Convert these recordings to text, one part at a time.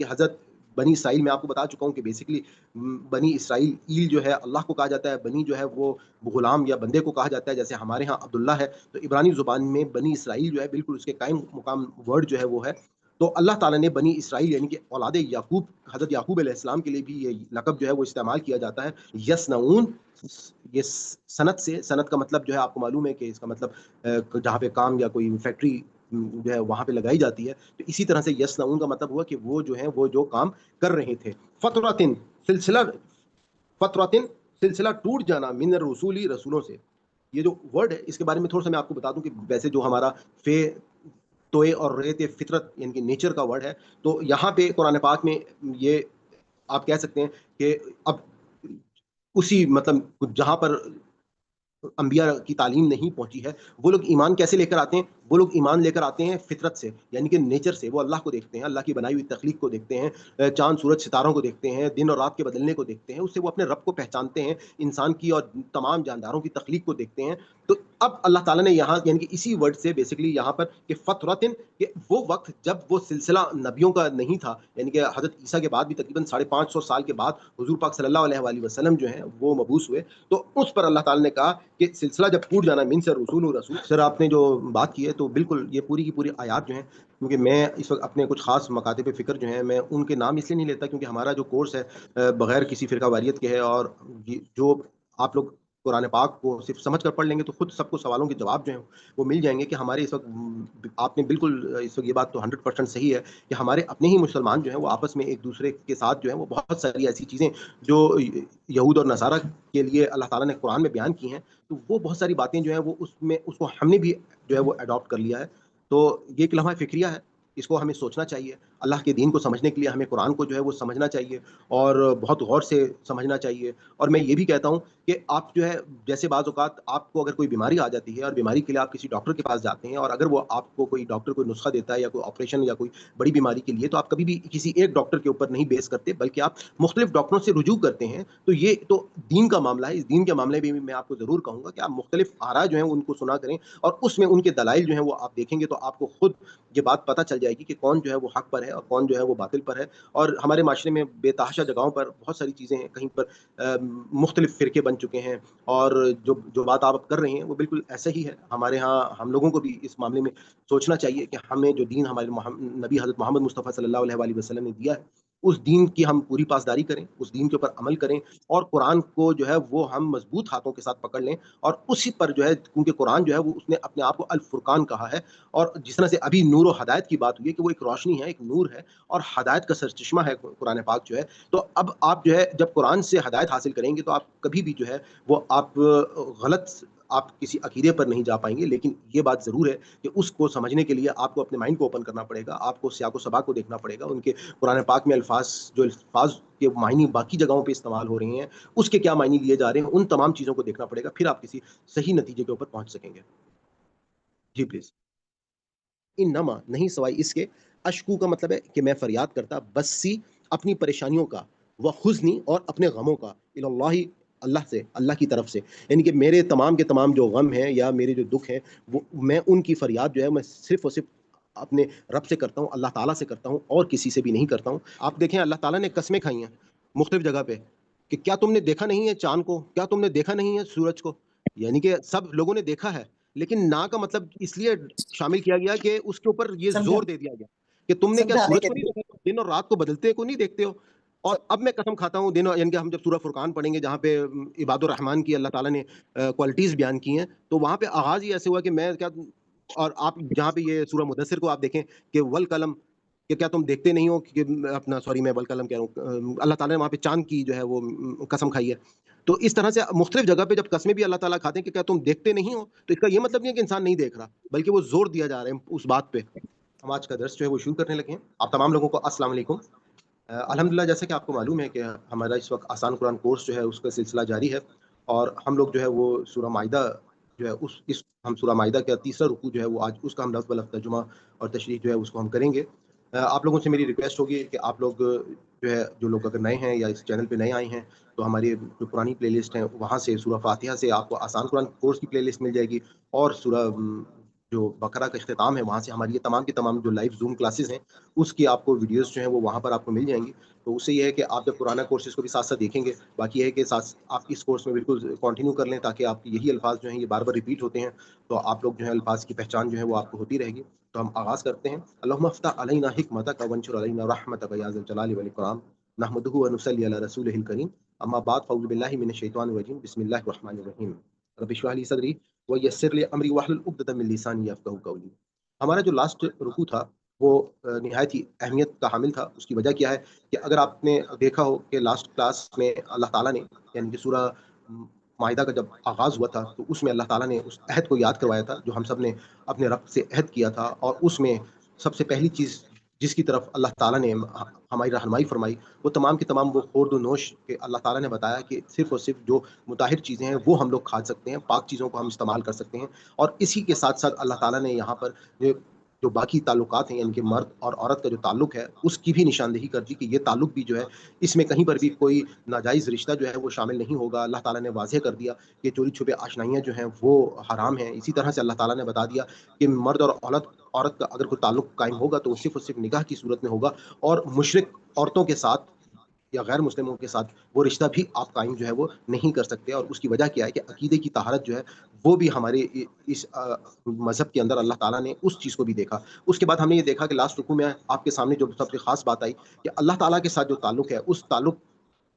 कि हज़रत बनी इसराइल, मैं आपको बता चुका हूँ कि बेसिकली बनी इसराइल जो है अल्लाह को कहा जाता है, बनी जो है वो गुलाम या बंदे को कहा जाता है, जैसे हमारे यहाँ अब्दुल्ला है, तो इब्रानी ज़ुबान में बनी इसराइल जो है बिल्कुल उसके कायम मुकाम वर्ड जो है वो है। तो अल्लाह ताला ने बनी इसराइल यानी कि औलाद याकूब, हज़रत याकूब अलैहिस्सलाम के लिए भी ये लक़ब जो है वो इस्तेमाल किया जाता है। यसनऊन, ये सनत से, सनत का मतलब जो है आपको मालूम है कि इसका मतलब जहाँ पे काम या कोई फैक्ट्री जो है वहाँ पे लगाई जाती है। तो इसी तरह से यसनऊन का मतलब हुआ कि वो जो है वो जो काम कर रहे थे। फ़तरतिन सिलसिला, फ़तरतिन सिलसिला टूट जाना मिन रसूली, रसूलों से। ये जो वर्ड है इसके बारे में थोड़ा-सा मैं आपको बता दूँ कि वैसे जो हमारा फ़े, तोए और रेत, फ़ितरत यानी कि नेचर का वर्ड है। तो यहाँ पे कुरान पाक में ये आप कह सकते हैं कि अब उसी मतलब जहाँ पर अंबिया की तालीम नहीं पहुँची है, वो लोग ईमान कैसे लेकर आते हैं? वो लोग ईमान लेकर आते हैं फ़ितरत से, यानी कि नेचर से। वो अल्लाह को देखते हैं, अल्लाह की बनाई हुई तख़लीक़ को देखते हैं, चाँद, सूरज, सितारों को देखते हैं, दिन और रात के बदलने को देखते हैं, उससे वो अपने रब को पहचानते हैं, इंसान की और तमाम जानदारों की तख़लीक़ को देखते हैं। तो अब अल्लाह ताला ने यहाँ यानी कि इसी वर्ड से बेसिकली यहाँ पर कि फ़तरतिन, कि वो वक़्त जब वो सिलसिला नबियों का नहीं था, यानी कि हज़रत ईसा के बाद भी तकरीबन 550 साल के बाद हुज़ूर पाक सल्लल्लाहु अलैहि वसल्लम जो हैं, वो मबूस हुए। तो उस पर अल्लाह ताला ने कहा कि सिलसिला जब टूट जाना मीन से रसूल रसूल। सर आपने जो बात की है तो बिल्कुल ये पूरी की पूरी आयत जो है, क्योंकि मैं इस वक्त अपने कुछ खास मकातिब फ़िक्र जो हैं मैं उनके नाम इसलिए नहीं लेता क्योंकि हमारा जो कोर्स है बगैर किसी फ़िरका वारियत के है, और ये जो आप लोग कुरान पाक को सिर्फ समझ कर पढ़ लेंगे तो खुद सबको सवालों के जवाब जो हैं वो मिल जाएंगे। कि हमारे इस वक्त आपने बिल्कुल इस वक्त ये बात तो 100% सही है कि हमारे अपने ही मुसलमान जो हैं वो आपस में एक दूसरे के साथ जो है वो बहुत सारी ऐसी चीज़ें जो यहूद और नसारा के लिए अल्लाह ताला ने कुरान में बयान की हैं, तो वो बहुत सारी बातें जो हैं वो उसमें उसको हमने भी जो है वो अडॉप्ट कर लिया है। तो ये एक लम्हा फ़िक्रिया है, इसको हमें सोचना चाहिए। अल्लाह के दीन को समझने के लिए हमें कुरान को जो है वो समझना चाहिए और बहुत गौर से समझना चाहिए। और मैं ये भी कहता हूँ कि आप जो है जैसे बाज़ औक़ात आपको अगर कोई बीमारी आ जाती है और बीमारी के लिए आप किसी डॉक्टर के पास जाते हैं, और अगर वो आपको कोई डॉक्टर कोई नुस्ख़ा देता है या कोई ऑपरेशन या कोई बड़ी बीमारी के लिए, तो आप कभी भी किसी एक डॉक्टर के ऊपर नहीं बेस करते, बल्कि आप मुख़्तलिफ़ डॉक्टरों से रुजू करते हैं। तो ये तो दीन का मामला है। इस दीन के मामले में भी मैं आपको ज़रूर कहूँगा कि आप मुख़्तलिफ़ आरा जो हैं उनको सुना करें, और उसमें उनके दलाइल जो हैं वो आप देखेंगे तो आपको खुद ये बात पता चल जाएगी कि कौन जो है वो हक़ पर है और कौन जो है वो बातिल पर है। और हमारे माशरे में बेतहाशा जगहों पर बहुत सारी चीज़ें हैं, कहीं पर मुख़्तलिफ़ फ़िरके बन चुके हैं, और जो जो बात आप कर रहे हैं वो बिल्कुल ऐसा ही है। हमारे यहाँ हम लोगों को भी इस मामले में सोचना चाहिए कि हमें जो दीन हमारे नबी हज़रत मोहम्मद मुस्तफ़ा सल्लल्लाहु अलैहि वसल्लम ने दिया है, उस दीन की हम पूरी पासदारी करें, उस दीन के ऊपर अमल करें, और कुरान को जो है वो हम मज़बूत हाथों के साथ पकड़ लें, और उसी पर जो है, क्योंकि कुरान जो है वो उसने अपने आप को अल फुरकान कहा है। और जिस तरह से अभी नूर और हदायत की बात हुई है कि वो एक रोशनी है, एक नूर है, और हदायत का सरचश्मा है कुरान पाक जो है। तो अब आप जो है जब कुरान से हदायत हासिल करेंगे तो आप कभी भी जो है वो आप गलत आप किसी अकीदे पर नहीं जा पाएँगे। लेकिन ये बात ज़रूर है कि उसको समझने के लिए आपको अपने माइंड को ओपन करना पड़ेगा, आपको सियाक़-व-सबाक़ को देखना पड़ेगा, उनके कुरान पाक में जो अल्फ़ाज़ के मायने बाकी जगहों पे इस्तेमाल हो रहे हैं, उसके क्या मायने लिए जा रहे हैं, उन तमाम चीज़ों को देखना पड़ेगा, फिर आप किसी सही नतीजे के ऊपर पहुँच सकेंगे। जी, प्लीज़। इन्नमा नहीं सिवाय इसके, अशकू का मतलब है कि मैं फ़रियाद करता, बस्सी अपनी परेशानियों का, व हुज़्नी और अपने गमों का, इलल्लाहि अल्लाह से, अल्लाह की तरफ से। यानी कि मेरे तमाम के तमाम जो गम हैं या मेरे जो दुःख हैं, वो मैं उनकी फ़रियाद जो है मैं सिर्फ़ और सिर्फ़ अपने रब से करता हूँ, अल्लाह ताला से करता हूँ, और किसी से भी नहीं करता हूँ। आप देखें अल्लाह ताला ने कस्में खाई हैं, मुख़्तलिफ़ जगह पे, कि क्या तुमने देखा नहीं है चाँद को? क्या तुमने देखा नहीं है सूरज को? यानी कि सब लोगों ने देखा है, लेकिन ना का मतलब इसलिए शामिल किया गया कि उसके ऊपर ये समझा ज़ोर दे दिया गया कि तुमने क्या समझाने सूरज के को नहीं लिए। देखा, तुम दिन और रात को बदलते को नहीं देखते हो? स और अब मैं कसम खाता हूँ, दिन यानी कि हम जब सूरह फुरकान पढ़ेंगे जहाँ पे इबादुर रहमान की अल्लाह ताला ने क्वालिटीज़ बयान की हैं, तो वहाँ पे आगाज़ ही ऐसे हुआ कि मैं क्या, और आप जहाँ पे ये सूरह मुदस्सिर को आप देखें कि वल कलम, कि क्या तुम देखते नहीं हो कि अपना सॉरी मैं वल कलम कह रहा हूँ, अल्लाह ताला ने वहाँ पे चाँद की जो है वो कसम खाई है। तो इस तरह से मुख़्तलिफ़ जगह पे जब कस्में भी अल्लाह ताला खाते हैं कि क्या तुम देखते नहीं हो? तो इसका ये मतलब नहीं है कि इंसान नहीं देख रहा, बल्कि वो ज़ोर दिया जा रहा है उस बात पे। हम आज का दर्स जो है वो शुरू करने लगे हैं। आप तमाम लोगों को अस्सलाम वालेकुम। अल्हम्दुलिल्लाह जैसा कि आपको मालूम है कि हमारा इस वक़्त आसान कुरान कोर्स जो है उसका सिलसिला जारी है, और हम लोग जो है वो सूरह माइदा जो है उस इस हम सूरह माइदा का तीसरा रुकू जो है वो आज उसका हम लफ़्ज़ ब-लफ़्ज़ तर्जुमा और तशरीह जो है उसको हम करेंगे। आप लोगों से मेरी रिक्वेस्ट होगी कि आप लोग जो है, जो लोग अगर नए हैं या इस चैनल पे नए आए हैं, तो हमारी जो पुरानी प्लेलिस्ट है वहाँ से सूरह फ़ातिहा से आपको आसान कुरान कोर्स की प्लेलिस्ट मिल जाएगी, और सूरह जो बकरा का इख्तिताम है, वहाँ से हमारी ये तमाम की तमाम जो लाइव ज़ूम क्लासेज़ हैं, उसकी आपको वीडियोज़ जो हैं वो वहाँ पर आपको मिल जाएँगी। तो उससे ये है कि आप जब पुराना कोर्सेज़ को भी साथ-साथ देखेंगे, बाकी ये है कि साथ आप इस कोर्स में बिल्कुल कंटिन्यू कर लें ताकि आपके यही अल्फ़ाज़ जो हैं ये बार-बार रिपीट होते हैं, तो आप लोग जो है अल्फ़ाज़ की पहचान जो है वो आपको होती रहेगी। तो हम आगाज़ करते हैं। अल्लाहुम्मा अफ़्तह अलैना हिकमतक वंशुर अलैना रहमतक या ज़ल जलाली वल इकराम। नहमदुहु व नुसल्ली अला रसूलिहिल करीम। अम्मा बाद फ़अऊज़ु बिल्लाहि मिनश शैतानिर रजीम। बिस्मिल्लाहिर रहमानिर रहीम। रब्बि इश्रह ली सदरी व यस्सिर ली अमरी वहलुल उक़दतम मिन लिसानी यफ़क़हू क़ौली। हमारा जो लास्ट रुकू था, वो निहायत ही अहमियत का हामिल था। उसकी वजह क्या है कि अगर आपने देखा हो कि लास्ट क्लास में अल्लाह ताला ने यानी कि सूरह माइदा का जब आगाज़ हुआ था, तो उसमें अल्लाह ताला ने उस अहद को याद करवाया था, जो हम सब ने अपने रब से अहद किया था और उसमें सबसे पहली चीज़ जिसकी तरफ अल्लाह ताला ने हमारी रहनुमाई फ़रमाई, वो तमाम की तमाम वो ख़ुर्द-व-नोश के अल्लाह ताला ने बताया कि सिर्फ़ और सिर्फ़ जो मुताहिर चीज़ें हैं, वो हम लोग खा सकते हैं, पाक चीज़ों को हम इस्तेमाल कर सकते हैं। और इसी के साथ-साथ अल्लाह ताला ने यहाँ पर ये जो बाकी ताल्लुकात हैं, यानी कि मर्द और औरत का जो ताल्लुक है, उसकी भी निशानदेही कर दी कि ये ताल्लुक भी जो है, इसमें कहीं पर भी कोई नाजायज़ रिश्ता जो है, वो शामिल नहीं होगा। अल्लाह ताला ने वाज़ेह कर दिया कि चोरी-छुपे आशनाइयाँ जो हैं, वो हराम हैं। इसी तरह से अल्लाह ताला ने बता दिया कि मर्द और औरत का अगर कोई ताल्लुक कायम होगा, तो वो सिर्फ़ और सिर्फ़ निकाह की सूरत में होगा और मुशरिक औरतों के साथ या गैर मुस्लिमों के साथ वो रिश्ता भी आप कायम जो है वो नहीं कर सकते और उसकी वजह क्या है कि अकीदे की तहारत जो है वो भी हमारे इस मज़हब के अंदर अल्लाह ताला ने उस चीज़ को भी देखा। उसके बाद हमने ये देखा कि लास्ट रुकू में आपके सामने जो सबसे ख़ास बात आई कि अल्लाह ताला के साथ जो ताल्लुक है, उस ताल्लुक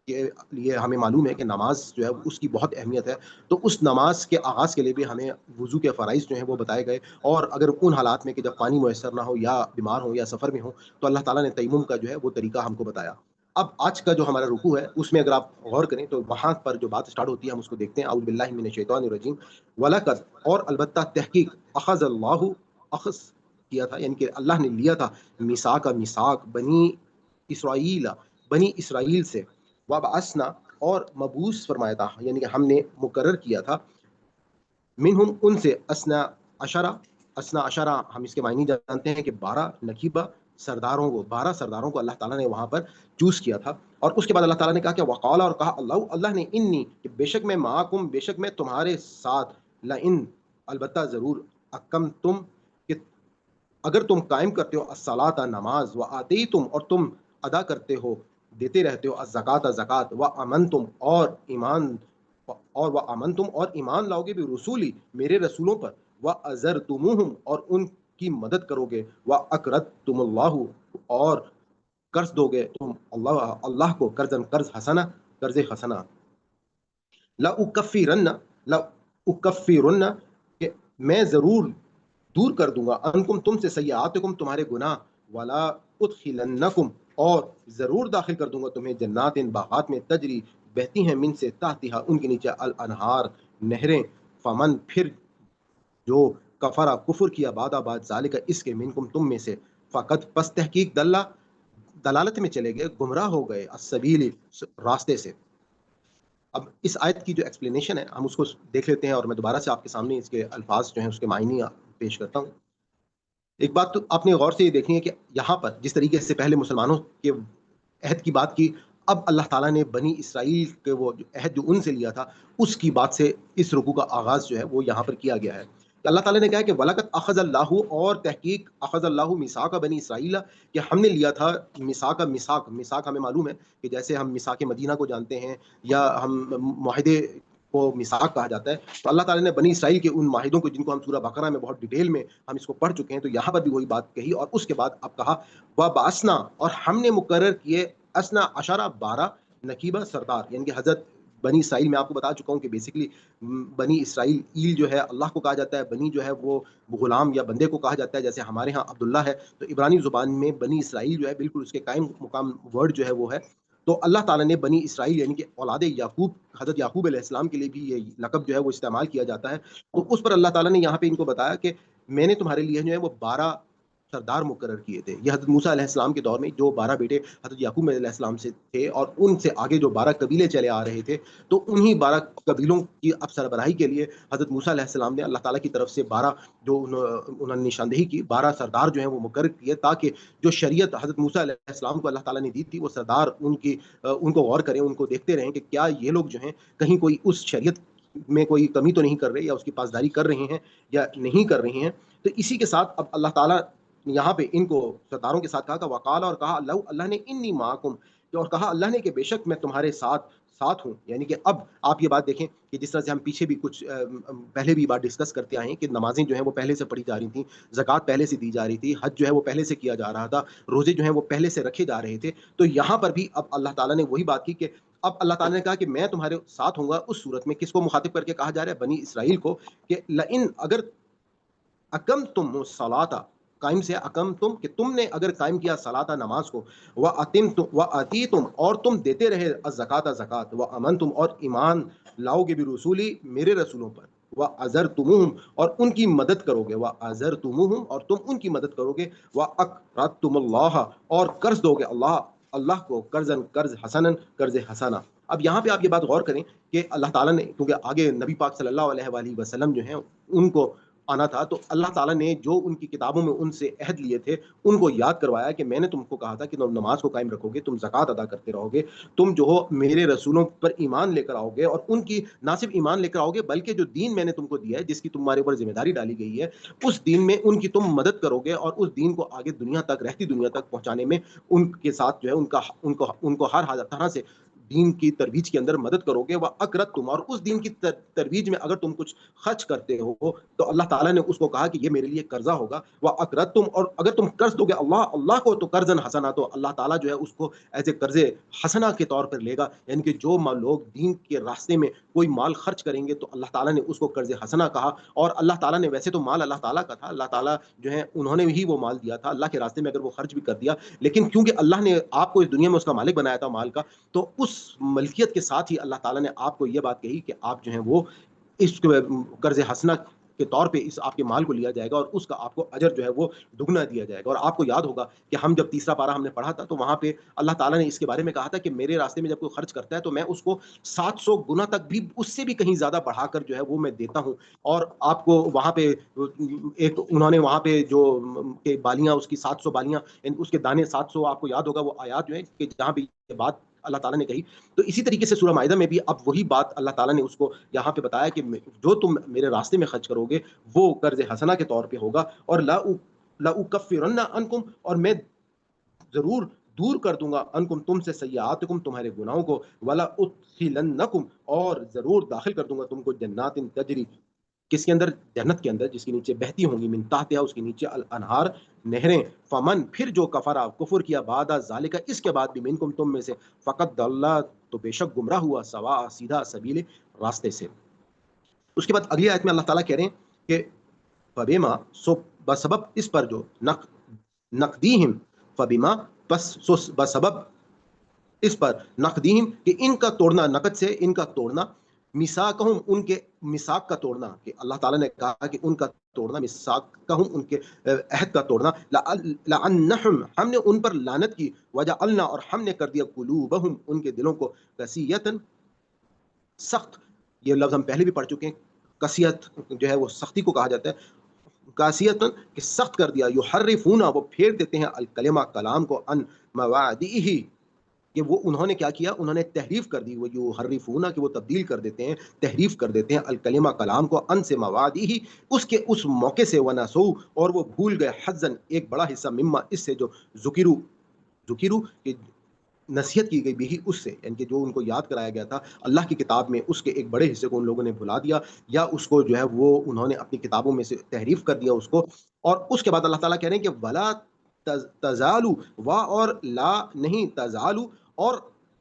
के लिए हमें मालूम है कि नमाज़ जो है उसकी बहुत अहमियत है। तो उस नमाज़ के आगाज़ के लिए भी हमें वुज़ू के फ़राइज़ जो हैं वो बताए गए और अगर उन हालात में कि जब पानी मुयस्सर ना हो या बीमार हो या सफ़र में हो, तो अल्लाह ताला ने तयम्मुम का जो है वो तरीका हमको बताया। अब आज का जो हमारा रुकू है, उसमें अगर आप गौर करें तो वहाँ पर जो बात स्टार्ट होती है हम उसको देखते हैं। औज़ु बिल्लाहि मिनश शैतानिर रजीम। वलक़द और अलबत्ता तहक़ीक़ अख़ज़ल्लाहु अख़ज़ किया था यानी कि अल्लाह ने लिया था मीसाक बनी इसराईल बनी इसराइल से वबअसना और मबूस फरमाया था यानी कि हमने मुकर्रर किया था मिनहुम उनसे असना अशरा हम इसके मायने जानते हैं कि 12 नकीबा सरदारों को 12 सरदारों को अल्लाह ताला ने वहाँ पर चूज़ किया था और उसके बाद अल्लाह ताला ने कहा कि वक़ाला और कहा अल्लाह ने इन्नी कि बेशक मैं माअकुम बेशक मैं तुम्हारे साथ लइन अलबत्ता ज़रूर अक़म्तुम कि अगर तुम कायम करते हो अस्सलाता नमाज़ व आतीतुम और तुम अदा करते हो, देते रहते हो अज़्ज़कात ज़कात व अमनतुम और व अमनतुम और ईमान लाओगे भी रसूली मेरे रसूलों पर व अज़रतुमुहुम और उनकी मदद करोगे व अक़रदतुमुल्लाहु और कर्ज़ दोगे तुम अल्लाह को कर्ज़ हसना कर्ज़ हसना लउकफ़िरन्ना लउकफ़िरुन्ना कि मैं ज़रूर दूर कर दूँगा अन्कुम तुमसे सय्यातिकुम तुम्हारे गुनाह वला उदखिलन्नकुम और ज़रूर दाखिल कर दूँगा तुम्हें जन्नातिन बाग़ात में तजरी बहती हैं मिन से ताहतिहा उनके नीचे अल अनहार नहरें फमन फिर जो कफ़रा कुफ़्र किया बाद ज़ालिका इसके मिनकुम तुम में से फ़क़द पस तहकीक दलालत में चले गए गुमराह हो गए अस्सबील रास्ते से। अब इस आयत की जो एक्सप्लेनेशन है हम उसको देख लेते हैं और मैं दोबारा से आपके सामने इसके अल्फाज जो हैं उसके मायने पेश करता हूँ। एक बात तो आपने गौर से ये देखनी है कि यहाँ पर जिस तरीके से पहले मुसलमानों के अहद की बात की, अब अल्लाह ताला ने बनी इसराइल के वो जो अहद जो उनसे लिया था, उसकी बात से इस रुकू का आगाज़ जो है वो यहाँ पर किया गया है। अल्लाह ताला ने कहा है कि वलक़द अख़ज़ल्लाहु और तहक़ीक़ अख़ज़ल्लाहु मीसाक़ बनी इसराइल कि हमने लिया था मिसाक हमें मालूम है कि जैसे हम मिसाक मदीना को जानते हैं या हम मुआहदे को मिसाक कहा जाता है। तो अल्लाह ताला ने बनी इसराइल के उन माहिदों को जिनको हम सूरह बकरा में बहुत डिटेल में हम इसको पढ़ चुके हैं, तो यहाँ पर भी वही बात कही और उसके बाद अब कहा वबासना और हमने मुकर्रर किए असना अशरा 12 नकीबा सरदार यानी कि हज़रत बनी इसराइल मैं आपको बता चुका हूँ कि बेसिकली बनी इसराइल ईल जो है अल्लाह को कहा जाता है, बनी जो है वो गुलाम या बंदे को कहा जाता है, जैसे हमारे यहाँ अब्दुल्ला है, तो इब्रानी ज़ुबान में बनी इसराइल जो है बिल्कुल उसके कायम मुकाम वर्ड जो है वो है। तो अल्लाह ताला ने बनी इसराइल यानी कि औलाद याकूब हज़रत याकूब अलैहिस्सलाम के लिए भी ये लक़ब जो है वो इस्तेमाल किया जाता है। तो उस पर अल्लाह ताला ने यहाँ पे इनको बताया कि मैंने तुम्हारे लिए जो है वो 12 सरदार मुकर्रर किए थे। ये हज़रत मूसा अलैहिस्सलाम के दौर में जो 12 बेटे हज़रत याकूब अलैहिस्सलाम से थे और उनसे आगे जो 12 कबीले चले आ रहे थे, तो उन्हीं 12 कबीलों की अब सरबराही के लिए हज़रत मूसा अलैहिस्सलाम ने अल्लाह ताला की तरफ से 12 जो उन्होंने निशानदेही की, 12 सरदार जो हैं वो मुकर्रर किए ताकि जो शरीयत हज़रत मूसा अलैहिस्सलाम को अल्लाह ताला ने दी थी, वो सरदार उनको गौर करें, उनको देखते रहें कि क्या ये लोग जो हैं कहीं कोई उस शरीयत میں कोई कमी तो नहीं कर रहे या उसकी पासदारी कर रहे हैं या नहीं कर रहे हैं। तो इसी के साथ अब अल्लाह ताला यहाँ पे इनको सरदारों के साथ कहा कि वकाल, और कहा अल्लाह, अल्लाह ने इन्नी माकुम, और कहा अल्लाह ने कि बेशक मैं तुम्हारे साथ साथ हूँ। यानी कि अब आप ये बात देखें कि जिस तरह से हम पीछे भी कुछ पहले भी बात डिस्कस करते आए हैं कि नमाजें जो हैं वो पहले से पढ़ी जा रही थी, ज़कात पहले से दी जा रही थी, हज जो है वो पहले से किया जा रहा था, रोज़े जो हैं वो पहले से रखे जा रहे थे। तो यहाँ पर भी अब अल्लाह ताला ने वही बात की कि अब अल्लाह ताला ने कहा कि मैं तुम्हारे साथ हूँगा उस सूरत में, किसको मुखातिब करके कहा जा रहा है? बनी इसराइल को, कि लइन अगर अकम तुम सलाता, कायम से अकम तुम, कि तुमने अगर कायम किया सलाता नमाज को, व अती तुम, और तुम देते रहे ज़कात ज़कात, व अमन तुम, और ईमान लाओगे भी रसूली, मेरे रसूलों पर, व अजर तुम, और उनकी मदद करोगे, व अजर तुम, और तुम उनकी मदद करोगे, व अकरत तुम, और कर्ज दोगे अल्लाह, अल्लाह को, कर्जन कर्ज हसनन, कर्ज हसना। अब यहाँ पे आप ये बात गौर करें कि अल्लाह ताला ने, क्योंकि आगे नबी पाक सल्लल्लाहु अलैहि वसल्लम जो हैं उनको आना था, तो अल्लाह ताला ने जो उनकी किताबों में उनसे अहद लिए थे, उनको याद करवाया कि मैंने तुमको कहा था कि तुम नमाज को कायम रखोगे, तुम ज़कात अदा करते रहोगे, तुम जो हो मेरे रसूलों पर ईमान लेकर आओगे, और उनकी ना सिर्फ ईमान लेकर आओगे बल्कि जो दीन मैंने तुमको दिया है, जिसकी तुम्हारे ऊपर ज़िम्मेदारी डाली गई है, उस दीन में उनकी तुम मदद करोगे, और उस दीन को आगे दुनिया तक, रहती दुनिया तक पहुँचाने में उनके साथ जो है उनका उनको उनको हर तरह से दीन की तरवीज के अंदर मदद करोगे, व अकरत तुम, और उस दीन की तरवीज में अगर तुम कुछ खर्च करते हो, तो अल्लाह ताला ने उसको कहा कि ये मेरे लिए कर्जा होगा, व अकरत तुम, और अगर तुम कर्ज दोगे अल्लाह अल्लाह को, तो कर्जन हसना, तो अल्लाह ताला जो है उसको एज ए कर्जे हसना के तौर पर लेगा। यानी कि जो लोग दीन के रास्ते में कोई माल खर्च करेंगे, तो अल्लाह ताला ने उसको कर्ज हसना कहा। और अल्लाह ताला ने, वैसे तो माल अल्लाह ताला का था, अल्लाह ताला जो है उन्होंने ही वो माल दिया था अल्लाह के रास्ते में, अगर वो खर्च भी कर दिया, लेकिन क्योंकि अल्लाह ने आपको इस दुनिया में उसका मालिक बनाया था माल का, तो उस मलकियत के साथ ही अल्लाह ताला ने आपको ये बात कही कि आप जो हैं वो इस कर्ज़ हसना के तौर पे इस आपके माल को लिया जाएगा, और उसका आपको अजर जो है वो दुगना दिया जाएगा। और आपको याद होगा कि हम जब तीसरा पारा हमने पढ़ा था, तो वहाँ पे अल्लाह ताला ने इसके बारे में कहा था कि मेरे रास्ते में जब कोई खर्च करता है, तो मैं उसको 700 गुना तक भी, उससे भी कहीं ज़्यादा बढ़ाकर जो है वो मैं देता हूँ। और आपको वहाँ पे एक उन्होंने वहाँ पे जो के बालियाँ, उसकी 700 बालियाँ, उसके दाने 700, आपको याद होगा वो आयत जो है कि जहाँ पे ये बात अल्लाह ताला ने कही। तो इसी तरीके से सूरह माइदा में भी अब वही बात अल्लाह ताला ने उसको यहाँ पे बताया कि जो तुम मेरे रास्ते में खर्च करोगे, वो कर्ज़ हसना के तौर पे होगा, और ला उकफ्फिरन्ना अन्कुम, और मैं ज़रूर दूर कर दूँगा अन्कुम, तुमसे सय्यातिकुम, तुम्हारे गुनाहों को, वला उदखिलन्नकुम, और ज़रूर दाखिल कर दूँगा तुमको जन्नातिन तजरी, किसके अंदर? जन्नत के अंदर, जिसके नीचे बहती होंगी मिन ताहतिहा, उसके नीचे अल अनहार, नहरें। फमन, फिर जो कफरा, कुफ्र किया, बादा ज़ालिका, इसके बाद भी, मिनकुम, तुम में से, फ़क़द दल्ला, तो बेशक गुमराह हुआ, सवा, सीधा, सबील, रास्ते से। उसके बाद अगली आयत में अल्लाह ताला कह रहे हैं कि फबिमा, सो बसबब इस पर जो नक़दीहिम, फबिमा, बस सो बसबब इस पर, नक़दीहिम, कि इनका तोड़ना, नकद से इनका तोड़ना, मिसाकहुम, उनके मिसाक का तोड़ना, कि अल्लाह ताला ने कहा कि उनका तोड़ना, मिसाकहुम, उनके अहद का तोड़ना, लअन्नहुम, हमने उन पर लानत की, वजअलना, और हमने कर दिया, कुलूबहुम, उनके दिलों को, कसियतन, सख्त। ये लफ्ज़ हम पहले भी पढ़ चुके हैं। कसियत जो है वो सख्ती को कहा जाता है। कासियतन, कि सख्त कर दिया, युहर्रिफूना, वो फेर देते हैं, अल कलिमा, कलाम को, अन मवादिही, कि वो उन्होंने क्या किया, उन्होंने तहरीफ कर दी, वो युहर्रिफूना, कि वो तब्दील कर देते हैं, तहरीफ कर देते हैं, अल कलिमा, कलाम को, अन से, मवादिही, उसके उस मौके से, वनसू, और वो भूल गए, हज़्ज़न, एक बड़ा हिस्सा, मिम्मा, इससे, जो ज़ुकिरू, ज़ुकिरू, कि नसीहत की गई भी उससे, यानी कि जो उनको याद कराया गया था अल्लाह की किताब में, उसके एक बड़े हिस्से को उन लोगों ने भुला दिया, या उसको जो है वो उन्होंने अपनी किताबों में से तहरीफ कर दिया उसको। और उसके बाद अल्लाह ताला कह रहे हैं कि वला तजालू, वा और ला नहीं, तजालू, और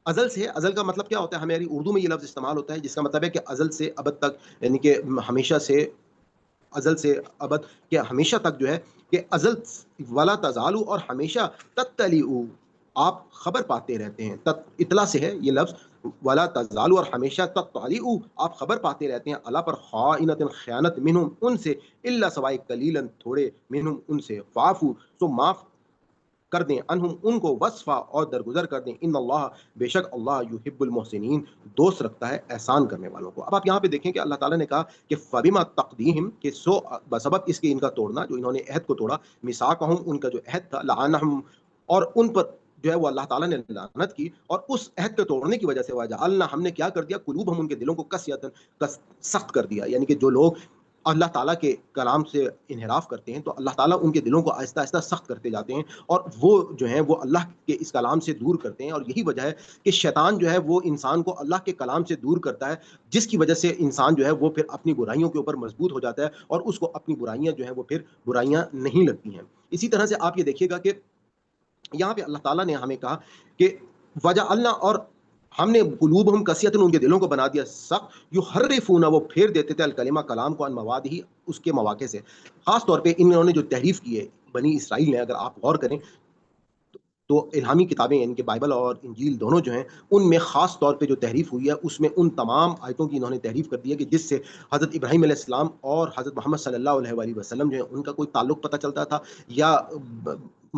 अजल से, अजल का मतलब क्या होता है, हमारी उर्दू में ये लफ्ज़ इस्तेमाल होता है, जिसका मतलब है कि अजल से अबद तक, यानी कि हमेशा से, अज़ल से अबद, के हमेशा तक जो है, कि अज़ल, वला तज़ालू, और हमेशा, तत्तलिउ, आप खबर पाते रहते हैं, इतला से है ये लफ्ज़, वला तज़ालू, और हमेशा, तत्तलिउ, आप खबर पाते रहते हैं, अला पर, ख़ाइनतिन, ख़यानत, मिनहुम, उनसे, इल्ला सवाए कलीलन, थोड़े, मिनहुम, उनसे, फ़ाफ़ू, सो माफ़ कर दें, अनहुम, उनको, वस्फ़ा, और दरगुज़र कर दें, इन्नल्लाह, बेशक अल्लाह, युहिब्बुल मुहसिनीन, दोस्त रखता है एहसान करने वालों को। अब आप यहाँ पे देखें कि अल्लाह ताला ने कहा कि फ़बिमा तक़दीहिम, कि सो बसबब इसके इनका तोड़ना, जो इन्होंने अहद को तोड़ा, मिसाकहुम, उनका जो अहद था, लअनहुम, और उन पर جو ہے وہ اللہ تعالیٰ نے لعنت کی، اور اس عہد کو توڑنے کی وجہ سے وجعلنا ہم نے کیا کر دیا قلوب ہم ان کے دلوں کو قسیۃ سخت کر دیا، یعنی کہ جو لوگ اللہ تعالیٰ کے کلام سے انحراف کرتے ہیں تو اللہ تعالیٰ ان کے دلوں کو آہستہ آہستہ سخت کرتے جاتے ہیں، اور وہ جو ہیں وہ اللہ کے اس کلام سے دور کرتے ہیں، اور یہی وجہ ہے کہ شیطان جو ہے وہ انسان کو اللہ کے کلام سے دور کرتا ہے، جس کی وجہ سے انسان جو ہے وہ پھر اپنی برائیوں کے اوپر مضبوط ہو جاتا ہے، اور اس کو اپنی برائیاں جو ہیں وہ پھر برائیاں نہیں لگتی ہیں۔ اسی طرح سے آپ یہ دیکھیے گا کہ یہاں پہ اللہ تعالیٰ نے ہمیں کہا کہ وجعلنا، اور ہم نے قلوبہم قسیۃ ان کے دلوں کو بنا دیا سخت، یحرفون وہ پھیر دیتے تھے الکلمہ کلام کو عن مواضعہ اس کے مواقع سے، خاص طور پہ انہوں نے جو تحریف کی ہے بنی اسرائیل نے، اگر آپ غور کریں تو الہامی کتابیں یعنی کہ بائبل اور انجیل دونوں جو ہیں ان میں خاص طور پہ جو تحریف ہوئی ہے اس میں ان تمام آیتوں کی انہوں نے تحریف کر دی ہے کہ جس سے حضرت ابراہیم علیہ السلام اور حضرت محمد صلی اللہ علیہ وآلہ وسلم جو ہے ان کا کوئی تعلق پتہ چلتا تھا، یا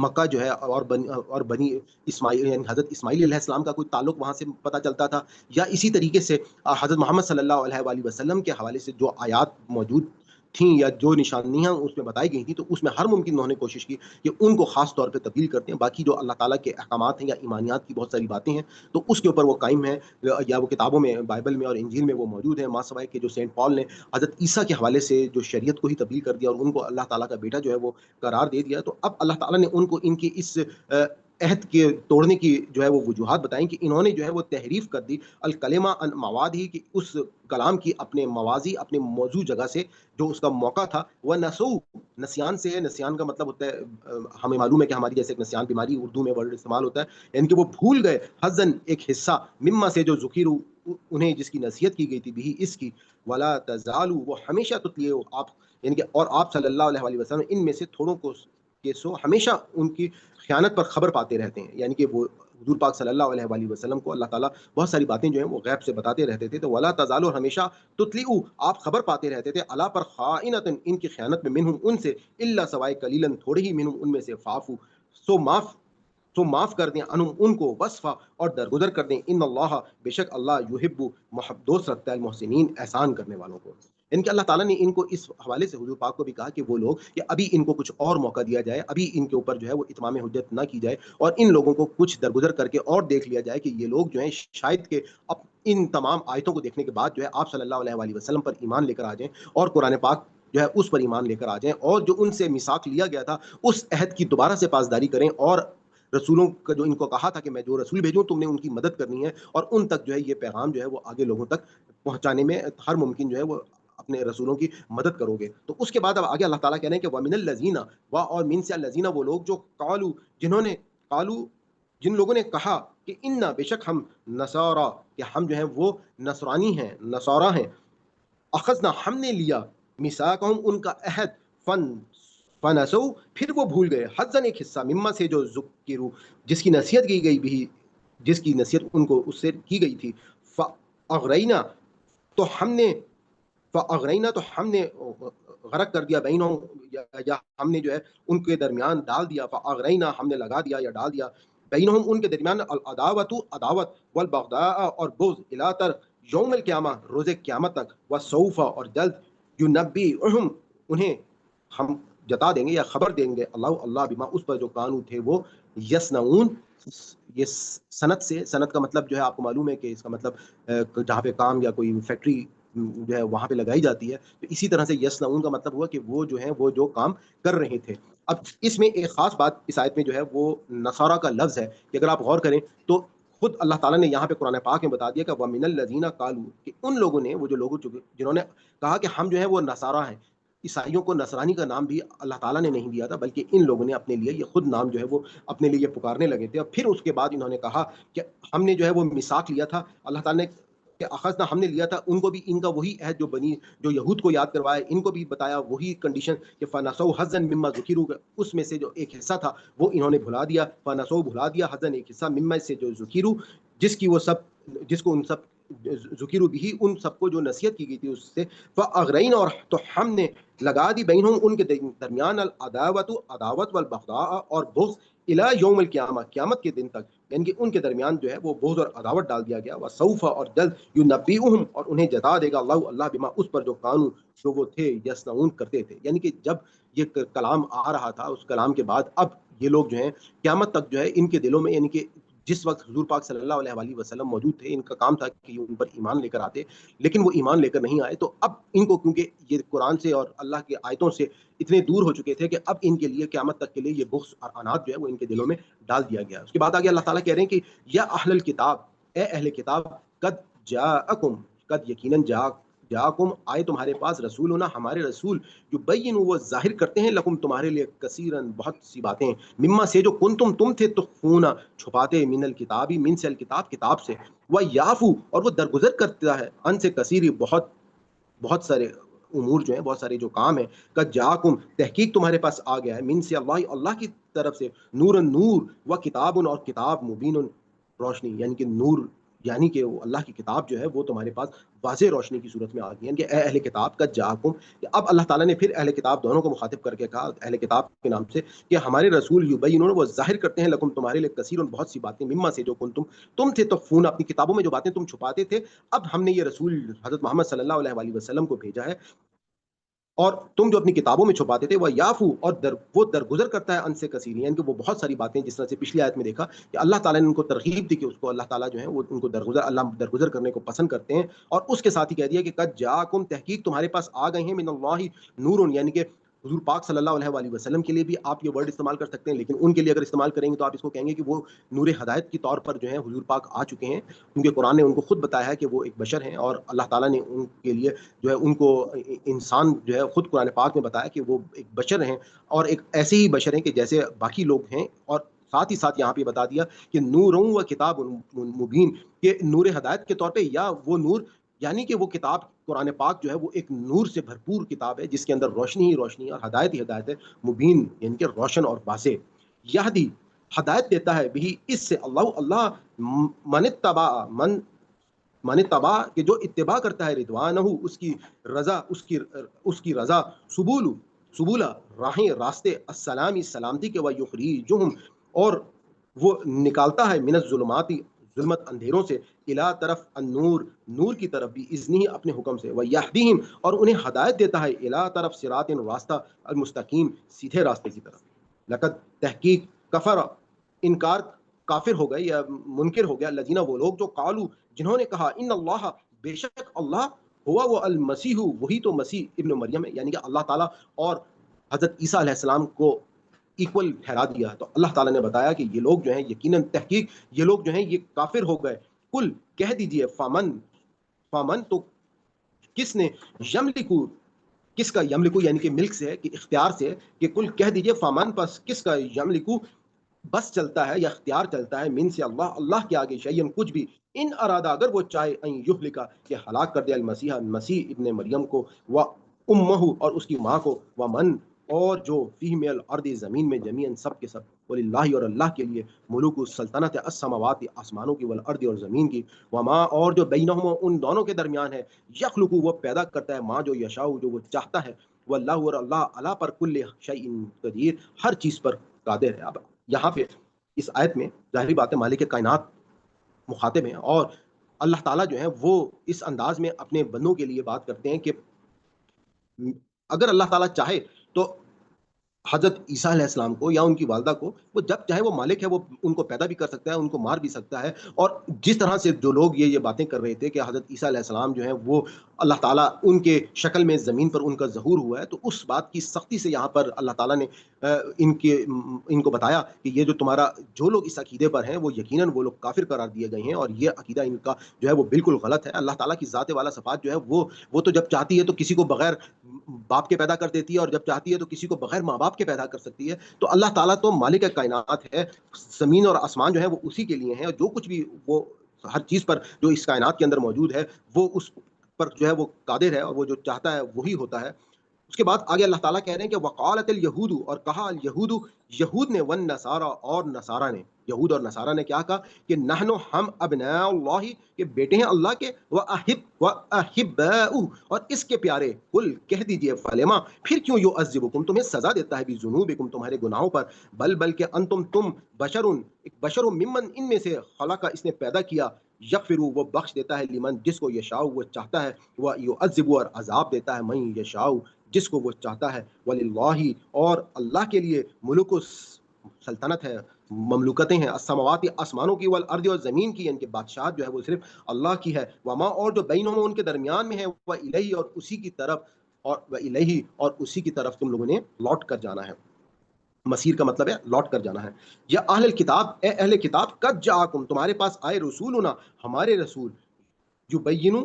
مکہ جو ہے اور بنی اسماعیل یعنی حضرت اسماعیل علیہ السلام کا کوئی تعلق وہاں سے پتہ چلتا تھا، یا اسی طریقے سے حضرت محمد صلی اللہ علیہ وآلہ وسلم کے حوالے سے جو آیات موجود تھیں یا جو نشانیاں اس میں بتائی گئی تھیں، تو اس میں ہر ممکن انہوں نے کوشش کی کہ ان کو خاص طور پہ تبدیل کرتے ہیں، باقی جو اللہ تعالیٰ کے احکامات ہیں یا ایمانیات کی بہت ساری باتیں ہیں تو اس کے اوپر وہ قائم ہیں، یا وہ کتابوں میں بائبل میں اور انجیل میں وہ موجود ہیں، ماں سوائے کہ جو سینٹ پال نے حضرت عیسیٰ کے حوالے سے جو شریعت کو ہی تبدیل کر دیا اور ان کو اللہ تعالیٰ کا بیٹا جو ہے وہ قرار دے دیا، تو اب اللہ تعالیٰ نے ان کو ان کی اس عہد کے توڑنے کی جو ہے وہ وجوہات بتائیں کہ انہوں نے جو ہے وہ تحریف کر دی الکلمہ ان مواد ہی، کہ اس کلام کی اپنے موازی اپنے موضوع جگہ سے جو اس کا موقع تھا، وہ نسو نسیان سے ہے، نسیان کا مطلب ہوتا ہے ہمیں معلوم ہے کہ ہماری جیسے ایک نسیان بیماری اردو میں ورڈ استعمال ہوتا ہے، یعنی کہ وہ بھول گئے حزن ایک حصہ مما سے جو ذکیر انہیں جس کی نصیحت کی گئی تھی بھی اس کی، ولا تزالو وہ ہمیشہ تتلیے آپ یعنی کہ اور آپ صلی اللہ علیہ وآلہ وسلم ان میں سے تھوڑوں کو کہ سو ہمیشہ ان کی خیانت پر خبر پاتے رہتے ہیں، یعنی کہ وہ حضور پاک صلی اللہ علیہ وآلہ وسلم کو اللہ تعالیٰ بہت ساری باتیں جو ہیں وہ غیب سے بتاتے رہتے تھے، تو ولا تزالو ہمیشہ تتلیو آپ خبر پاتے رہتے تھے اللہ پر خائنۃ ان کی خیانت میں منہم ان سے، الا سوائے قلیلاً تھوڑے ہی منہم ان میں سے فافو سو معاف کر دیں انہم ان کو وصفا اور درگزر کر دیں، ان اللہ بے شک اللہ یحب دوست رکھتا ہے المحسنین احسان کرنے والوں کو، ان کے اللہ تعالیٰ نے ان کو اس حوالے سے حضور پاک کو بھی کہا کہ وہ لوگ کہ ابھی ان کو کچھ اور موقع دیا جائے، ابھی ان کے اوپر جو ہے وہ اتمام حجت نہ کی جائے، اور ان لوگوں کو کچھ درگزر کر کے اور دیکھ لیا جائے کہ یہ لوگ جو ہیں شاید کہ اب ان تمام آیتوں کو دیکھنے کے بعد جو ہے آپ صلی اللہ علیہ وآلہ وسلم پر ایمان لے کر آ جائیں، اور قرآن پاک جو ہے اس پر ایمان لے کر آ جائیں، اور جو ان سے میثاق لیا گیا تھا اس عہد کی دوبارہ سے پاسداری کریں، اور رسولوں کا جو ان کو کہا تھا کہ میں جو رسول بھیجوں تم نے ان کی مدد کرنی ہے، اور ان تک جو ہے یہ پیغام جو ہے وہ آگے لوگوں تک پہنچانے میں ہر ممکن جو ہے وہ اپنے رسولوں کی مدد کرو گے، تو اس کے بعد اب آگے اللہ تعالیٰ کہہ رہے ہیں کہ وَمِنَ الَّذِينَ اور من سے الَّذِينَ وہ لوگ جو قالو جنہوں نے قالو جن لوگوں نے کہا کہ انا بے شک ہم نصارا کہ ہم جو ہیں وہ نصرانی ہیں نصارا ہیں، اخذنا ہم نے لیا میثاقہم ان کا عہد فنسو پھر وہ بھول گئے حظاً ایک حصہ مما سے جو ذکروا جس کی نصیحت کی گئی بھی جس کی نصیحت ان کو اس سے کی گئی تھی، فاغرینا تو ہم نے غرق کر دیا بینہم یا ہم نے جو ہے ان کے درمیان ڈال دیا، فاغرینا ہم نے لگا دیا یا ڈال دیا بینہم ان کے درمیان العداوت عداوت والبغضاء اور بغض الی تر یوم القیامہ روز قیامت تک، وسوف اور جلد ینبئہم انہیں ہم جتا دیں گے یا خبر دیں گے اللہ بما اس پر جو کانو تھے وہ یسنعون، یہ صنعت کا مطلب جو ہے آپ کو معلوم ہے کہ اس کا مطلب جہاں پہ کام یا کوئی فیکٹری جو ہے وہاں پہ لگائی جاتی ہے، تو اسی طرح سے یسنعون کا مطلب ہوا کہ وہ جو ہیں وہ جو کام کر رہے تھے۔ اب اس میں ایک خاص بات اس آیت میں جو ہے وہ نصارہ کا لفظ ہے کہ اگر آپ غور کریں تو خود اللہ تعالیٰ نے یہاں پہ قرآن پاک میں بتا دیا کہ وَمِنَ الَّذِينَ قَالُوا کہ ان لوگوں نے وہ جو لوگ جنہوں نے کہا کہ ہم جو ہیں وہ نصارہ ہیں، عیسائیوں کو نصرانی کا نام بھی اللہ تعالیٰ نے نہیں دیا تھا بلکہ ان لوگوں نے اپنے لیے یہ خود نام جو ہے وہ اپنے لیے پکارنے لگے تھے، اور پھر اس کے بعد انہوں نے کہا کہ ہم نے جو ہے وہ میثاق لیا تھا، اللہ تعالیٰ نے کہ اخذنا ہم نے لیا تھا ان کو بھی ان کا وہی عہد جو یہود کو یاد کروایا ان کو بھی بتایا وہی کنڈیشن کہ فنسوا حظا مما ذکروا اس میں سے جو ایک حصہ تھا وہ انہوں نے بھلا دیا، فنسوا بھلا دیا حظا ایک حصہ مما سے جو ذکروا جس کو ان سب ذکروا بھی ان سب کو جو نصیحت کی گئی تھی اس سے، فاغرین اور تو ہم نے لگا دی بینہم ان کے درمیان العداوت عداوت والبغضاء اور بغض الی یوم القیامہ قیامت کے دن تک، یعنی کہ ان کے درمیان جو ہے وہ بغض اور عداوت ڈال دیا گیا، وسوف اور جلد ینبئہم اور انہیں جتا دے گا اللہ بما اس پر جو کانو جو وہ تھے یصنعون کرتے تھے، یعنی کہ جب یہ کلام آ رہا تھا اس کلام کے بعد اب یہ لوگ جو ہیں قیامت تک جو ہے ان کے دلوں میں، یعنی کہ جس وقت حضور پاک صلی اللہ علیہ وسلم موجود تھے، ان کا کام تھا کہ یہ ان پر ایمان لے کر آتے، لیکن وہ ایمان لے کر نہیں آئے، تو اب ان کو کیونکہ یہ قرآن سے اور اللہ کی آیتوں سے اتنے دور ہو چکے تھے کہ اب ان کے لیے قیامت تک کے لیے یہ بغض اور عناد جو ہے وہ ان کے دلوں میں ڈال دیا گیا۔ اس کے بعد آگے اللہ تعالیٰ کہہ رہے ہیں کہ یا اہل الکتاب، اے اہل کتاب، قد جاءکم، قد یقیناً جاءکم آئے تمہارے پاس رسولنا ہمارے رسول، یبین وہ ظاہر کرتے ہیں، لکم تمہارے لیے کثیرن بہت سی باتیں، مما سے جو کنتم تم تھے تخفون چھپاتے، من الکتابی من سے الکتاب کتاب سے، وہ یافو اور وہ درگزر کرتا ہے، ان سے کثیری بہت بہت سارے امور جو ہیں، بہت سارے جو کام ہیں، قد جاءکم تحقیق تمہارے پاس آ گیا ہے، من سے اللہ اللہ کی طرف سے، نور نور و کتاب اور کتاب مبین روشنی، یعنی کہ نور یعنی کہ وہ اللہ کی کتاب جو ہے وہ تمہارے پاس واضح روشنی کی صورت میں آ گئی ہے، کہ اے اہل کتاب قد جاءکم۔ اب اللہ تعالیٰ نے پھر اہل کتاب دونوں کو مخاطب کر کے کہا اہل کتاب کے نام سے کہ ہمارے رسول یبینون وہ ظاہر کرتے ہیں، لکم تمہارے لیے کثیر بہت سی باتیں، مما سے جو کنتم تم تھے تخفون اپنی کتابوں میں جو باتیں تم چھپاتے تھے، اب ہم نے یہ رسول حضرت محمد صلی اللہ علیہ وسلم کو بھیجا ہے، اور تم جو اپنی کتابوں میں چھپاتے تھے، وہ یافو اور وہ درگزر کرتا ہے ان سے کثیر، یعنی کہ وہ بہت ساری باتیں، جس طرح سے پچھلی آیت میں دیکھا کہ اللہ تعالیٰ نے ان کو ترغیب دی کہ اس کو اللہ تعالیٰ جو ہے وہ ان کو اللہ درگزر کرنے کو پسند کرتے ہیں، اور اس کے ساتھ ہی کہہ دیا کہ قد جاءکم تحقیق تمہارے پاس آ گئے ہیں، من اللہ نور، یعنی کہ حضور پاک صلی اللہ علیہ وسلم کے لیے بھی آپ یہ ورڈ استعمال کر سکتے ہیں، لیکن ان کے لیے اگر استعمال کریں گے تو آپ اس کو کہیں گے کہ وہ نور ہدایت کے طور پر جو ہے حضور پاک آ چکے ہیں، کیونکہ قرآن نے ان کو خود بتایا ہے کہ وہ ایک بشر ہیں، اور اللہ تعالیٰ نے ان کے لیے جو ہے ان کو انسان جو ہے خود قرآن پاک میں بتایا کہ وہ ایک بشر ہیں، اور ایک ایسے ہی بشر ہیں کہ جیسے باقی لوگ ہیں، اور ساتھ ہی ساتھ یہاں پہ بتا دیا کہ نوروں و کتاب مبین، کہ نور ہدایت کے طور پہ، یا وہ نور یعنی کہ وہ کتاب قرآن پاک جو ہے وہ ایک نور سے بھرپور کتاب ہے، جس کے اندر روشنی ہی روشنی ہے اور ہدایت ہی ہدایت ہے، مبین یعنی کہ روشن اور واضح، یہدی ہدایت دیتا ہے بھی اس سے اللہ من اتبع من تبا کہ جو اتباع کرتا ہے رضوانہ اس کی رضا، اس کی رضا، سبولا راہیں راستے، السلامی سلامتی کے، ویخریجہم اور وہ نکالتا ہے، من الظلمات ظلمت اندھیروں سے، الی طرف النور نور کی طرف بھی اذنہ اپنے حکم سے، ویہدیہم اور انہیں ہدایت دیتا ہے، الی طرف صراط راستہ المستقیم سیدھے راستے کی طرف۔ لقد تحقیق کفر انکار کافر ہو گئے یا منکر ہو گیا، الذین وہ لوگ جو قالو جنہوں نے کہا ان اللہ بے شک اللہ ہوا وہ المسیح وہی تو مسیح ابن مریم ہے، یعنی کہ اللہ تعالیٰ اور حضرت عیسیٰ علیہ السلام کو ایکول ٹھہرا دیا، تو اللہ تعالیٰ نے بتایا کہ یہ لوگ جو ہیں یقیناً تحقیق یہ لوگ جو ہیں یہ کافر ہو گئے، کل کہہ دیجئے فامن تو کس نے، یملکو کس کا، یملکو یعنی کہ ملک سے ہے کہ اختیار سے ہے، کہ کل کہہ دیجئے فامن پس کس کا، یملکو بس چلتا ہے یا اختیار چلتا ہے، من سے اللہ کے آگے، شیئن کچھ بھی، ان ارادہ اگر وہ چاہے، ان یہلکا کہ ہلاک کر دے، مسیح ابن مریم کو، و امہ اور اس کی ماں کو، و من اور جو فیہ من الارض زمین میں، جمیعاً سب کے سب، وللہ اور اللہ کے لیے، ملوک السلطنت السماوات آسمانوں کی، والارض اور زمین کی، وما اور جو بینہما ان دونوں کے درمیان ہے، یخلق وہ پیدا کرتا ہے، ماں جو یشاء جو وہ چاہتا ہے، واللہ اور اللہ علی پر کل شیء قدیر ہر چیز پر قادر ہے۔ اب یہاں پہ اس آیت میں ظاہری بات ہے مالک کائنات مخاطب ہیں، اور اللہ تعالیٰ جو ہے وہ اس انداز میں اپنے بندوں کے لیے بات کرتے ہیں کہ اگر اللہ تعالیٰ چاہے تو حضرت عیسیٰ علیہ السلام کو یا ان کی والدہ کو وہ جب چاہے وہ مالک ہے، وہ ان کو پیدا بھی کر سکتا ہے، ان کو مار بھی سکتا ہے، اور جس طرح سے جو لوگ یہ باتیں کر رہے تھے کہ حضرت عیسیٰ علیہ السلام جو ہیں وہ اللہ تعالیٰ ان کے شکل میں زمین پر ان کا ظہور ہوا ہے، تو اس بات کی سختی سے یہاں پر اللہ تعالیٰ نے ان کو بتایا کہ یہ جو تمہارا جو لوگ اس عقیدے پر ہیں وہ یقیناً وہ لوگ کافر قرار دیے گئے ہیں، اور یہ عقیدہ ان کا جو ہے وہ بالکل غلط ہے۔ اللہ تعالیٰ کی ذات والا صفات جو ہے وہ تو جب چاہتی ہے تو کسی کو بغیر باپ کے پیدا کر دیتی ہے، اور جب چاہتی ہے تو کسی کو بغیر ماں باپ کے پیدا کر سکتی ہے، تو اللہ تعالیٰ تو مالک کائنات ہے، زمین اور آسمان جو ہے وہ اسی کے لیے ہیں، اور جو کچھ بھی وہ ہر چیز پر جو اس کائنات کے اندر موجود ہے وہ اس پر جو ہے وہ قادر ہے، اور وہ جو چاہتا ہے وہی ہوتا ہے۔ اس کے بعد آگے اللہ تعالیٰ کہہ رہے ہیں کہ وقالت الیہود اور کہا الیہود یہود نے والنصارى اور نصارہ نے، یہود اور نصارہ نے کیا کہا کہ نحن ہم ابناء اللہ کہ بیٹے ہیں اللہ کے، واحباؤہ اور اس کے پیارے، قل کہہ دیجئے فلما پھر کیوں یعذبکم تمہیں سزا دیتا ہے بذنوبکم تمہارے گناہوں پر، بلکہ انتم تم بشر ایک بشر ممن ان میں سے خلق اس نے پیدا کیا، یغفر وہ بخش دیتا ہے لمن جس کو یشاء وہ چاہتا ہے، وہ یعذب اور عذاب دیتا ہے من یشاء جس کو وہ چاہتا ہے، وللہ اور اللہ کے لیے، सल्तनत है, ममलूकतें हैं, अस्समावात आसमानों की, वल अर्द और ज़मीन की, यानी कि बादशाहत जो है वो सिर्फ़ अल्लाह की है। वमा और जो बैनहुमा उनके दरमियान में है, व इलैहि और उसी की तरफ, और व इलैहि और उसी की तरफ तुम लोगों ने लौट कर जाना है। मसीर का मतलब है लौट कर जाना है। या अहल किताब, ए अहले किताब, कद जाअकुम, तुम्हारे पास आए रसूलुना, हमारे रसूल, युबय्यिनु,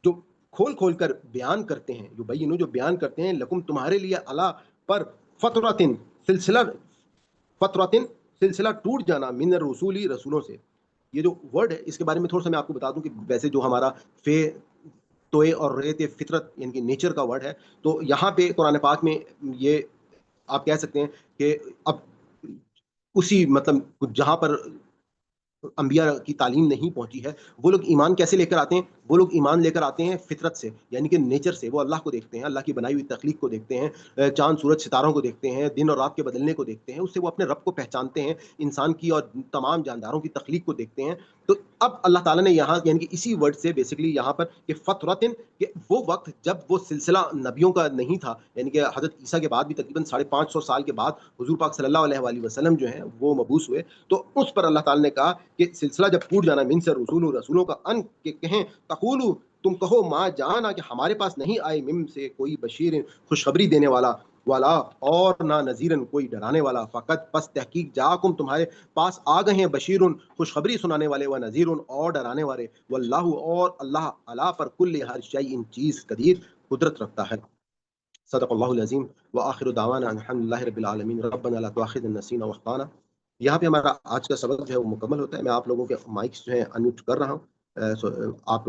जो खोल-खोल कर बयान करते हैं, युबय्यिनु जो बयान करते हैं, लकुम तुम्हारे लिए, अला पर, फ़तरतिन सिलसिला, फ़तरतिन सिलसिला टूट जाना, मिन रसूली रसूलों से। ये जो वर्ड है इसके बारे में थोड़ा-सा मैं आपको बता दूँ कि वैसे जो हमारा फ़े, तोए और रेत, ये फ़ितरत यानी कि नेचर का वर्ड है। तो यहाँ पे कुरान पाक में ये आप कह सकते हैं कि अब उसी मतलब जहाँ पर अंबिया की तालीम नहीं पहुँची है, वो लोग ईमान कैसे लेकर आते हैं? वो लोग ईमान लेकर आते हैं फ़ितरत से, यानी कि नेचर से। वो अल्लाह को देखते हैं, अल्लाह की बनाई हुई तख़लीक़ को देखते हैं, चाँद, सूरज, सितारों को देखते हैं, दिन और रात के बदलने को देखते हैं, उससे वो अपने रब को पहचानते हैं, इंसान की और तमाम जानदारों की तख़लीक़ को देखते हैं। तो अब अल्लाह ताला ने यहाँ यानी कि इसी वर्ड से बेसिकली यहाँ पर कि फ़तरतिन, कि वो वक़्त जब वो सिलसिला नबियों का नहीं था, यानी कि हज़रत ईसा के बाद भी तकरीबन साढ़े 500 साल के बाद हुज़ूर पाक सल्लल्लाहु अलैहि वसल्लम जो हैं, वो मबूस हुए। तो उस पर अल्लाह ताला ने कहा कि सिलसिला जब टूट जाना, मिन से रसूल, रसूलों का अन, के कहें, तक़ूलू, तुम कहो, मा जाना, कि हमारे पास नहीं आए, मिम से कोई बशीर, खुशखबरी देने वाला, वाला, और ना नज़ीरन कोई डराने वाला, फ़क़त बस तहकीक, जाकुम तुम्हारे पास आ गए हैं, बशीरुन खुशखबरी सुनाने वाले, व नज़ीरुन और डराने वाले, वल्लाहु और अल्लाह, अला पर कुल्ल हर शैइन चीज़ कदीर, कुदरत रखता है। सदक़ल्लाहुल अज़ीम, व आखिरु दावाना अल्हम्दुलिल्लाहि रब्बिल आलमीन, रब्बना ला तुआख़िज़ना इन नसीना व अख़्ताना। यहाँ पे हमारा आज का सबक जो है वो मुकम्मल होता है। मैं आप लोगों के माइक्स जो हैं अनम्यूट कर रहा हूँ। आप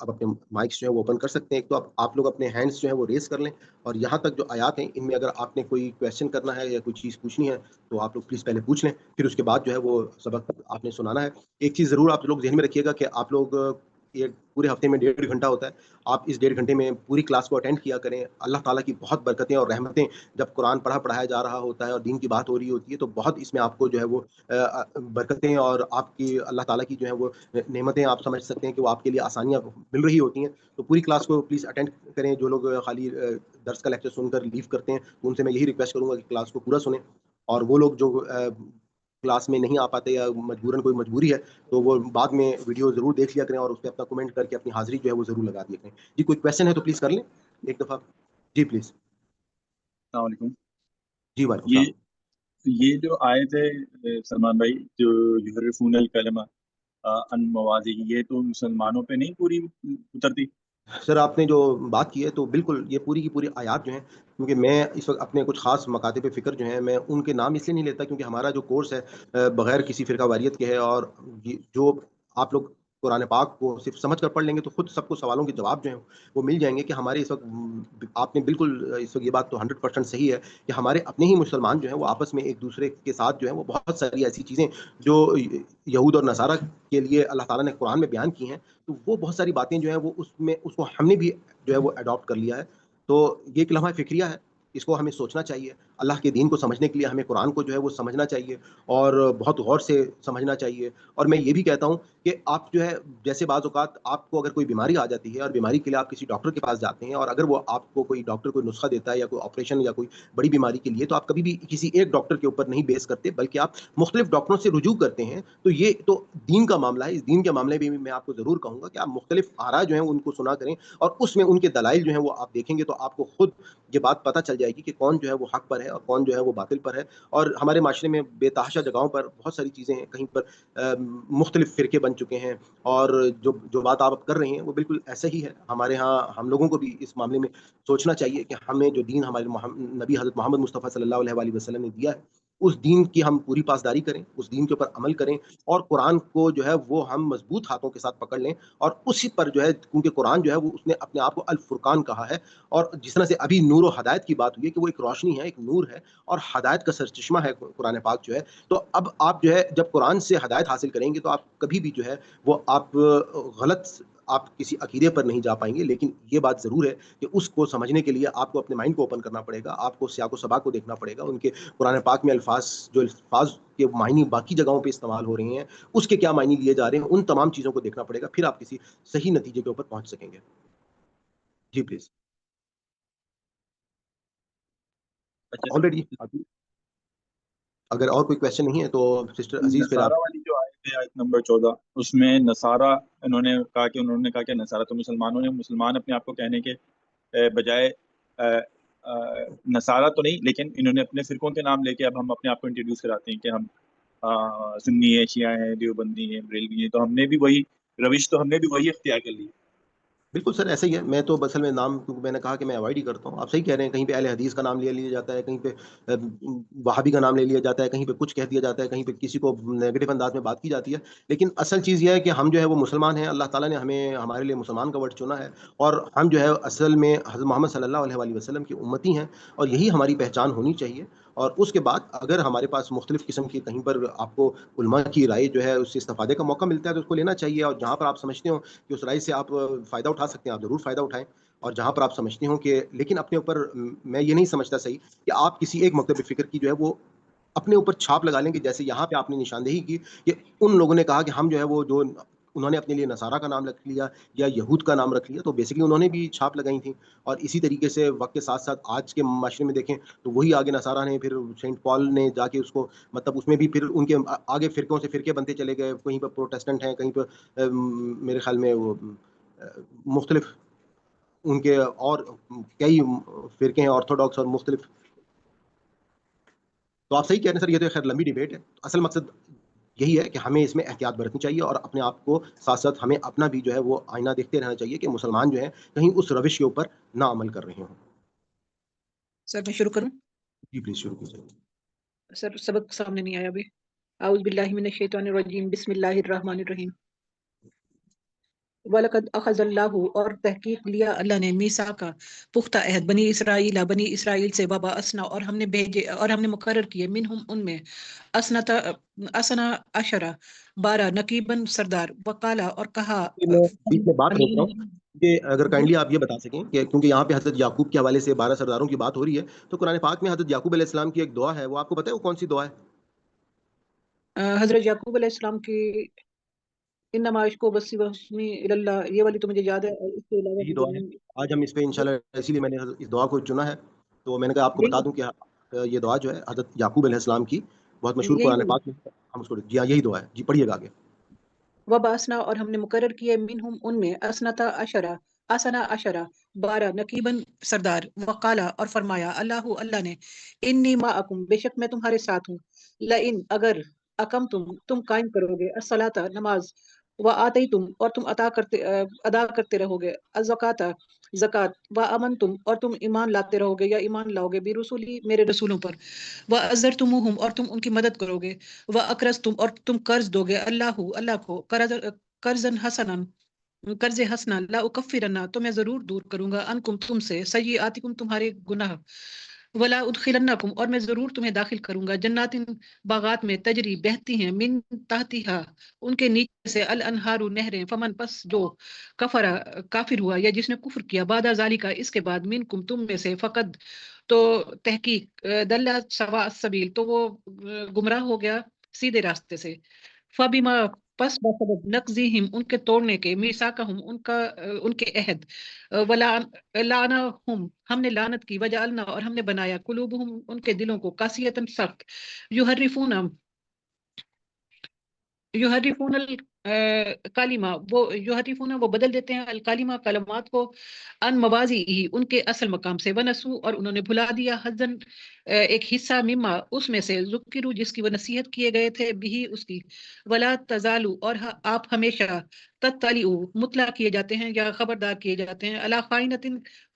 अब अपने माइक्स जो है वो ओपन कर सकते हैं। एक तो आप लोग अपने हैंड्स जो है वो रेज़ कर लें, और यहाँ तक जो आयात हैं इनमें अगर आपने कोई क्वेश्चन करना है या कोई चीज़ पूछनी है, तो आप लोग प्लीज़ पहले पूछ लें, फिर उसके बाद जो है वो सबक आपने सुनाना है। एक चीज़ ज़रूर आप लोग ज़हन में रखिएगा कि आप लोग ये पूरे हफ़्ते में 1.5 घंटा होता है। आप इस 1.5 घंटे में पूरी क्लास को अटेंड किया करें। अल्लाह ताला की बहुत बरकतें और रहमतें, जब कुरान पढ़ाया जा रहा होता है और दीन की बात हो रही होती है, तो बहुत इसमें आपको जो है वो बरकतें और आपकी अल्लाह ताला की जो है वो नेमतें आप समझ सकते हैं कि वो आपके लिए आसानियाँ मिल रही होती हैं। तो पूरी क्लास को प्लीज़ अटेंड करें। जो लोग खाली दर्स का लेक्चर सुनकर लीव करते हैं, तो उनसे मैं यही रिक्वेस्ट करूँगा कि क्लास को पूरा सुनें। और वो लोग जो क्लास में नहीं आ पाते या मजबूरन कोई मजबूरी है, तो वो बाद में वीडियो ज़रूर देख लिया करें और उसपे अपना कमेंट करके अपनी हाज़िरी जो है वो ज़रूर लगा दिया करें। जी, कोई क्वेश्चन है तो प्लीज़ कर लें एक दफ़ा। जी, प्लीज़। अस्सलाम वालेकुम। जी, वालेकुम ये सलाम। ये जो आयत है सलमान भाई, जो युहर्रिफूनल कलमा अन मवाज़िही, ये तो मुसलमानों पे नहीं पूरी उतरती? सर, आपने जो बात की है तो बिल्कुल ये पूरी की पूरी आयत जो हैं, क्योंकि मैं इस वक़्त अपने कुछ ख़ास मकातिब फ़िक्र जो हैं, मैं उनके नाम इसलिए नहीं लेता क्योंकि हमारा जो कोर्स है बगैर किसी फ़िरका वारियत के है, और ये जो आप लोग कुरान पाक को सिर्फ़ समझ कर पढ़ लेंगे तो खुद सबको सवालों के जवाब जो हैं वो मिल जाएँगे कि हमारे इस वक़्त आपने बिल्कुल इस वक़्त ये बात तो 100% सही है कि हमारे अपने ही मुसलमान जो हैं वो आपस में एक-दूसरे के साथ जो है वो बहुत सारी ऐसी चीज़ें जो यहूद और नसारा के लिए अल्लाह ताला ने कुरान में बयान की हैं, तो वो बहुत सारी बातें जो हैं वो उसमें उसको हमने भी जो है वो अडॉप्ट कर लिया है। तो ये एक लम्हा फ़िक्रिया है, इसको हमें सोचना चाहिए। अल्लाह के दीन को समझने के लिए हमें कुरान को जो है वो समझना चाहिए और बहुत गौर से समझना चाहिए। और मैं ये भी कहता हूँ कि आप जो है जैसे बाज़ औक़ात आपको अगर कोई बीमारी आ जाती है और बीमारी के लिए आप किसी डॉक्टर के पास जाते हैं, और अगर वो आपको कोई डॉक्टर कोई नुस्ख़ा देता है या कोई ऑपरेशन या कोई बड़ी बीमारी के लिए, तो आप कभी भी किसी एक डॉक्टर के ऊपर नहीं बेस करते, बल्कि आप मुख़्तलिफ़ डॉक्टरों से रुजू करते हैं। तो ये तो दीन का मामला है। इस दीन के मामले में भी मैं आपको ज़रूर कहूँगा कि आप मुख़्तलिफ़ आरा जो हैं उनको सुना करें, और उसमें उनके दलाइल जो हैं वो आप देखेंगे तो आपको खुद ये बात पता चल जाएगी कि कौन जो है वो हक़ पर है और कौन जो है वो बातिल पर है। और हमारे माशरे में बेतहाशा जगहों पर बहुत सारी चीज़ें हैं, कहीं पर मुख़्तलिफ़ फ़िरके बन चुके हैं, और जो जो बात आप कर रहे हैं वो बिल्कुल ऐसा ही है। हमारे यहाँ हम लोगों को भी इस मामले में सोचना चाहिए कि हमें जो दीन हमारे नबी हज़रत मोहम्मद मुस्तफ़ा सल्लल्लाहु अलैहि वसल्लम ने दिया है, उस दीन की हम पूरी पासदारी करें, उस दीन के ऊपर अमल करें, और कुरान को जो है वो हम मज़बूत हाथों के साथ पकड़ लें, और उसी पर जो है, क्योंकि कुरान जो है वो उसने अपने आप को अल फुरकान कहा है। और जिस तरह से अभी नूर और हदायत की बात हुई है कि वो एक रोशनी है, एक नूर है, और हदायत का सरचश्मा है कुरान पाक जो है। तो अब आप जो है जब कुरान से हदायत हासिल करेंगे तो आप कभी भी जो है वो आप गलत आप किसी अकीदे पर नहीं जा पाएँगे। लेकिन ये बात ज़रूर है कि उसको समझने के लिए आपको अपने माइंड को ओपन करना पड़ेगा, आपको सियाक़-व-सबाक़ को देखना पड़ेगा, उनके कुरान पाक में जो अल्फ़ाज़ के मायने बाकी जगहों पे इस्तेमाल हो रहे हैं, उसके क्या मायने लिए जा रहे हैं, उन तमाम चीज़ों को देखना पड़ेगा, फिर आप किसी सही नतीजे के ऊपर पहुँच सकेंगे। जी, प्लीज़। अच्छा, ऑलरेडी अभी اگر اور کوئی کویشچن نہیں ہے تو سسٹر عزیز پھر آپ. نصارہ والی جو آیت ہے، آیت نمبر 14، اس میں نصارہ انہوں نے کہا کہ نصارہ تو مسلمانوں نے، مسلمان اپنے آپ کو کہنے کے بجائے نصارہ تو نہیں، لیکن انہوں نے اپنے فرقوں کے نام لے کے اب ہم اپنے آپ کو انٹروڈیوس کراتے ہیں کہ ہم سنی ہیں، شیعہ ہیں، دیوبندی ہیں، بریلوی ہیں، تو ہم نے بھی وہی روش، تو ہم نے بھی وہی اختیار کر لی. بالکل سر ایسا ہی ہے. میں تو اصل میں نام کیونکہ میں نے کہا کہ میں اوائڈ ہی کرتا ہوں. آپ صحیح کہہ رہے ہیں، کہیں پہ اہل حدیث کا نام لے لیا جاتا ہے، کہیں پہ وہابی کا نام لے لیا جاتا ہے، کہیں پہ کچھ کہہ دیا جاتا ہے، کہیں پہ کسی کو نیگیٹو انداز میں بات کی جاتی ہے. لیکن اصل چیز یہ ہے کہ ہم جو ہے وہ مسلمان ہیں. اللہ تعالیٰ نے ہمیں ہمارے لیے مسلمان کا ورڈ چنا ہے، اور ہم جو ہے اصل میں حضرت محمد صلی اللہ علیہ وآلہ وسلم کی امتی ہیں، اور یہی ہماری پہچان ہونی چاہیے. اور اس کے بعد اگر ہمارے پاس مختلف قسم کی کہیں پر آپ کو علماء کی رائے جو ہے اس سے استفادے کا موقع ملتا ہے تو اس کو لینا چاہیے. اور جہاں پر آپ سمجھتے ہو کہ اس رائے سے آپ فائدہ اٹھا سکتے ہیں، آپ ضرور فائدہ اٹھائیں. اور جہاں پر آپ سمجھتے ہوں کہ لیکن اپنے اوپر میں یہ نہیں سمجھتا صحیح کہ آپ کسی ایک مکتب فکر کی جو ہے وہ اپنے اوپر چھاپ لگا لیں. کہ جیسے یہاں پہ آپ نے نشاندہی کی کہ ان لوگوں نے کہا کہ ہم جو ہے وہ جو انہوں نے اپنے لیے نصارہ کا نام رکھ لیا یا یہود کا نام رکھ لیا، تو بیسیکلی انہوں نے بھی چھاپ لگائی تھی. اور اسی طریقے سے وقت کے ساتھ ساتھ آج کے معاشرے میں دیکھیں تو وہی آگے نصارہ نے، پھر سینٹ پال نے جا کے اس کو مطلب اس میں بھی پھر ان کے آگے فرقوں سے فرقے بنتے چلے گئے. کہیں پہ پروٹیسٹنٹ ہیں، کہیں پہ میرے خیال میں وہ مختلف ان کے اور کئی فرقے ہیں، آرتھوڈاکس اور مختلف. تو آپ صحیح کہہ رہے ہیں سر، یہ تو خیر لمبی ڈیبیٹ ہے. اصل مقصد یہی ہے کہ ہمیں اس میں احتیاط برتنی چاہیے، اور اپنے آپ کو ساتھ ساتھ ہمیں اپنا بھی جو ہے وہ آئینہ دیکھتے رہنا چاہیے کہ مسلمان جو ہے کہیں اس روش کے اوپر نہ عمل کر رہے ہوں. سر میں شروع کروں؟ جی پلیز شروع کیجیے. سر سبق سامنے نہیں آیا ابھی. اعوذ باللہ من الشیطان الرجیم، بسم اللہ الرحمن الرحیم. وَلَقَدْ أَخَذَ اللَّهُ، اور تحقیق لیا اللہ نے، میثاقا پختہ عہد، بنی اسرائیل سے، وبعثنا اور ہم نے بھیجے اور ہم نے مقرر کیے، منہم ان میں، اسنا عشرہ 12 نقیباً سردار، وقالا اور کہا. میں بیچ میں بات روک رہا ہوں کہ اگر کائنڈلی آپ یہ بتا سکیں کہ کیونکہ یہاں پہ حضرت یعقوب کے حوالے سے 12 سرداروں کی بات ہو رہی ہے، تو قرآن پاک میں حضرت یعقوب علیہ السلام کی ایک دعا ہے، وہ آپ کو پتہ ہے وہ کون سی دعا ہے؟ حضرت یعقوب علیہ السلام کی انما اشکو بسی وحسنی اللہ، یہ والی تو مجھے یاد ہے. اس کے علاوہ یہی مجھے دعا ہے. نہیں. آج ہم اس پہ انشاءاللہ اسی لیے میں نے اس دعا کو چنا ہے. تو میں نے کہا آپ کو بتا دوں کہ یہ دعا جو ہے حضرت یعقوب علیہ السلام کی بہت مشہور یہی قرآن پاک میں ہم اس کو جی ہاں یہی دعا ہے. جی پڑھیے گا آگے. وباسنا اور ہم نے مقرر کیے، منہم ان میں، اسنا عشرہ 12 نقیباً سردار، وقالا اور فرمایا اللہ نے، انی معکم بے شک میں تمہارے ساتھ ہوں، لئن اگر تم قائم کرو گے، الصلاۃ نماز، وآتیتم اور تم ادا کرتے رہو گے، الزکاۃ زکات، وآمنتم اور تم ایمان لاتے رہو گے یا ایمان لاؤ گے، برسولی میرے رسولوں پر، وعزرتموہم اور تم ان کی مدد کرو گے، وَأَقْرَضْتُمْ اور تم قرض دو گے، اللہ کو، قرضاً حسناً قرض حسنا، لا اکفرنا تو میں ضرور دور کروں گا، انکم تم سے، سیئاتکم تمہارے گناہ، ولا ادخلنکم اور میں ضرور تمہیں داخل کروں گا، جنات باغات میں، تجری بہتی ہیں، من تحتہا ان کے نیچے سے، الانہار نہریں، فمن پس جو کافر ہوا یا جس نے کفر کیا، بعد ذالک اس کے بعد، منکم تم میں سے، فقد تو تحقیق، دل سواء السبیل تو وہ گمراہ ہو گیا سیدھے راستے سے. فبما پس بسبب نقضیہم ان کے توڑنے کے، میثاقہم ان کے عہد، لعنہم ہم نے لعنت کی، وجعلنا اور ہم نے بنایا، قلوبہم ان کے دلوں کو، قاسیۃ سخت، یحرفون الکلمہ وہ بدل دیتے ہیں، الکلمہ کلمات کو، ان موازی ہی ان کے اصل مقام سے، ونسو اور انہوں نے بھلا دیا، حظاً ایک حصہ، مما اس میں سے، ذکروا جس کی وہ نصیحت کیے گئے تھے، بھی اس کی، ولا تزالو اور آپ ہمیشہ، تطلعوا مطلع کیے جاتے ہیں یا خبردار کیے جاتے ہیں، علی خائنۃ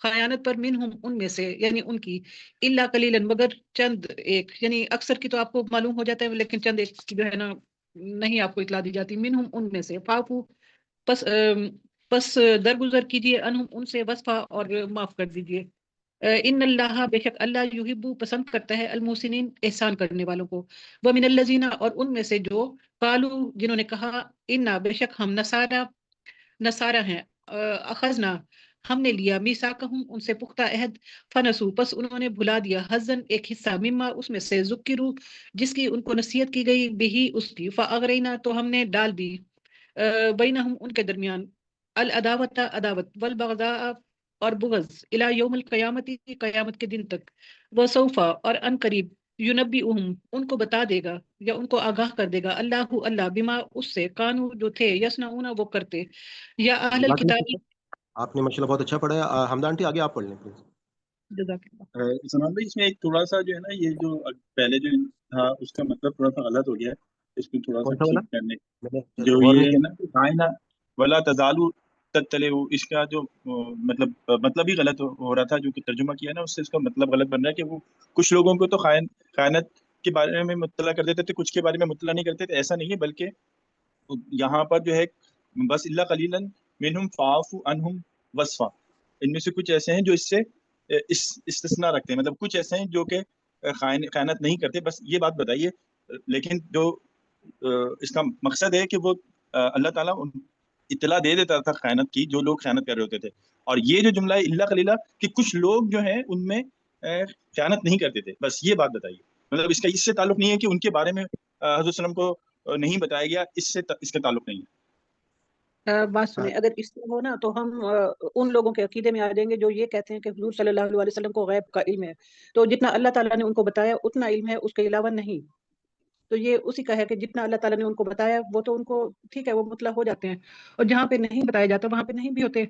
خیانت پر، منہم ان میں سے یعنی ان کی، الا قلیلا مگر چند ایک، یعنی اکثر کی تو آپ کو معلوم ہو جاتا ہے لیکن چند ایک کی جو ہے نا نہیں آپ کو اطلاع دی جاتی، منہم ان میں سے، فاعفو پس درگزر کیجیے، انہم ان سے، وصفا اور معاف کر دیجیے، ان اللہ بے شک اللہ یحب پسند کرتا ہے، المحسنین احسان کرنے والوں کو، ومن الذین اور ان میں سے جو، قالو جنہوں نے کہا، انا بے شک ہم نصارہ ہیں، اخذنا ہم نے لیا، میثاقہم ان سے پختہ عہد، فنسو پس انہوں نے بھلا دیا، حظاً ایک حصہ، مما اس میں سے، ذکروا جس کی ان کو نصیحت کی گئی، بہی اس کی، فاغرینا تو ہم نے ڈال دی، بینہم ان کے درمیان، العداوت عداوت، والبغضاء اور بغض، الی یوم القیامت قیامت کے دن تک، وسوفا اور ان قریب، युनब्बिउहुम, उनको बता देगा या उनको आगाह कर देगा, अल्लाहु अल्लाह, बिमा, उससे, कानू, जो थे, यस्नऊना, वो करते, या अहलल जज़ाकल्लाह किताब। खैर। आपने माशाल्लाह बहुत अच्छा पढ़ा है। हमदा आंटी आगे आप पढ़ लें प्लीज़। जज़ाकल्लाह। सलमान भाई, इसमें एक थोड़ा सा जो है ना, ये जो पहले जो था उसका मतलब थोड़ा सा गलत हो गया है, इसको थोड़ा सा कौन-सा वाला? ठीक करने, मैंने जो गौर ये नहीं है किया। ना कि कायना वला तजालु तत्तलिउ, इसका जो मतलब ही गलत हो रहा था, जो कि तर्जुमा किया ना उससे इसका मतलब गलत बन रहा है कि वो कुछ लोगों को तो खायनत के बारे में मुत्तला कर देते थे, कुछ के बारे में मुत्तला नहीं करते थे। ऐसा नहीं है, बल्कि यहाँ पर जो है बस इल्ला कलीलन मिनहुम फाफु अनहुम वस्फा, इनमें से कुछ ऐसे हैं जो इससे इस इस्तिस्ना रखते हैं, मतलब कुछ ऐसे हैं जो कि खयानत नहीं करते, बस ये बात बताइए। लेकिन जो इसका मकसद है कि वो अल्लाह ताला इत्तला दे देता था खयानत की, जो लोग खयानत कर रहे होते थे। और ये जो जुमला है इल्ला कलीला, कि कुछ लोग जो हैं उनमें खयानत नहीं करते थे, बस ये बात बताइए। मतलब इसका इससे ताल्लुक नहीं है कि उनके बारे में हज़रत सल्लम को नहीं बताया गया, इसका ताल्लुक नहीं है। बात सुने, अगर इससे हो ना तो हम उन लोगों के अकीदे में आ जाएंगे जो ये कहते हैं कि हुजूर सल्लल्लाहु अलैहि वसल्लम को गैब का इल्म है, तो जितना अल्लाह ताला ने उनको बताया उतना इल्म है, उसके अलावा नहीं। तो ये उसी का है कि जितना अल्लाह ताला ने उनको बताया वो तो उनको ठीक है, वो मुतलक हो जाते हैं, और जहाँ पे नहीं बताया जाता वहां पे नहीं भी होते,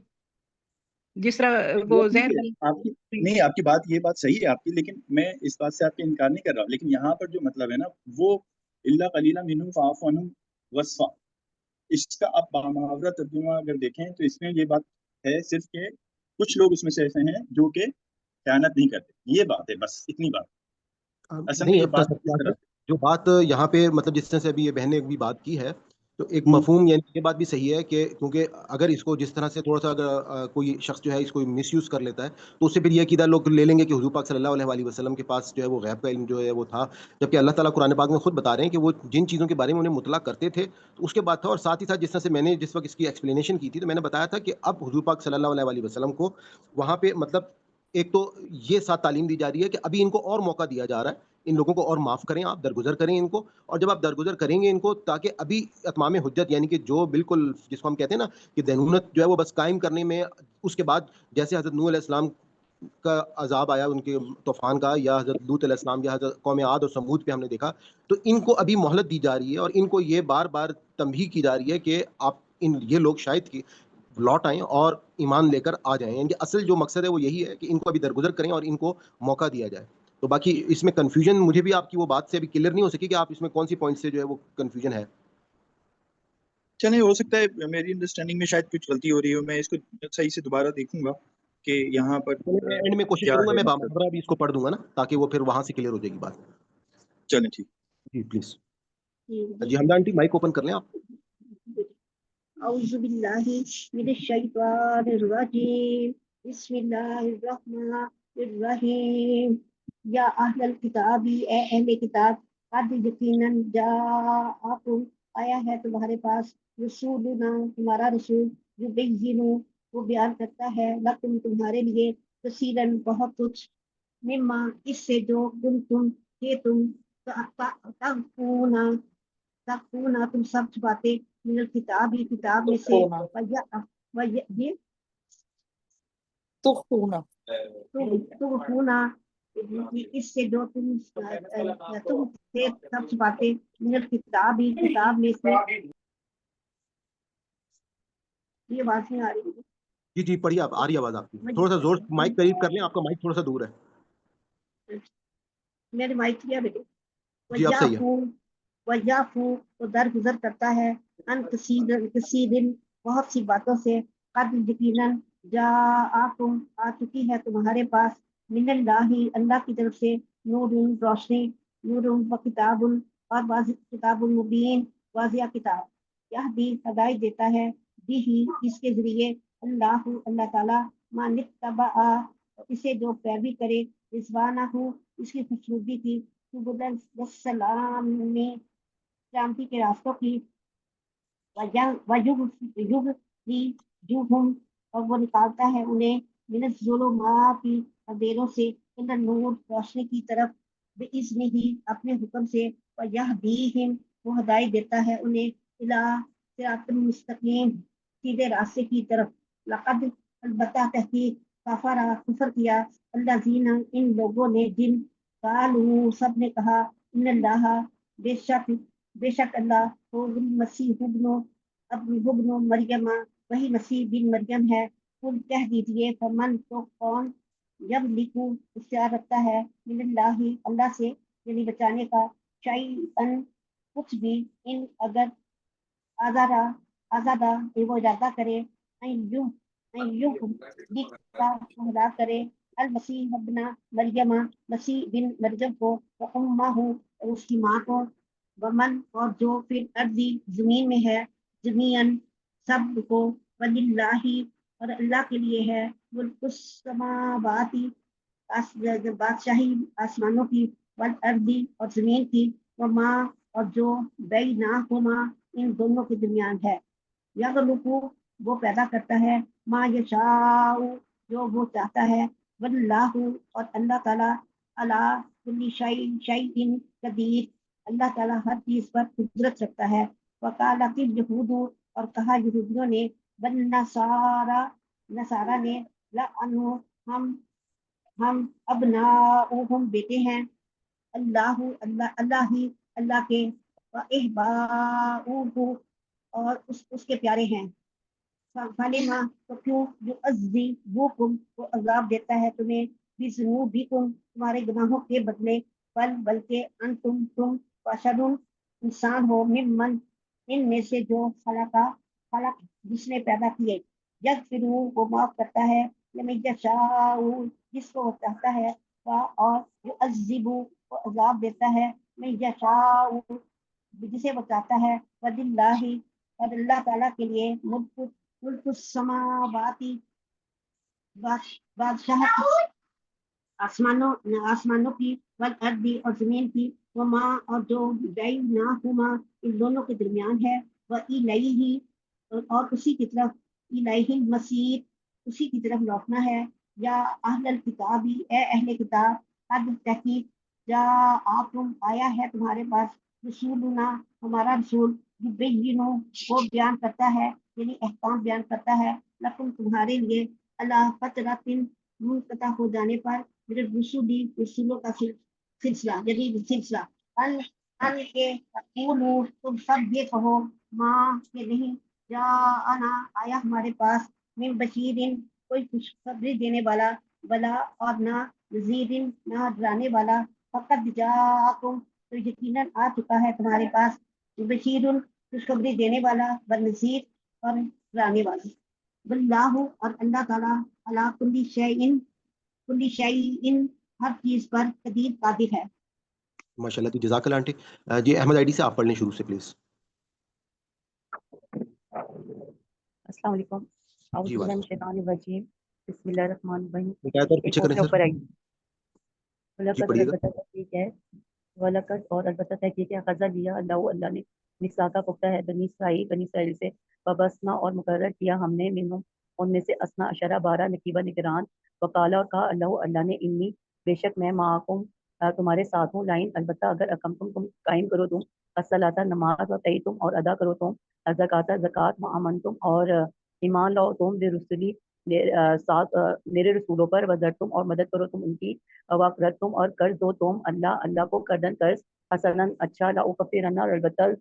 जिस तरह वो वो ठीक जहर है आपकी, नहीं आपकी बात, ये बात सही है आपकी, लेकिन मैं इस बात से आपके इनकार नहीं कर रहा, लेकिन यहाँ पर जो मतलब है ना वो इल्ला कलीला मिनहुम फ़अफ़ू अन्हुम वस्फ़ा, इसका आप बामुहावरा तर्जुमा अगर देखें तो इसमें ये बात है सिर्फ कि कुछ लोग उसमें से ऐसे हैं जो कि खयानत नहीं करते, ये बात है, बस इतनी बात। असल में नहीं, ये अब बात इस तरह, जो बात यहाँ पे मतलब जिस तरह से अभी ये बहन ने भी बात की है, तो एक हम्म, मफ़हूम यानी ये बात भी सही है कि क्योंकि अगर इसको जिस तरह से थोड़ा-सा अगर कोई शख़्स जो है इसको मिसयूज़ कर लेता है, तो उससे फिर ये अकीदा लोग ले लेंगे कि हुज़ूर पाक सल्लल्लाहु अलैहि वसल्लम के पास जो है वो गैब का इल्म जो है वो था। जबकि अल्लाह ताला कुरान पाक में खुद बता रहे हैं कि वो जिन चीज़ों के बारे में उन्हें मुतला करते थे, तो उसके बाद था। और साथ ही साथ जिस तरह से मैंने जिस वक़्त इसकी एक्सप्लेनेशन की थी, तो मैंने बताया था कि अब हुज़ूर पाक सल्लल्लाहु अलैहि वसल्लम को वहाँ पे मतलब एक तो ये साथ तालीम दी जा रही है कि अभी इनको और मौका दिया जा रहा है, इन लोगों को और माफ़ करें, आप दरगुज़र करें इनको। और जब आप दरगुज़र करेंगे इनको, ताकि अभी इत्माम हुज्जत यानी कि जो बिल्कुल जिसको हम कहते हैं ना कि दैनूनत जो है वो बस कायम करने में, उसके बाद जैसे हज़रत नूह अलैहिस्सलाम का अज़ाब आया उनके तूफ़ान का, या हज़रत लूत अलैहिस्सलाम या हज़रत कौम आद और समूद पे हमने देखा, तो इनको अभी मोहलत दी जा रही है और इनको ये बार-बार तंबीह की जा रही है कि आप ये लोग शायद कि लौट आएँ और ईमान लेकर आ जाएँ। यानी कि असल जो मकसद है वो यही है कि इनको अभी दरगुज़र करें और इनको मौका दिया जाए। तो बाकी इसमें कन्फ्यूज़न मुझे भी आपकी वो बात से अभी क्लियर नहीं हो सकी कि आप इसमें कौन-सी पॉइंट से जो है वो कन्फ्यूज़न है? चलिए हो सकता है मेरी अंडरस्टैंडिंग में शायद कुछ गलती हो रही हो, मैं इसको सही से दोबारा देखूंगा कि यहाँ पर चलिए मैं एंड में कोशिश क्या करूँगा, है मैं मतलब। बामुहावरा भी इसको पढ़ दूँगा ना, ताकि वो फिर वहाँ से क्लियर हो जाएगी बात। चलें ठीक। जी, प्लीज़। जी, हमदा आंटी माइक ओपन कर लें आप। औज़ु बिल्लाहि मिनश शैतानिर रजीम बिस्मिल्लाहिर्रहमानिर रहीम या अहलल किताबी, ए अहले किताब, कद यकीनन जाअकुम, आया है तुम्हारे पास, रसूलुना, हमारा रसूल, युबय्यिनु, वो बयान करता है, लकुम, तुम्हारे लिए, कसीरन, बहुत कुछ, मिम्मा, इससे, जो कि तुम तखफूना, तुम सब छुपाते, मिनल किताब, ही किताब में से, वया ये तुखफूना तुखफूना, इससे जो तुम थे सब छुपाते, मिनल किताब, ही किताब में से। ये बात नहीं आ रही है। जी, जी, पढ़िए आप, आ रही है आवाज़ आपकी। थोड़ा-सा ज़ोर से माइक करीब कर लें, आपका माइक थोड़ा-सा दूर है। मेरे माइक किया बेटे। जी, अब सही है। वयाफू, वो दरगुजर करता है, अन कसीरिन, बहुत सी बातों से, कद यकीनन जाआकुम, आ चुकी है तुम्हारे पास, मिनल्लाहि, अल्लाह की तरफ से, नूरुन, रोशनी, नूरुन व किताबुन, और वाज़िह, किताबुल मुबीन, वाज़िह किताब, यह भी हदायत देता है, बिही, इसके जरिए, अल्लाह, अल्लाह ताला, मानित्तबा, इसे जो पैरवी करे, रिजवाना हो, इसकी खूबसूरती की, सलाम में, क्रांति के रास्तों की, युग, और वो निकालता है उन्हें, मिनस ज़ुलुमाती, अंधेरों से, इल्ला नूर, रोशनी की तरफ, बिइज़्निही, अपने हुक्म से, वयहदीहिम, वो हिदायत देता है उन्हें, इला सिरातिल मुस्तकीम, सीधे रास्ते की तरफ। लक़द, अलबत्ता तहकीक, कफरा, कुफर किया, अल्लज़ीना, इन लोगों ने, जिन कालू सब ने कहा इन्नल्लाह बेशक अल्लाह हो मसीह इब्नु मरियम वही मसीह बिन मरियम है। कुल कह दीजिए फमन तो कौन जब लिखू इख्तियार रखता है मिनल्लाहि अल्लाह से यानी बचाने का शैअन कुछ भी इन अगर आज़ादा आज़ादा वो इरादा करे का हलाक करे अल मसीह इब्न मरियम मसीह बिन मरियम को व उम्महु और उसकी माँ को वमन और जो फिर अर्दी जमीन में है जमीन सब को वलिल्लाही और अल्लाह के लिए है मुल्कुस समावाती बादशाही आसमानों की वल अर्दी और जमीन की व माँ और जो बैनाहुमा इन दोनों के दरमियान है। यगलुकु वो पैदा करता है माँ यशाउ जो वो चाहता है वल्लाहु और अल्लाह ताला अला कुल्ली शैइन कदीर अल्लाह ताला हर चीज पर कुदरत रखता है। वकालतिल यहूदु और कहा यहूदियों ने बन नसारा ने ला अनु हम अबनाउहुम बेटे हैं अल्लाह ही अल्लाह के व इहबाउहु और उसके प्यारे हैं। फालिमा तो क्यों जो अज़्ज़िबुकुम वो अज़ाब देता है तुम्हें बिज़ुनूबिकुम तुम्हारे गुनाहों के बदले बल्कि तुम बशरुन इंसान हो मिम्मन इनमें से जो खलक जिसने पैदा किए यगफिरू वो माफ करता है लिमन यशाउ जिसको वो चाहता है और जो अज़्ज़िबु वो अज़ाब देता है मैं यशाउ जिसे वो चाहता है वलिल्लाहि और अल्लाह ताला के लिए मुल्कुस समावाती बादशाह आसमानों की वल अर्दी और जमीन की व माँ और जो बैनाहुमा इन दोनों के दरमियान है व इलैही और उसी की तरफ इलैही मसीर उसी की तरफ लौटना है। या अहलल किताबी ए अहले किताब कद तहकीक जा आकुम आया है तुम्हारे पास रसूलुना हमारा रसूल युबय्यिनु वो बयान करता है यानी अहकाम बयान करता है लकुम तुम्हारे लिए अला फतरतिन मुनक़ता हो जाने पर मेरे रसूलों का सिलसिला जदीद सिलसिला अन अन के तक़ूलू तुम सब ये कहो माँ के नहीं जा आना आया हमारे पास मिन बशीरिन कोई खुशखबरी देने वाला बला और ना नज़ीरिन ना डराने वाला फकत जाकुम तो यकीनन आ चुका है तुम्हारे पास बशीरुन खुशखबरी देने वाला व नज़ीर और डराने वाला वल्लाहु और अल्लाह ताला अला कुल्ली शैइन हर चीज पर कदीर कादिर है। माशाल्लाह जी, जज़ाकल्लाह आंटी। जी अहमद आईडी से आप पढ़ लें शुरू से प्लीज। अस्सलाम वालेकुम। औज़ु जी बिल्लाहि वालेकुम। मिनश शैतानिर रजीम। बिस्मिल्लाहिर्रहमानिर्रहीम। हिदायत और एक पीछे और करें के सर। ऊपर आई जी वलकद और पढ़िएगा। अलबत्ता तहकीक है वलकद और अलबत्ता तहकीक है क़ज़ा लिया अल्लाह ने मिसाका पुख्ता है बनी इसराइल से वबसना और मुकर्रर किया हमने मिनहुम उनमें से असना अशरा 12 नकीबा निगरान वकाला और कहा अल्लाह ने इन्नी बेशक मैं माकुम तुम्हारे साथ हूँ लाइन अलबत्ता अगर अकम तुम कायम करो तुम असलाता नमाज व तई तुम और अदा करो तुम ज़काता ज़कात व अमन तुम और ईमान लाओ तुम बेरुसुली मेरे रसूलों पर वजर तुम और मदद करो तुम उनकी वक़रत तुम और कर्ज दो तुम अल्लाह को कर्दन कर्ज हसनन अच्छा लाउकफ़िरन्ना और अलबत्ता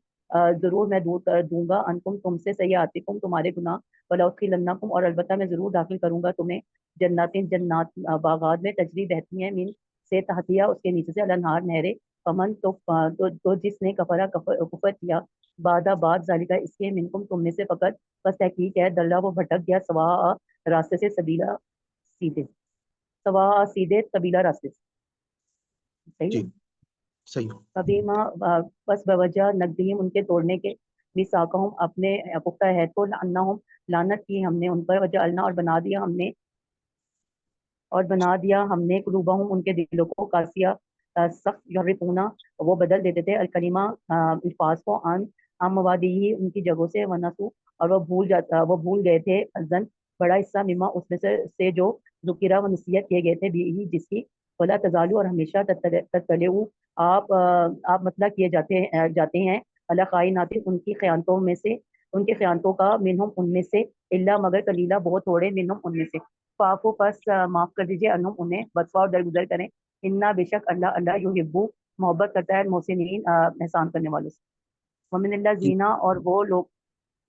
जरूर मैं दूर कर दूंगा अनकुम तुमसे सय्यातिकुम तुम्हारे गुनाह वलउदखिलन्नकुम और अलबत्ता मैं जरूर दाखिल करूंगा तुम्हें जन्नात बागात में तजरी बहती हैं मिन से तहतिया उसके नीचे से अलनहार नहरें फमन तो जिसने कुफर किया बाद जालिका इसके मिनकुम तुम में से फकत बस तहकीक है दल्ला वो भटक गया सवा रास्ते से सबीला सीधे सबीला रास्ते से। सही है। जी सही हो। कभी माँ बस बवजह नकदीम उनके तोड़ने के मिसाकहुम अपने पुख्ता है तो अन्नाहुम लानत की हमने उन पर वजह अलना और बना दिया हमने कुलूबहुम उनके दिलों को कासिया सख्त यहरिफूना वो बदल देते थे अलकलिमा अल्फाज को अन मवादी उनकी जगहों से वनसु और वो भूल गए थे अजन बड़ा हिस्सा मिमा उसमें से जो ज़ुकिरा व नसीहत किए गए थे भी जिसकी वला तजालू और हमेशा ततलऊ आप मतलब किए जाते हैं अला खाइनाती उनकी ख़यानतों में से उनके ख़यानतों का मिनहुम उनमें से इल्ला मगर कलीला बहुत थोड़े मिनहुम उनमें से फाफो पस माफ़ कर दीजिए अनहुम उन्हें बदफा और दरगुजर करें इन्ना बेशक अल्लाह अल्लाह युहिब्बु मोहब्बत करता है मोहसिनीन एहसान करने वालों से। वमिन जी, अल्लाज़ीना और वो लोग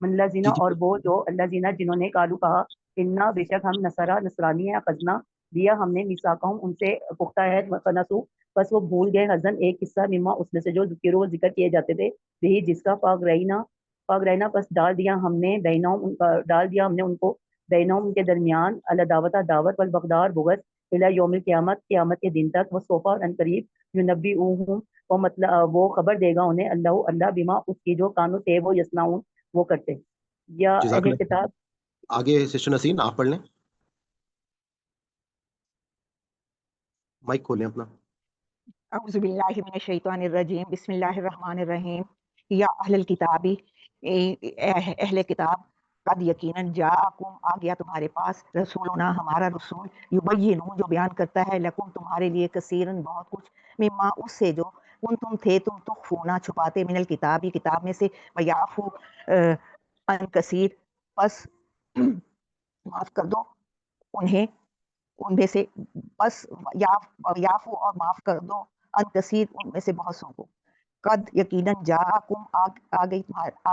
मल्लाजीना जी, और वो जो अल्लाजीना जिन्होंने कालू कहा इन्ना बेशक हम नसरा नसरानी है खजना दिया हमने मिसाकहम उनसे पुख्ता है फनसू बस वो भूल गए हजन एक हिस्सा मिम्मा उसमें से जो ज़िक्र वो जिक्र किए जाते थे वही जिसका पाक रहीना बस डाल दिया हमने उनको बैनहुम उनके दरमियान अला दावत वल बगदार बुगत इला यौमिल क़यामत के दिन तक वो सोफा और अनकरीब युनब्बिउहुम वो मतलब वो खबर देगा उन्हें अल्लाह बिमा उसकी जो कानू थे वो यसनाउन वो करते। या अहले जज़ाकल्लाह खैर। किताब आगे सिस्टर नसीन आप पढ़ लें, माइक खोलें अपना। औज़ुबिल्लाहिमिनश्शैतानिर्रजीम बिस्मिल्लाहिर्रहमानिर्रहीम या अहलल किताबी अहले किताब कद यकीनन जाअकुम आ गया तुम्हारे पास रसूलुना हमारा रसूल युबय्यिनु जो बयान करता है लकुम तुम्हारे लिए कसीरन बहुत कुछ मिम्मा उससे जो तुम थे तुम तुखफूना छुपाते मिनल किताब किताब में से वयाफू अन कसीर बस माफ कर दो उन्हें उनमें से बस याफू और माफ कर दो अन कसीर उनमें से बहुत सौ को कद यकीनन जाकुम आ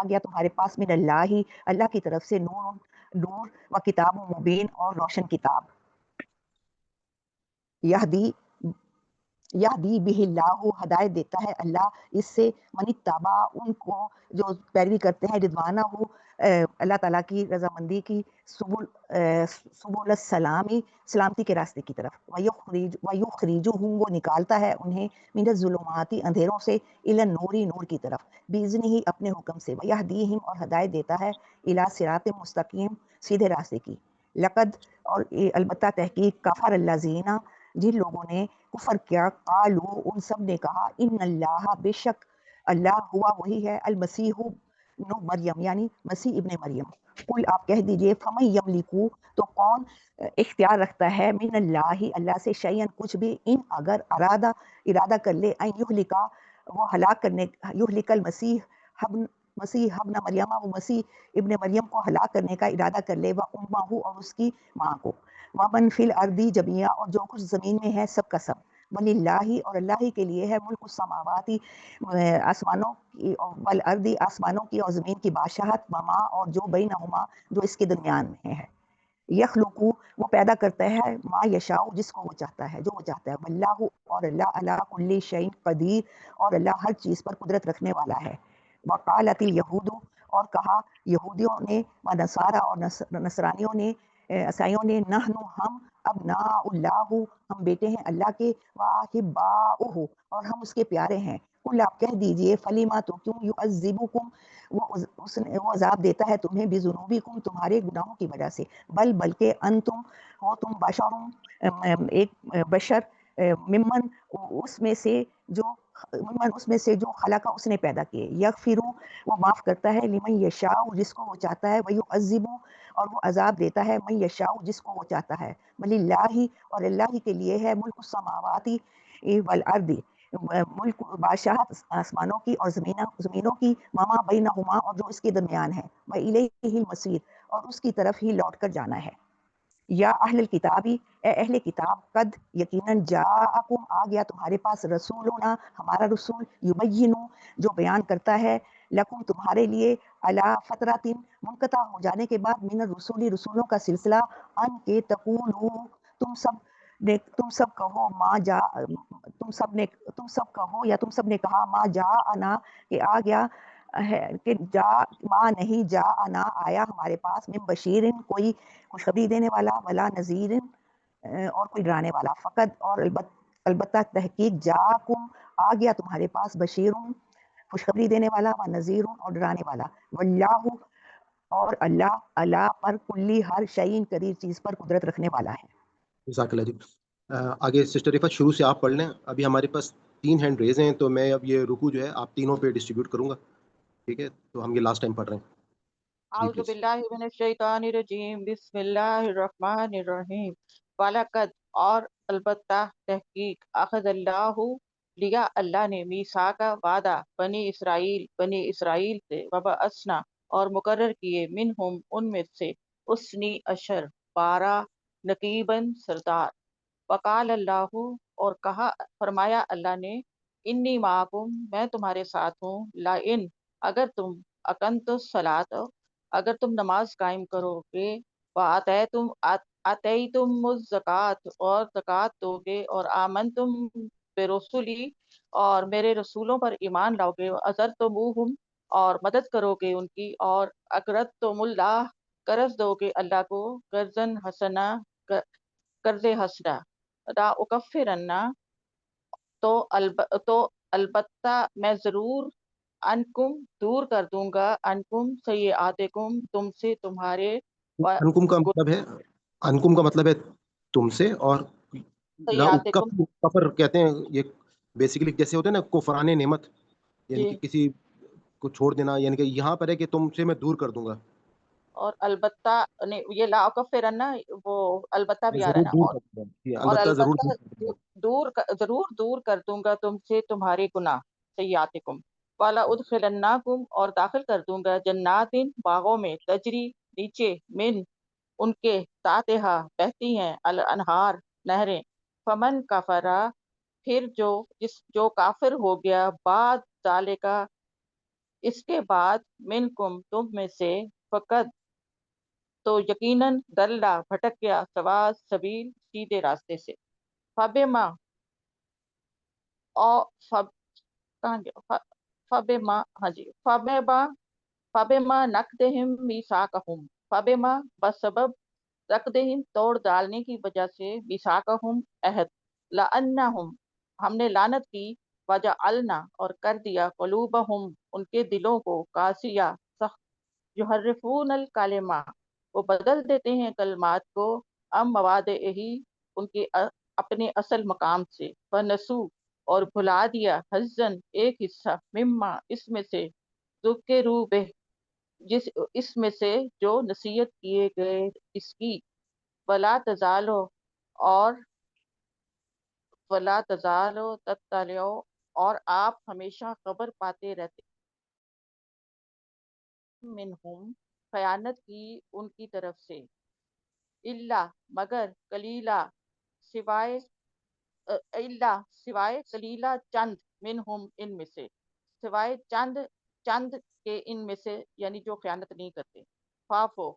गया तुम्हारे पास मिन अल्लाह ही अल्लाह की तरफ से नूर व किताब मुबीन और रोशन किताब यहदी यहदी बिहिल्लाहु हदायत देता है अल्लाह इससे मनित्ताबा उनको जो पैरवी करते हैं रिदवाना हो अल्लाह ताला की रजामंदी की सुबुल सलामी सलामती के रास्ते की तरफ वयुखरिजु हूँ वो निकालता है उन्हें मिन जुलुमाती अंधेरों से इला नूरी नूर की तरफ बीज़नी ही अपने हुक्म से वयहदीहिम और हदायत देता है इला सिरात मुस्तकीम सीधे रास्ते की लक़द और अलबत्ता तहकीक कफ़र अल्लाज़ीना जिन लोगों ने कुफर किया कालू उन सब ने कहा इन अल्लाह बेशक अल्लाह हुआ वही है अल मसीह नो मरियम यानी मसीह इब्ने मरियम कुल आप कह दीजिए फमन यमलिकू तो कौन इख्तियार रखता है मिन अल्लाह अल्लाह से शैयन कुछ भी इन अगर इरादा कर ले अन युहलिका वो हलाक करने युहलिकल मसीह हबना मरियमा वो मसीह इब्ने मरियम को हलाक करने का इरादा कर ले व उम्महू और उसकी माँ को वमन फिल अर्दी जमिया और जो कुछ ज़मीन में है सब का सब वलिल्लाही और अल्लाह ही के लिए है मुल्क समावाती आसमानों की वल अर्दी आसमानों की और ज़मीन की बादशाहत वमा और जो बैनहुमा जो इसके दरमियान में है यखलुकु वो पैदा करता है मा यशाउ जिसको वो चाहता है जो वो चाहता है वल्लाहु और अल्लाह अला कुल्ली शैइन कदीर और अल्लाह हर चीज़ पर कुदरत रखने वाला है वक़ालतिल यहूदु और कहा यहूदियों ने व नसारा और नसरानियों ने ईसाइयों ने नहनु हम अब्नाउल्लाहु हम बेटे हैं अल्लाह के व अहिब्बाउहु और हम उसके प्यारे हैं कुल आप कह दीजिए फलीमा तो क्यों युअज़्ज़िबुकुम वो अजाब देता है तुम्हें बिजुनूबिकुम तुम्हारे गुनाहों की वजह से बल्कि अंतुम हो तुम बशरुम एक बशर मिम्मन उसमें से जो मिम्मन उसमें से जो खलका उसने पैदा किए यगफिरु वो माफ़ करता है लिमन यशाउ जिसको वो चाहता है वयुअज़्ज़िबु और वो अजाब देता है मन यशाउ जिसको वो चाहता है वलिल्लाही और अल्लाह ही के लिए है मुल्क समावाती वल अर्दी मुल्क बादशाहत आसमानों की और ज़मीनों की मामा बैनहुमा और जो इसके दरमियान है व इलैहिल मसीर और उसकी तरफ ही लौट कर जाना है या अहल किताबी अहले किताब कद यकीनन जाअकुम आ गया तुम्हारे पास रसूलुना हमारा रसूल युबय्यिनु जो बयान करता है लकुम तुम्हारे लिए अला फतरातिन मुनक़ता हो जाने के बाद मिन रसूलों का सिलसिला अन के तकूलू तुम सब कहो तुम सब कहो या तुम सब ने कहा मा जा आना कि आ गया है कि जा माँ नहीं जा आना आया हमारे पास मिन बशीरिन कोई खुशखबरी देने वाला वला नज़ीरिन और कोई डराने वाला फ़कत और अलबत्ता तहकीक जाकुम आ गया तुम्हारे पास बशीरुन खुशखबरी देने वाला व नज़ीरुन और डराने वाला वल्लाहु और अल्लाह अला पर कुल्ली हर शैइन कदीर चीज़ पर कुदरत रखने वाला है। जज़ाकल्लाह जी। आगे सिस्टर रिफत शुरू से आप पढ़ लें। अभी हमारे पास 3 हैंड रेज़ हैं, तो मैं अब ये रुकू जो है आप तीनों पे डिस्ट्रीब्यूट करूँगा, ठीक है? तो हम ये लास्ट टाइम पढ़ रहे हैं। जी आउज़ु प्लीज़। बिल्लाहि मिनश शैतानिर रजीम बिस्मिल्लाहिर रहमानिर रहीम वलकद और अलबत्ता तहकीक अखज़ल्लाहु लिया अल्लाह ने मीसाका वादा बनी इसराइल से वबअसना और मुकर्रर किए मिनहुम उनमें से उसनी अशर 12 नकीबन सरदार वकाल अल्लाहु, और कहा फरमाया अल्लाह ने, इन्नी माकुम, मैं तुम्हारे साथ हूँ, ला इन, अगर तुम अकंतु सलात, अगर तुम नमाज कायम करोगे, व आतई तुम ज़कात, और ज़कात दोगे, और आमन तुम बेरसुली, और मेरे रसूलों पर ईमान लाओगे, अजर तो मुँह, और मदद करोगे उनकी, और अकरत तो मुल्लाह, कर्ज दोगे अल्लाह को, कर्जन हसना, कर्ज हसना, ला उकफ्फिरन्ना, तो अलबत्ता मैं जरूर अनकुम, दूर कर दूंगा, अनकुम सय्यातिकुम, तुमसे तुम्हारे अनकुम का मतलब है, अनकुम का मतलब है तुमसे, और सय्यातिकुम। कफर कहते हैं ये बेसिकली, जैसे होते हैं ना कुफरान नेमत, यानी कि जी, किसी को छोड़ देना, यानी कि यहाँ पर है कि तुमसे मैं दूर कर दूंगा, और अलबत्ता ने ये ला उकफ्फिरन्ना, वो अलबत्ता मैं भी आ रहा जरूर है ना, दूर कर दूंगा, ये और अलबत्ता जरूर अलबत्ता दूर कर दूंगा। जरूर दूर कर दूंगा तुमसे तुम्हारे गुनाह, सय्यातिकुम, वाला उदखिलन्नाकुम, और दाखिल कर दूंगा जन्नातिन, बागों में, तजरी, नीचे, मिन, उनके, तातिहा, बहती हैं, अल अनहार, नहरें, फमन कफरा, फिर जो काफिर हो गया, बाद जालिका, इसके बाद, मिनकुम, तुम में से, फकत, तो यकीनन, दल्ला, भटक गया, सवा सबील, सीधे रास्ते से, फबेमा, और फब, कहाँ गया, फबेमा, हाँ जी, फबेमा नकदहिम मीसाकहुम, फबेमा, बसबब, रकदहिम, तोड़ डालने की वजह से, मीसाकहुम, अहद, लअन्नहुम, हमने लानत की, वजअलना, और कर दिया, कुलूबहुम, उनके दिलों को, कासिया, सख्त, युहर्रिफून अल कलिमा, वो बदल देते हैं कलमात को, अम मवाद ही, उनके अपने असल मकाम से, फनसू, और भुला दिया, हज़्ज़न, एक हिस्सा, मिम्मा, इसमें से, ज़ुक्किरू बिह, जिस इसमें से जो नसीहत किए गए इसकी, वला तजालो, और वला तजालो तत्तलियो, और आप हमेशा खबर पाते रहते, मिनहुम, खयानत की उनकी तरफ से, इल्ला, मगर, कलीला, सिवाय, इल्ला, सिवाय, कलीला, चंद, मिनहुम, इनमें से, सिवाय चंद, चंद के इनमें से, यानी जो खयानत नहीं करते, फाफो,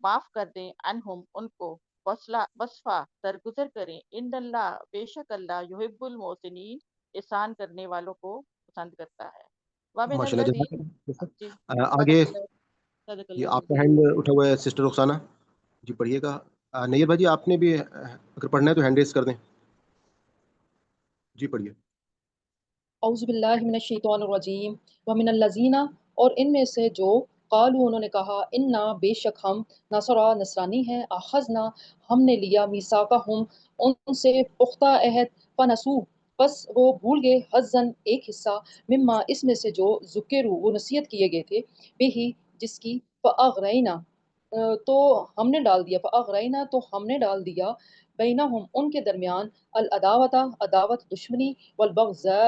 माफ कर दें, अनहुम, उनको, वस्फा, दरगुजर करें, इन्नल्लाह, बेशक अल्लाह, युहिब्बुल मोहसिनीन, एहसान करने वालों को पसंद करता है, वमिन माशाल्लाह, अल्लज़ी, जज़ाकल्लाह। जी, आगे सदक़ल्लाह, ये सदक़ल्लाहुल आपका अज़ीम। हैंड उठा हुआ है सिस्टर रुखसाना, जी पढ़िएगा। नैयर भाई जी, आपने भी अगर पढ़ना है तो हैंड रेस कर दें, जी पढ़िए। औज़ुबिल्लाहिमिनश्शैतानिर्रजीम व मिनल्लज़ीना, और इनमें से जो, क़ालू, उन्होंने कहा, इन्ना, बेशक हम, नसरा, नसरानी हैं, अख़ज़ना, हमने लिया, मीसाक़हुम, उनसे पुख्ता अहद, फ़नसू, बस वो भूल गए, हज़्ज़न, एक हिस्सा, मिम्मा, इसमें से जो, ज़ुकिरू, वो नसीहत किए गए थे, बिही, जिसकी, फ़अग़रैना, तो हमने डाल दिया, फ़अग़रैना, तो हमने डाल दिया, बैनहुम, उनके दरमियान, अल अदावता, अदावत, दुश्मनी, वल बग़ज़ा,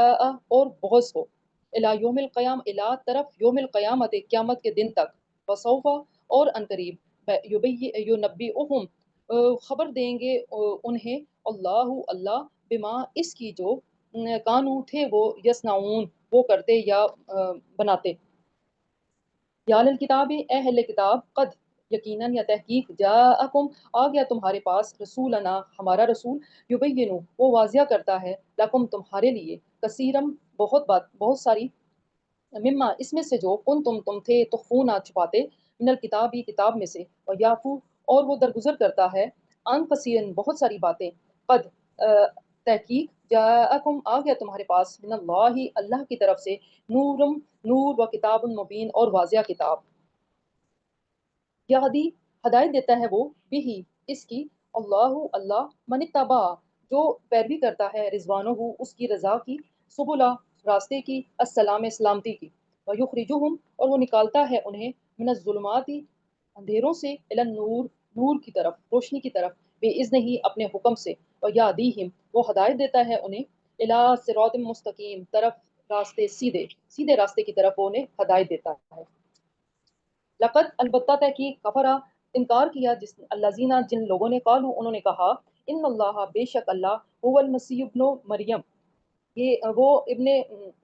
और बुग़्ज़ को, इला यौमिल क़याम, इला, तरफ, यौमिल क़यामत, क़यामत के दिन तक, वसौफ़ा, और अनकरीब, युनब्बिउहुम, खबर देंगे उन्हें, अल्लाहु, अल्लाह, बिमा, इसकी जो, कानू थे वो, यसनाऊन, वो करते या बनाते, या अहल किताब, ए अहले किताब, कद, यकीनन या तहकीक, जाअकुम, आ गया तुम्हारे पास, रसूलना, हमारा रसूल, युबय्यिनु, वो वाज़िया करता है, लकुम, तुम्हारे लिए, कसीरम, बहुत सारी, मिम्मा, इसमें से जो, तुम थे, तुख़फूना, छुपाते, मिनल किताबी, किताब में से, और याफू, और वो दरगुजर करता है, अन कसीरन, बहुत सारी बातें, कद, तहकीक, जाअकुम, आ गया तुम्हारे पास, मिनल्लाहि, अल्लाह की तरफ से, नूरुम, नूर, व किताबुन मुबीन, और वाज़िया किताब, यहदी, हदायत देता है वो, बिही, इसकी, अल्लाहु, अल्लाह, मनित्तबा, जो पैरवी करता है, रिजवानहु, उसकी रजा की, सुबुला, रास्ते की, अस्सलाम, सलामती की, व युखरिजुहुम, और वो निकालता है उन्हें, मिनज़्ज़ुलुमाति, अंधेरों से, इलन नूर, नूर की तरफ, रोशनी की तरफ, बेइज़्निही, अपने हुक्म से, व यादीहिम, वो हदायत देता है उन्हें, इला सिरातिम मुस्तकीम, तरफ, रास्ते सीधे, सीधे रास्ते की तरफ वो उन्हें हदायत देता है। लक़द, अलबत्ता तहकीक, कफरा, इनकार किया, जिस अल्लज़ीना, जिन लोगों ने, कालू, उन्होंने कहा, इन अल्लाह बेशक अल्लाह हुवल मसीह इब्न मरियम, ये वो इब्ने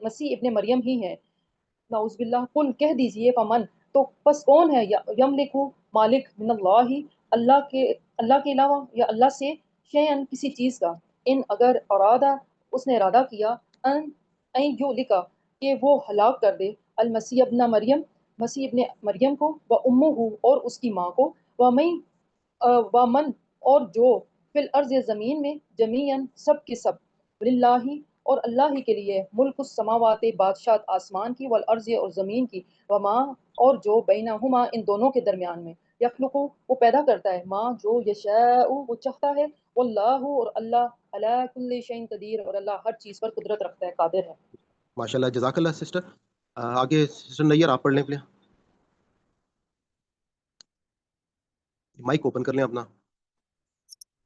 मसीह इब्ने मरियम ही है। नाउज़ुबिल्लाह, कुल कह दीजिए फमन, तो बस कौन है यमलिकु मालिक मिनल्लाहि, अल्लाह के अलावा या अल्लाह से, शयअन किसी चीज़ का, इन अगर अरादा उसने इरादा किया, अन युलिका कि वो हलाक कर दे, अल मसीह इब्न मरियम मसीह इब्ने मरियम को, व उम्मुहु और उसकी माँ को, व मन और जो फिल अर्ज़ ज़मीन में जमीयन सब के सब, लिल्लाही और अल्लाह ही के लिए, मुल्क समावाते बादशाह आसमान की, वल अर्ज़ और ज़मीन की, व माँ और जो बैनहुमा इन दोनों के दरमियान में, यखलुकु वो पैदा करता है, माँ जो यशाउ वो चाहता है, वल्लाहु और अल्लाह अला कुल्ली शैइन कदीर और अल्लाह हर चीज़ पर कुदरत रखता है, कादिर है। माशाल्लाह, जज़ाकल्लाह सिस्टर। आगे सिस्टर नैयर आप पढ़ लें प्लीज, माइक ओपन कर लें अपना।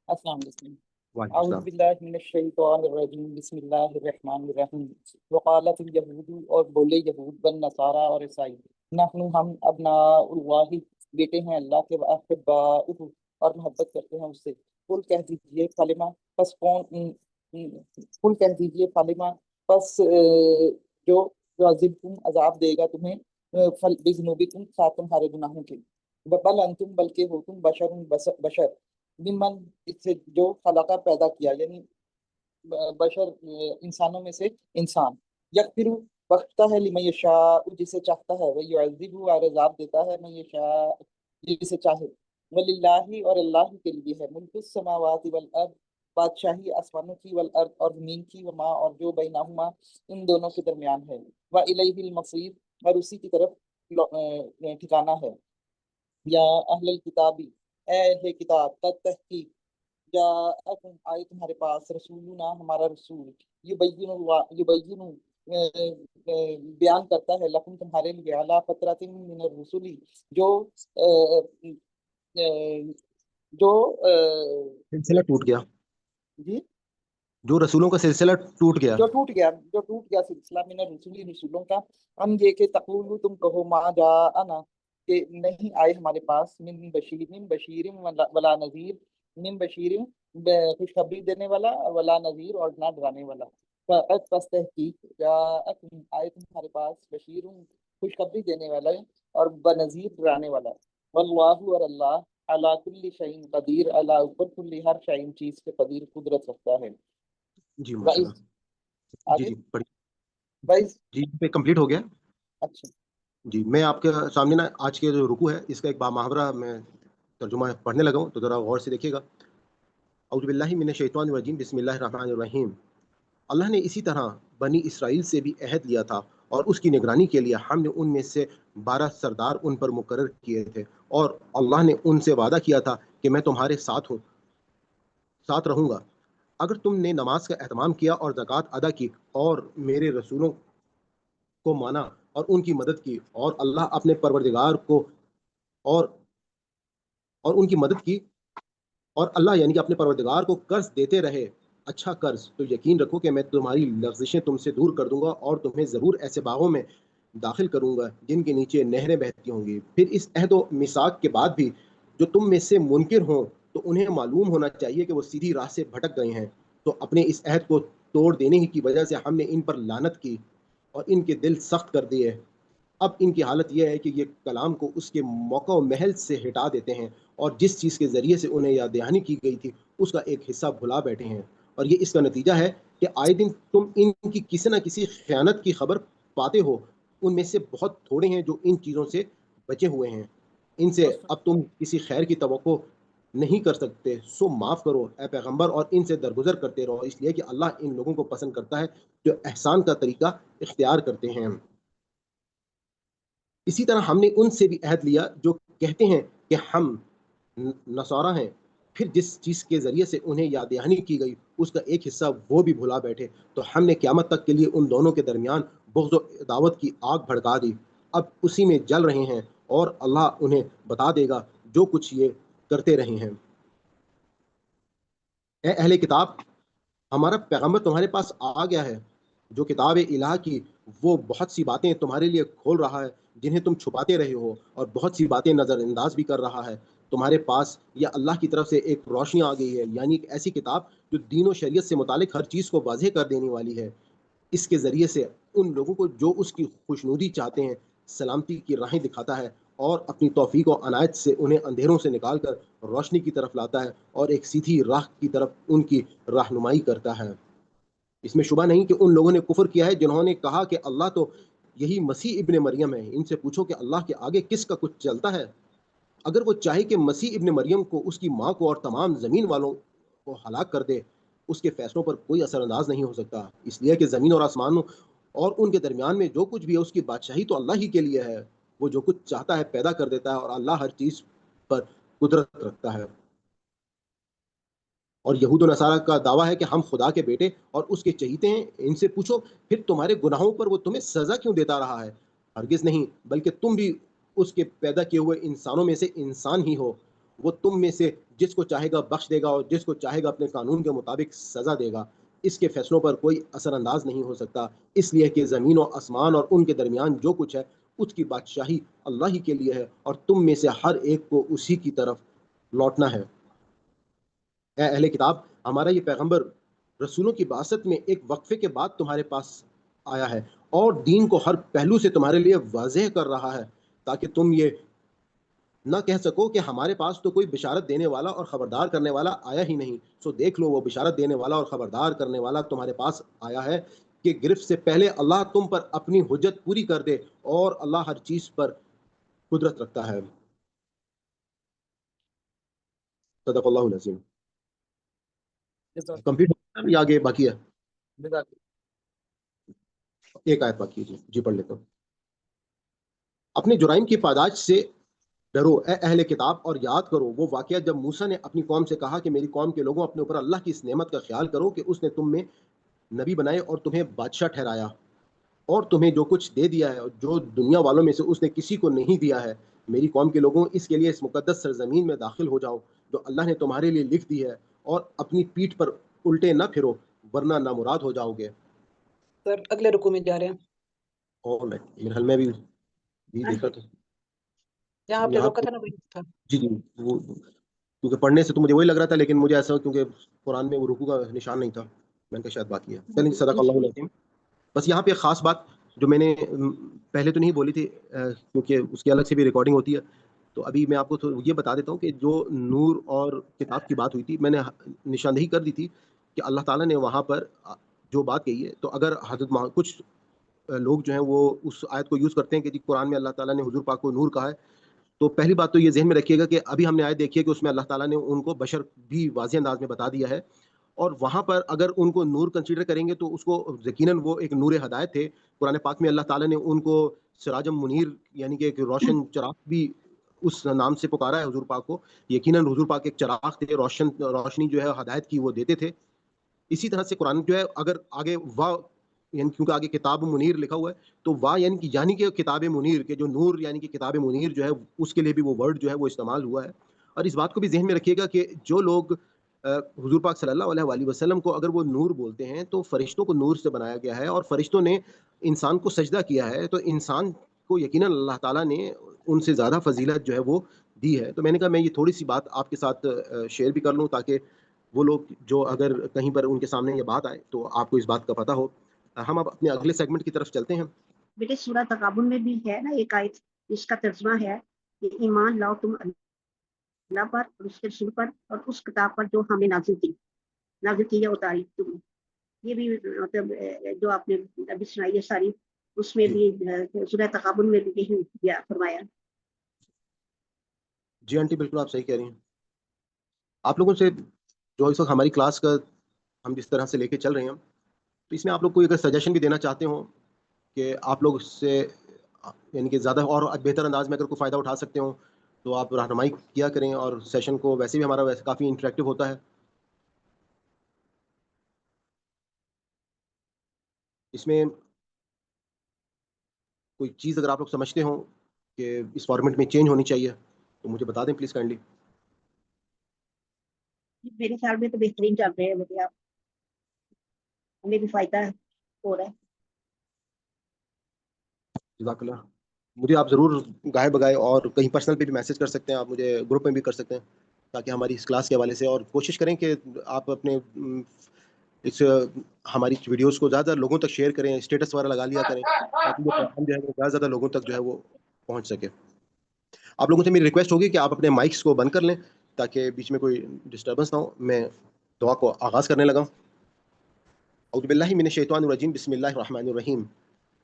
अस्सलाम वालेकुम। वालेकुम अऊज़ु सलाम। बिल्लाहि मिनश शैतानिर रजीम, बिस्मिल्लाहिर रहमानिर रहीम। वक़ालतिल यहूदु और बोले यहूद वन नसारा और ईसाई, नहनु हम अब्नाउल्लाहि बेटे हैं अल्लाह के, व अहिब्बाउहु और मोहब्बत करते हैं उससे। कुल कह दीजिए फलिमा पस कौन कुल कह दीजिए फलिमा पस जो युअज़िबकुम अजाब देगा तुम्हें, फल बिज़ुनूबिकुम साथ तुम्हारे गुनाहों के, बल अंतुम बल्कि हो तुम बशर मिमन इससे जो खलका पैदा किया, यानी बशर इंसानों में से इंसान, यकफिरु बख्शता है लिमन यशाउ जिसे चाहता है, वह युअज़िबु और अज़ाब देता है मन यशा जिसे चाहे, वलिल्लाहि और अल्लाह के लिए है, मुल्कुस समावाति वल अर्द बादशाही आसमानों की, वल अर्द और जमीन की, व मा और जो बैनहुमा इन दोनों के दरमियान है, व इलैहिल मसीर और उसी की तरफ ठिकाना है। या अहलल किताबी ए अहले किताब, तद तहकीक जाअकुम आए तुम्हारे पास रसूलुना हमारा रसूल, युबय्यिनु बयान करता है, लकुम तुम्हारे लिए, अला फतरतिन मिनर रुसुली जो जो सिलसिला टूट गया, जी जो रसूलों का सिलसिला टूट गया। जो टूट गया सिलसिला मिनर रुसुली रसूलों का, हम ये कि तक़ूलु तुम कहो मा जाअना कि नहीं आए हमारे पास, मिन बशीरिन वला नज़ीर, मिन बशीरिन खुशखबरी देने वाला, वला नज़ीर और ना डराने वाला, पस तहकीक जाअकुम आए तुम्हारे पास बशीरुन खुशखबरी देने वाला और बनज़ीर डराने वाला, वल्लाहु और अल्लाह अला कुल्ली शैइन कदीर, अला ऊपर कुल्ली हर शैइन चीज पे कदीर कुदरत रखता है। जी वाइज माशाल्लाह। जी आगे जी पढ़िए। वाइज जी पे कंप्लीट हो गया। अच्छा जी, मैं आपके सामने ना आज के जो रुकू है इसका एक मुहावरा मैं तर्जुमा पढ़ने लगा हूँ, तो ज़रा गौर से देखिएगा। औज़ु बिल्लाहि मिनश शैतानिर रजीम, बिस्मिल्लाहिर रहमानिर रहीम। अल्लाह ने इसी तरह बनी इसराइल से भी अहद लिया था और उसकी निगरानी के लिए हमने उनमें से 12 सरदार उन पर मुकर्रर किए थे, और अल्लाह ने उनसे वादा किया था कि मैं तुम्हारे साथ रहूँगा अगर तुमने नमाज का एहतमाम किया और ज़कात अदा की और मेरे रसूलों को माना और उनकी मदद की, और अल्लाह अपने परवरदिगार को और उनकी मदद की, और अल्लाह यानी कि अपने परवरदिगार को कर्ज देते रहे, अच्छा कर्ज, तो यकीन रखो कि मैं तुम्हारी लफ्ज़िशें तुमसे दूर कर दूंगा और तुम्हें ज़रूर ऐसे बागों में दाखिल करूंगा जिनके नीचे नहरें बहती होंगी। फिर इस अहद व मिसाक के बाद भी जो तुम में से मुनकिर हों तो उन्हें मालूम होना चाहिए कि वो सीधी राह से भटक गए हैं, तो अपने इस अहद को तोड़ देने ही की वजह से हमने इन पर लानत की और इनके दिल सख्त कर दिए। अब इनकी हालत यह है कि ये कलाम को उसके मौका व महल से हटा देते हैं और जिस चीज़ के ज़रिए से उन्हें याद दहानी की गई थी उसका एक हिस्सा भुला बैठे हैं, और ये इसका नतीजा है कि आए दिन तुम इनकी किसी न किसी खयानत की खबर पाते हो। उनमें से बहुत थोड़े हैं जो इन चीज़ों से बचे हुए हैं, इनसे अब तुम किसी खैर की तवक्को नहीं कर सकते, सो माफ़ करो ए पैगंबर और इनसे दरगुजर करते रहो, इसलिए कि अल्लाह इन लोगों को पसंद करता है जो एहसान का तरीका इख्तियार करते हैं। इसी तरह हमने उनसे भी अहद लिया जो कहते हैं कि हम नसारा हैं, फिर जिस चीज़ के ज़रिए से उन्हें याद दहानी की गई उसका एक हिस्सा वो भी भुला बैठे, तो हमने क़यामत तक के लिए उन दोनों के दरमियान बुग़्ज़ व दावत की आग भड़का दी, अब उसी में जल रहे हैं और अल्लाह उन्हें बता देगा जो कुछ ये करते रहे हैं। ए अहले किताब, हमारा पैगंबर तुम्हारे पास आ गया है जो किताब इलाह की वो बहुत सी बातें तुम्हारे लिए खोल रहा है जिन्हें तुम छुपाते रहे हो, और बहुत सी बातें नज़रअंदाज भी कर रहा है تمہارے پاس یا اللہ کی طرف سے ایک روشنی آ گئی ہے، یعنی ایک ایسی کتاب جو دین و شریعت سے متعلق ہر چیز کو واضح کر دینے والی ہے۔ اس کے ذریعے سے ان لوگوں کو جو اس کی خوشنودی چاہتے ہیں سلامتی کی راہیں دکھاتا ہے، اور اپنی توفیق و عنایت سے انہیں اندھیروں سے نکال کر روشنی کی طرف لاتا ہے اور ایک سیدھی راہ کی طرف ان کی رہنمائی کرتا ہے۔ اس میں شبہ نہیں کہ ان لوگوں نے کفر کیا ہے جنہوں نے کہا کہ اللہ تو یہی مسیح ابن مریم ہے۔ ان سے پوچھو کہ اللہ کے آگے کس کا کچھ چلتا ہے؟ اگر وہ چاہے کہ مسیح ابن مریم کو، اس کی ماں کو اور تمام زمین والوں کو ہلاک کر دے، اس کے فیصلوں پر کوئی اثر انداز نہیں ہو سکتا، اس لیے کہ زمین اور آسمانوں اور ان کے درمیان میں جو کچھ بھی ہے اس کی بادشاہی تو اللہ ہی کے لیے ہے۔ وہ جو کچھ چاہتا ہے پیدا کر دیتا ہے، اور اللہ ہر چیز پر قدرت رکھتا ہے۔ اور یہود و نصارہ کا دعویٰ ہے کہ ہم خدا کے بیٹے اور اس کے چہیتے ہیں۔ ان سے پوچھو پھر تمہارے گناہوں پر وہ تمہیں سزا کیوں دیتا رہا ہے؟ ہرگز نہیں، بلکہ تم بھی اس کے پیدا کیے ہوئے انسانوں میں سے انسان ہی ہو۔ وہ تم میں سے جس کو چاہے گا بخش دے گا اور جس کو چاہے گا اپنے قانون کے مطابق سزا دے گا۔ اس کے فیصلوں پر کوئی اثر انداز نہیں ہو سکتا، اس لیے کہ زمین و آسمان اور ان کے درمیان جو کچھ ہے اس کی بادشاہی اللہ ہی کے لیے ہے، اور تم میں سے ہر ایک کو اسی کی طرف لوٹنا ہے۔ اے اہل کتاب، ہمارا یہ پیغمبر رسولوں کی بعثت میں ایک وقفے کے بعد تمہارے پاس آیا ہے، اور دین کو ہر پہلو سے تمہارے لیے واضح کر رہا ہے، تاکہ تم یہ نہ کہہ سکو کہ ہمارے پاس تو کوئی بشارت دینے والا اور خبردار کرنے والا آیا ہی نہیں۔ سو دیکھ لو، وہ بشارت دینے والا اور خبردار کرنے والا تمہارے پاس آیا ہے کہ گرفت سے پہلے اللہ تم پر اپنی حجت پوری کر دے، اور اللہ ہر چیز پر قدرت رکھتا ہے۔ صدق اللہ العظیم۔ کمپلیٹ یا آگے باقی ہے؟ ایک آیت باقی ہے، جی پڑھ لیتا ہوں۔ اپنے جرائم کی پاداش سے ڈرو اے اہل کتاب، اور یاد کرو وہ واقعہ جب موسیٰ نے اپنی قوم سے کہا کہ میری قوم کے لوگوں، اپنے اوپر اللہ کی اس نعمت کا خیال کرو کہ اس نے تم میں نبی بنائے اور تمہیں بادشاہ ٹھہرایا، اور تمہیں جو کچھ دے دیا ہے جو دنیا والوں میں سے اس نے کسی کو نہیں دیا ہے۔ میری قوم کے لوگوں، اس کے لیے اس مقدس سرزمین میں داخل ہو جاؤ جو اللہ نے تمہارے لیے لکھ دی ہے، اور اپنی پیٹھ پر الٹے نہ پھرو ورنہ نامراد ہو جاؤ گے۔ سر اگلے رکوع میں جا رہے ہیں۔ اور میرے حال میں بھی دیکھا تھا جہاں آپ نے یہاں روکا تھا نا وہی تھا۔ جی وہ کیونکہ پڑھنے سے تو مجھے وہی لگ رہا تھا، لیکن مجھے ایسا کیونکہ قرآن میں وہ رکوع کا نشان نہیں تھا، میں نے کہا شاید باقی ہے۔ چلیے، صدق اللہ العظیم۔ بس یہاں پہ ایک خاص بات جو میں نے پہلے تو نہیں بولی تھی، کیونکہ اس کی الگ سے بھی ریکارڈنگ ہوتی ہے، تو ابھی میں آپ کو یہ بتا دیتا ہوں کہ جو نور اور کتاب کی بات ہوئی تھی، میں نے نشاندہی کر دی تھی کہ اللہ تعالیٰ نے وہاں پر جو بات کہی ہے، تو اگر حضرت کچھ لوگ جو ہیں وہ اس آیت کو یوز کرتے ہیں کہ جی قرآن میں اللہ تعالیٰ نے حضور پاک کو نور کہا ہے، تو پہلی بات تو یہ ذہن میں رکھیے گا کہ ابھی ہم نے آیت دیکھی ہے کہ اس میں اللہ تعالیٰ نے ان کو بشر بھی واضح انداز میں بتا دیا ہے، اور وہاں پر اگر ان کو نور کنسیڈر کریں گے تو اس کو یقیناً وہ ایک نور ہدایت تھے۔ قرآن پاک میں اللہ تعالیٰ نے ان کو سراجم منیر، یعنی کہ ایک روشن چراغ بھی اس نام سے پکارا ہے حضور پاک کو۔ یقیناً حضور پاک ایک چراغ تھے، روشنی جو ہے ہدایت کی وہ دیتے تھے۔ اسی طرح سے قرآن جو ہے اگر آگے یعنی کیونکہ آگے کتاب منیر لکھا ہوا ہے، تو یعنی کہ کتاب منیر کے جو نور، یعنی کہ کتاب منیر جو ہے اس کے لیے بھی وہ ورڈ جو ہے وہ استعمال ہوا ہے۔ اور اس بات کو بھی ذہن میں رکھیے گا کہ جو لوگ حضور پاک صلی اللہ علیہ وآلہ وسلم کو اگر وہ نور بولتے ہیں، تو فرشتوں کو نور سے بنایا گیا ہے، اور فرشتوں نے انسان کو سجدہ کیا ہے، تو انسان کو یقیناً اللہ تعالیٰ نے ان سے زیادہ فضیلت جو ہے وہ دی ہے۔ تو میں نے کہا میں یہ تھوڑی سی بات آپ کے ساتھ شیئر بھی کر لوں، تاکہ وہ لوگ جو اگر کہیں پر ان کے سامنے یہ بات آئے تو آپ کو اس بات کا پتہ ہو۔ ہم اب اپنے اگلے سیگمنٹ کی طرف چلتے ہیں۔ بیٹے سورہ تغابن میں بھی ہے نا ایک آیت جس کا ترجمہ ہے کہ ایمان لاؤ تم اللہ پر اور اس کے رسول پر اور اس کتاب پر جو ہمیں نازل کی یا اتاری تم۔ یہ بھی مطلب جو آپ نے ابھی سنائی ہے ساری، اس میں بھی سورہ تغابن میں بھی یہی فرمایا۔ جی آنٹی بالکل آپ صحیح کہہ رہی ہیں۔ آپ لوگوں سے جو اس وقت ہماری کلاس کا ہم جس طرح سے لے کے چل رہے ہیں، تو اس میں آپ لوگ کوئی اگر سجیشن بھی دینا چاہتے ہوں کہ آپ لوگ اس سے یعنی کہ زیادہ اور بہتر انداز میں اگر کوئی فائدہ اٹھا سکتے ہوں تو آپ رہنمائی کیا کریں، اور سیشن کو ویسے بھی ہمارا کافی انٹریکٹیو ہوتا ہے۔ اس میں کوئی چیز اگر آپ لوگ سمجھتے ہوں کہ اس فارمیٹ میں چینج ہونی چاہیے تو مجھے بتا دیں پلیز کائنڈلی۔ میرے خیال میں تو بہترین چل رہے ہیں بیٹے، آپ ہمیں بھی فائدہ ہو رہا ہے۔ جزاک اللہ۔ مجھے آپ ضرور گاہے بگائے اور کہیں پرسنل پہ بھی میسج کر سکتے ہیں، آپ مجھے گروپ میں بھی کر سکتے ہیں، تاکہ ہماری اس کلاس کے حوالے سے اور کوشش کریں کہ آپ اپنے اس ہماری ویڈیوز کو زیادہ لوگوں تک شیئر کریں، اسٹیٹس وغیرہ لگا لیا کریں، تاکہ یہ پیغام جو ہے وہ زیادہ سے زیادہ لوگوں تک جو ہے وہ پہنچ سکے۔ آپ لوگوں سے میری ریکویسٹ ہوگی کہ آپ اپنے مائکس کو بند کر لیں تاکہ بیچ میں کوئی ڈسٹربنس نہ ہو۔ میں دعا کو آغاز کرنے لگا۔ اعوذ باللہ من الشیطان الرجیم، بسم اللہ الرحمن الرحیم۔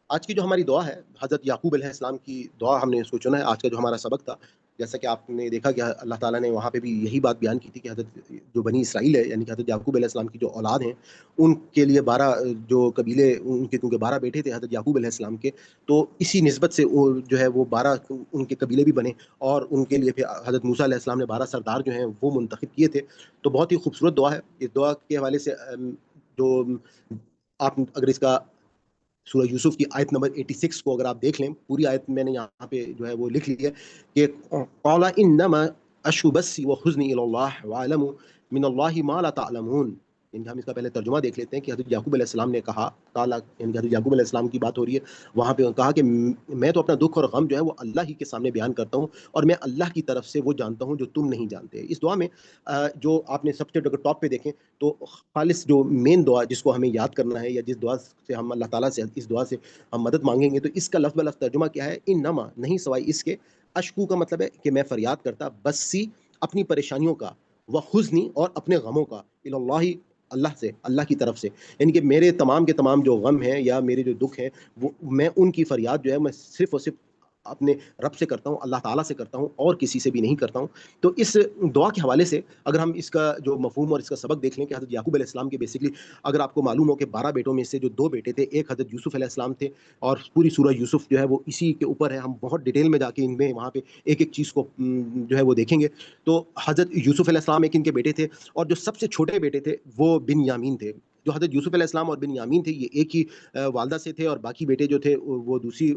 آج کی جو ہماری دعا ہے، حضرت یعقوب علیہ السلام کی دعا ہم نے اس کو چنا ہے۔ آج کا جو ہمارا سبق تھا، جیسا کہ آپ نے دیکھا کہ اللہ تعالیٰ نے وہاں پہ بھی یہی بات بیان کی تھی کہ حضرت جو بنی اسرائیل ہے، یعنی کہ حضرت یعقوب علیہ السلام کی جو اولاد ہیں، ان کے لیے 12 جو قبیلے، ان کے کیونکہ 12 بیٹے تھے حضرت یعقوب علیہ السلام کے، تو اسی نسبت سے وہ جو ہے وہ 12 ان کے قبیلے بھی بنے، اور ان کے لیے پھر حضرت موسیٰ علیہ السلام نے 12 سردار جو ہیں وہ منتخب کیے تھے۔ تو بہت ہی خوبصورت دعا ہے۔ اس دعا کے حوالے سے جو آپ اگر اس کا سورہ یوسف کی آیت نمبر 86 کو اگر آپ دیکھ لیں، پوری آیت میں نے یہاں پہ جو ہے وہ لکھ لی ہے کہ قال انما اشکو بثی وحزنی الی اللہ واعلموا من اللہ ما لا تعلمون۔ یعنی ہم اس کا پہلے ترجمہ دیکھ لیتے ہیں کہ حضرت یعقوب علیہ السلام نے کہا، قال یعنی کہ حضرت یعقوب علیہ السلام کی بات ہو رہی ہے، وہاں پہ کہا کہ میں تو اپنا دکھ اور غم جو ہے وہ اللہ ہی کے سامنے بیان کرتا ہوں، اور میں اللہ کی طرف سے وہ جانتا ہوں جو تم نہیں جانتے۔ اس دعا میں جو آپ نے سب سے اگر ٹاپ پہ دیکھیں تو خالص جو مین دعا جس کو ہمیں یاد کرنا ہے، یا جس دعا سے ہم اللہ تعالیٰ سے اس دعا سے ہم مدد مانگیں گے، تو اس کا لفظ بلفظ ترجمہ کیا ہے؟ انما، نہیں سوائے اس کے، اشکو کا مطلب ہے کہ میں فریاد کرتا، بسی اپنی پریشانیوں کا، وحزنی اور اپنے غموں کا، اللہ اللہ سے، اللہ کی طرف سے، یعنی کہ میرے تمام کے تمام جو غم ہیں یا میرے جو دکھ ہیں، وہ میں ان کی فریاد جو ہے میں صرف اور صرف اپنے رب سے کرتا ہوں، اللہ تعالیٰ سے کرتا ہوں، اور کسی سے بھی نہیں کرتا ہوں۔ تو اس دعا کے حوالے سے اگر ہم اس کا جو مفہوم اور اس کا سبق دیکھ لیں کہ حضرت یعقوب علیہ السلام کے بیسکلی اگر آپ کو معلوم ہو کہ 12 بیٹوں میں سے جو 2 بیٹے تھے، ایک حضرت یوسف علیہ السلام تھے، اور پوری سورہ یوسف جو ہے وہ اسی کے اوپر ہے، ہم بہت ڈیٹیل میں جا کے ان میں وہاں پہ ایک ایک چیز کو جو ہے وہ دیکھیں گے۔ تو حضرت یوسف علیہ السلام ایک ان کے بیٹے تھے، اور جو سب سے چھوٹے بیٹے تھے وہ بن یامین تھے۔ جو حضرت یوسف علیہ السلام اور بن یامین تھے، یہ ایک ہی والدہ سے تھے، اور باقی بیٹے جو تھے وہ دوسری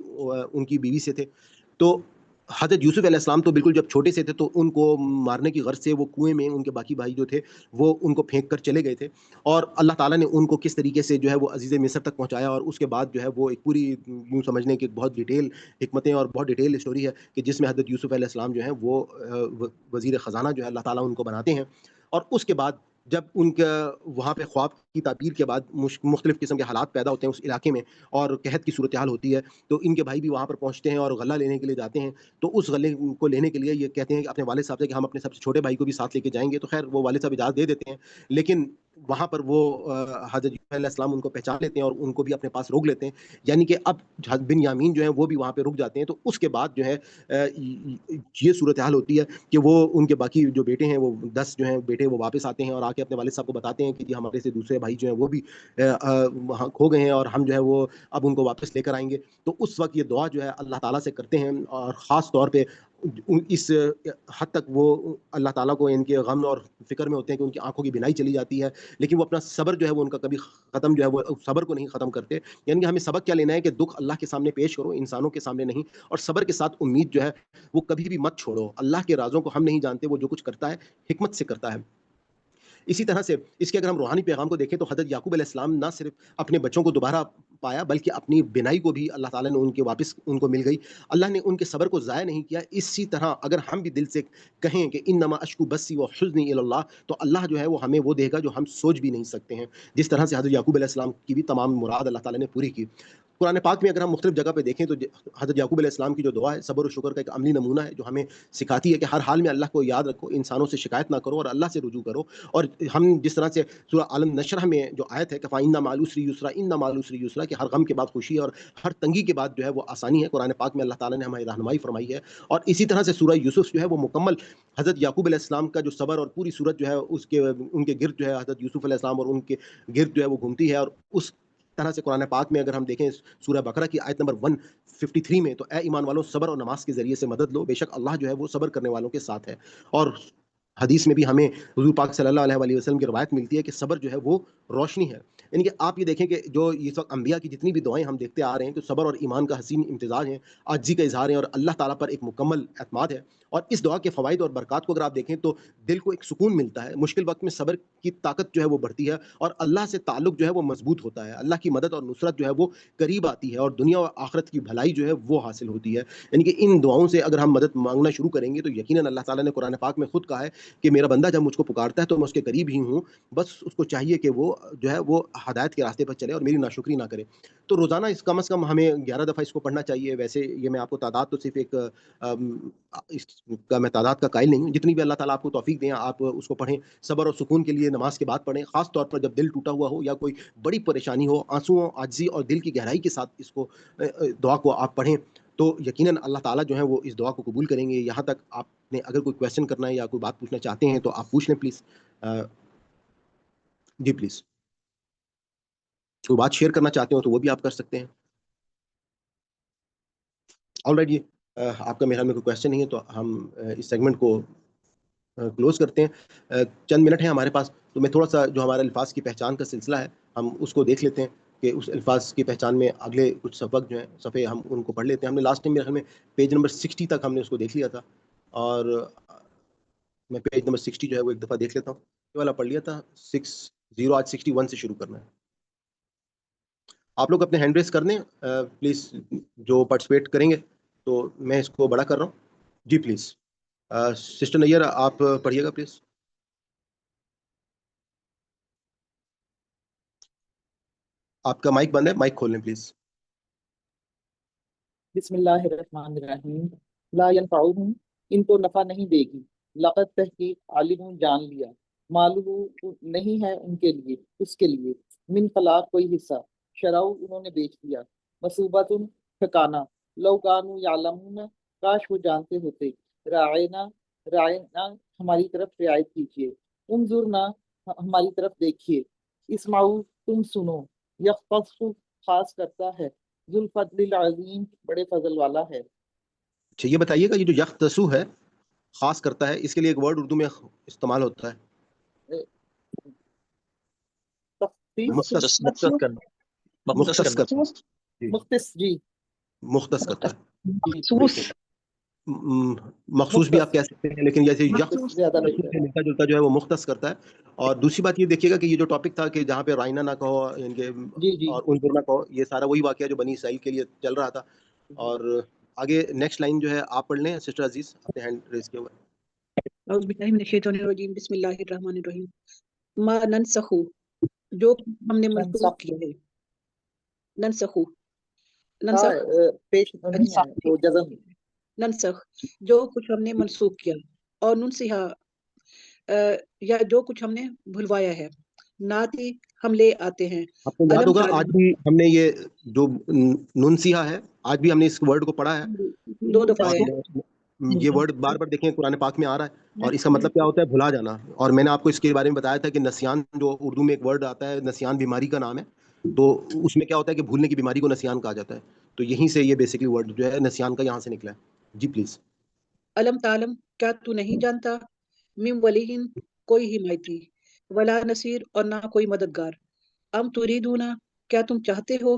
ان کی بیوی سے تھے۔ تو حضرت یوسف علیہ السلام تو بالکل جب چھوٹے سے تھے تو ان کو مارنے کی غرض سے وہ کنویں میں ان کے باقی بھائی جو تھے وہ ان کو پھینک کر چلے گئے تھے، اور اللہ تعالیٰ نے ان کو کس طریقے سے جو ہے وہ عزیز مصر تک پہنچایا، اور اس کے بعد جو ہے وہ ایک پوری یوں سمجھنے کی بہت ڈیٹیل حکمتیں اور بہت ڈیٹیل اسٹوری ہے کہ جس میں حضرت یوسف علیہ السلام جو ہیں وہ وزیر خزانہ جو ہے اللہ تعالیٰ ان کو بناتے ہیں۔ اور اس کے بعد جب ان کا وہاں پہ خواب کی تعبیر کے بعد مختلف قسم کے حالات پیدا ہوتے ہیں اس علاقے میں، اور قحط کی صورتحال ہوتی ہے، تو ان کے بھائی بھی وہاں پر پہنچتے ہیں اور غلہ لینے کے لیے جاتے ہیں۔ تو اس غلے کو لینے کے لیے یہ کہتے ہیں کہ اپنے والد صاحب سے کہ ہم اپنے سب سے چھوٹے بھائی کو بھی ساتھ لے کے جائیں گے، تو خیر وہ والد صاحب اجازت دے دیتے ہیں، لیکن وہاں پر وہ حضرت یوسف علیہ السلام ان کو پہچان لیتے ہیں اور ان کو بھی اپنے پاس روک لیتے ہیں، یعنی کہ اب بن یامین جو ہیں وہ بھی وہاں پہ رک جاتے ہیں۔ تو اس کے بعد جو ہے یہ صورتحال ہوتی ہے کہ وہ ان کے باقی جو بیٹے ہیں وہ 10 جو ہیں بیٹے وہ واپس آتے ہیں اور آ کے اپنے والد صاحب کو بتاتے ہیں کہ جی ہمارے سے دوسرے بھائی جو ہیں وہ بھی وہاں کھو گئے ہیں، اور ہم جو ہے وہ اب ان کو واپس لے کر آئیں گے۔ تو اس وقت یہ دعا جو ہے اللہ تعالیٰ سے کرتے ہیں، اور خاص طور پہ اس حد تک وہ اللہ تعالیٰ کو ان کے غم اور فکر میں ہوتے ہیں کہ ان کی آنکھوں کی بینائی چلی جاتی ہے، لیکن وہ اپنا صبر جو ہے وہ ان کا کبھی ختم جو ہے وہ صبر کو نہیں ختم کرتے۔ یعنی کہ ہمیں سبق کیا لینا ہے کہ دکھ اللہ کے سامنے پیش کرو، انسانوں کے سامنے نہیں، اور صبر کے ساتھ امید جو ہے وہ کبھی بھی مت چھوڑو۔ اللہ کے رازوں کو ہم نہیں جانتے، وہ جو کچھ کرتا ہے حکمت سے کرتا ہے۔ اسی طرح سے اس کے اگر ہم روحانی پیغام کو دیکھیں تو حضرت یعقوب علیہ السلام نہ صرف اپنے بچوں کو دوبارہ پایا بلکہ اپنی بینائی کو بھی اللہ تعالیٰ نے ان کے واپس ان کو مل گئی۔ اللہ نے ان کے صبر کو ضائع نہیں کیا۔ اسی طرح اگر ہم بھی دل سے کہیں کہ انما اشکو بثی وحزنی الی اللہ، تو اللہ جو ہے وہ ہمیں وہ دے گا جو ہم سوچ بھی نہیں سکتے ہیں، جس طرح سے حضرت یعقوب علیہ السلام کی بھی تمام مراد اللہ تعالیٰ نے پوری کی۔ قرآن پاک میں اگر ہم مختلف جگہ پہ دیکھیں تو حضرت یعقوب علیہ السلام کی جو دعا ہے صبر و شکر کا ایک عملی نمونہ ہے، جو ہمیں سکھاتی ہے کہ ہر حال میں اللہ کو یاد رکھو، انسانوں سے شکایت نہ کرو اور اللہ سے رجوع کرو۔ اور ہم جس طرح سے سورہ عالم نشرح میں جو آیت ہے کہ فَإِنَّ مَعَ الْعُسْرِ يُسْرًا إِنَّ مَعَ الْعُسْرِ يُسْرًا، کہ ہر غم کے بعد خوشی ہے اور ہر تنگی کے بعد جو ہے وہ آسانی ہے، قرآن پاک میں اللہ تعالیٰ نے ہماری رہنمائی فرمائی ہے۔ اور اسی طرح سے سورہ یوسف جو ہے وہ مکمل حضرت یعقوب علیہ السلام کا جو صبر اور پوری صورت جو ہے اس کے ان کے گرد جو ہے حضرت یوسف علیہ السلام اور ان کے گرد جو ہے وہ گھومتی ہے۔ اور اس طرح سے قرآن پاک میں اگر ہم دیکھیں سورہ بقرہ کی آیت نمبر 153 میں، تو اے ایمان والوں صبر اور نماز کے ذریعے سے مدد لو، بے شک اللہ جو ہے وہ صبر کرنے والوں کے ساتھ ہے۔ اور حدیث میں بھی ہمیں حضور پاک صلی اللہ علیہ وآلہ وسلم کی روایت ملتی ہے کہ صبر جو ہے وہ روشنی ہے۔ یعنی کہ آپ یہ دیکھیں کہ جو اس وقت انبیاء کی جتنی بھی دعائیں ہم دیکھتے آ رہے ہیں تو صبر اور ایمان کا حسین امتزاج ہے، عاجزی کا اظہار ہے اور اللہ تعالیٰ پر ایک مکمل اعتماد ہے۔ اور اس دعا کے فوائد اور برکات کو اگر آپ دیکھیں تو دل کو ایک سکون ملتا ہے، مشکل وقت میں صبر کی طاقت جو ہے وہ بڑھتی ہے، اور اللہ سے تعلق جو ہے وہ مضبوط ہوتا ہے، اللہ کی مدد اور نصرت جو ہے وہ قریب آتی ہے، اور دنیا اور آخرت کی بھلائی جو ہے وہ حاصل ہوتی ہے۔ یعنی کہ ان دعاؤں سے اگر ہم مدد مانگنا شروع کریں گے تو یقیناً اللہ تعالیٰ نے قرآن پاک میں خود کہا ہے کہ میرا بندہ جب مجھ کو پکارتا ہے تو میں اس کے قریب ہی ہوں، بس اس کو چاہیے کہ وہ جو ہے وہ ہدایت کے راستے پر چلے اور میری ناشکری نہ کرے۔ تو روزانہ اس کم از کم ہمیں 11 دفعہ اس کو پڑھنا چاہیے۔ ویسے یہ میں آپ کو تعداد تو صرف ایک اس کا میں تعداد کا قائل نہیں ہوں، جتنی بھی اللہ تعالیٰ آپ کو توفیق دیں آپ اس کو پڑھیں۔ صبر اور سکون کے لیے نماز کے بعد پڑھیں، خاص طور پر جب دل ٹوٹا ہوا ہو یا کوئی بڑی پریشانی ہو، آنسوؤں، عاجزی اور دل کی گہرائی کے ساتھ اس کو دعا کو آپ پڑھیں تو یقیناً اللہ تعالیٰ جو ہے وہ اس دعا کو قبول کریں گے۔ یہاں تک آپ نے اگر کوئی کویشچن کرنا ہے یا کوئی بات پوچھنا چاہتے ہیں تو آپ پوچھ لیں پلیز۔ جی پلیز، کوئی بات شیئر کرنا چاہتے ہو تو وہ بھی آپ کر سکتے ہیں۔ آل رائٹ، یہ آپ کا میرا میں کوئی کویشچن نہیں ہے تو ہم اس سیگمنٹ کو کلوز کرتے ہیں۔ چند منٹ ہیں ہمارے پاس، تو میں تھوڑا سا جو ہمارا الفاظ کی پہچان کا سلسلہ ہے ہم اس کو دیکھ لیتے ہیں کہ اس الفاظ کی پہچان میں اگلے کچھ سبق جو ہیں صفحے ہم ان کو پڑھ لیتے ہیں۔ ہم نے لاسٹ ٹائم میرے خیال میں پیج نمبر 60 تک ہم نے اس کو دیکھ لیا تھا، اور میں پیج نمبر 60 جو ہے وہ ایک دفعہ دیکھ لیتا ہوں۔ یہ والا پڑھ لیا تھا 60، آج 61 سے شروع کرنا ہے۔ آپ لوگ اپنے ہینڈ ریز کر دیں پلیز، جو پارٹیسپیٹ کریں گے تو میں اس کو بڑا کر رہا ہوں۔ جی پلیز، سسٹر نیئر آپ پڑھیے گا پلیز۔ آپ کا مائک بند ہے، مائک کھول لیں پلیز۔ بسم اللہ الرحمن الرحیم۔ لا ینفعہم، ان کو نفع نہیں دے گی، لقد تحقیق علم جان لیا، معلوم نہیں ہے ان کے لیے اس کے لیے، من خلاق کوئی حصہ، شراؤ انہوں نے بیچ دیا، مصوبۃ ٹھکانہ، لو کانوا یعلمون کاش وہ جانتے ہوتے، راعینا ہماری طرف رعایت کیجیے، انظرنا ہماری طرف دیکھیے، اسمعوا تم سنو، یختص خاص کرتا ہے، ذو الفضل العظیم بڑے فضل والا ہے۔ اچھا یہ بتائیے گا، یہ جو یختصو ہے خاص کرتا ہے، اس کے لیے ایک ورڈ اردو میں استعمال ہوتا ہے تخصیص، مختص کرنا، مختص کرتا ہے، مختص، جی مختص کرتا ہے، مخصوص، مخصوص بھی آپ کہہ سکتے ہیں، لیکن جیسے مختص زیادہ یختصو بہتر سے ملتا جلتا جو ہے وہ مختص کرتا ہے۔ اور دوسری بات یہ دیکھیے گا کہ یہ جو ٹاپک تھا کہ جہاں پہ رائنا نہ کہو ان کے جی جی اور انظر نہ کہو، یہ سارا وہی واقعہ جو بنی اسرائیل کے لیے چل رہا تھا۔ اور آگے نیکسٹ لائن جو ہے آپ پڑھ لیں سسٹر عزیز، اپنے ہینڈ ریز کیا ہوا ہے۔ اعوذ باللہ من الشیطان الرجیم، بسم اللہ الرحمن الرحیم۔ ما ننسخو، جو ہم نے منسوخ کیا ہے، ننسخو، ننسخ، پیش نہیں ہے تو جزم، ننسخ، جو کچھ ہم نے منسوخ کیا، اور ننسیہا، یا جو کچھ ہم نے بھلوایا ہے، ناتی ہم لے آتے ہیں، آپ کو یاد علم ہوگا تعلم، آج بھی ہم نے یہ جو ننسیہا ہے، آج بھی ہم نے اس ورڈ کو پڑھا ہے، 2 دفعہ اور ہے۔ یہ ورڈ بار بار دیکھیں قرآن پاک میں آ رہا ہے، اور اس کا مطلب کیا ہوتا ہے؟ بھلا جانا۔ اور میں نے آپ کو اس کے بارے میں بتایا تھا کہ نسیان، جو اردو میں ایک ورڈ آتا ہے نسیان، بیماری کا نام ہے، تو اس میں کیا ہوتا ہے کہ بھولنے کی بیماری کو نسیان کہا جاتا ہے، تو یہیں سے یہ بیسیکلی ورڈ جو ہے نسیان کا یہاں سے نکلا ہے۔ جی پلیز۔ علم تعلم، کیا تو نہیں جانتا، من ولیہن، کوئی حمایتی، ولا نصیر، اور نہ کوئی مددگار، ام تریدونا، کیا تم چاہتے ہو،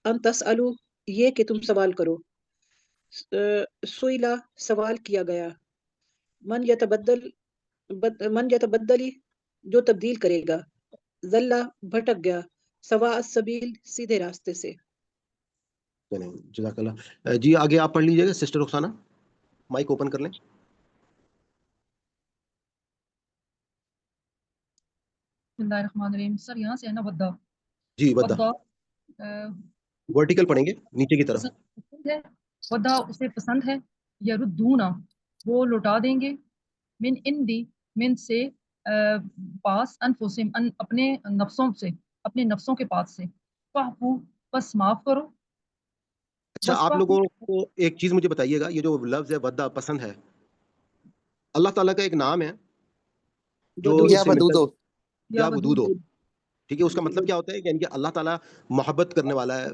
ان تسألو، یہ کہ تم سوال کرو، سئلا، سوال کیا گیا، من یتبدلی، جو تبدیل کرے گا، ذلہ، بھٹک گیا، سواء السبیل، سیدھے راستے سے۔ چلیں جزاک اللہ۔ جی آگے آپ پڑھ لیجیے گا سسٹر رخسانہ، مائک اوپن کر لیں۔ بسم اللہ الرحمن الرحیم۔ سر یہاں سے ہے نا ودا، جی ودا ورٹیکل پڑھیں گے نیچے کی طرف۔ پسند ہے، ودا اسے پسند ہے، یردونا وہ لوٹا دیں گے، من اندی، من سے، پاس، انفسہم، اپنے نفسوں سے، اپنے نفسوں کے پاس سے، فاعفو، بس معاف کرو۔ اچھا آپ لوگوں کو ایک چیز مجھے بتائیے گا، یہ جو لفظ ہے ودا، پسند ہے، اللہ تعالیٰ کا ایک نام ہے جو یا ودودو، یا ودودو، ٹھیک ہے، اس کا مطلب کیا ہوتا ہے کہ یعنی کہ اللہ تعالیٰ محبت کرنے والا ہے،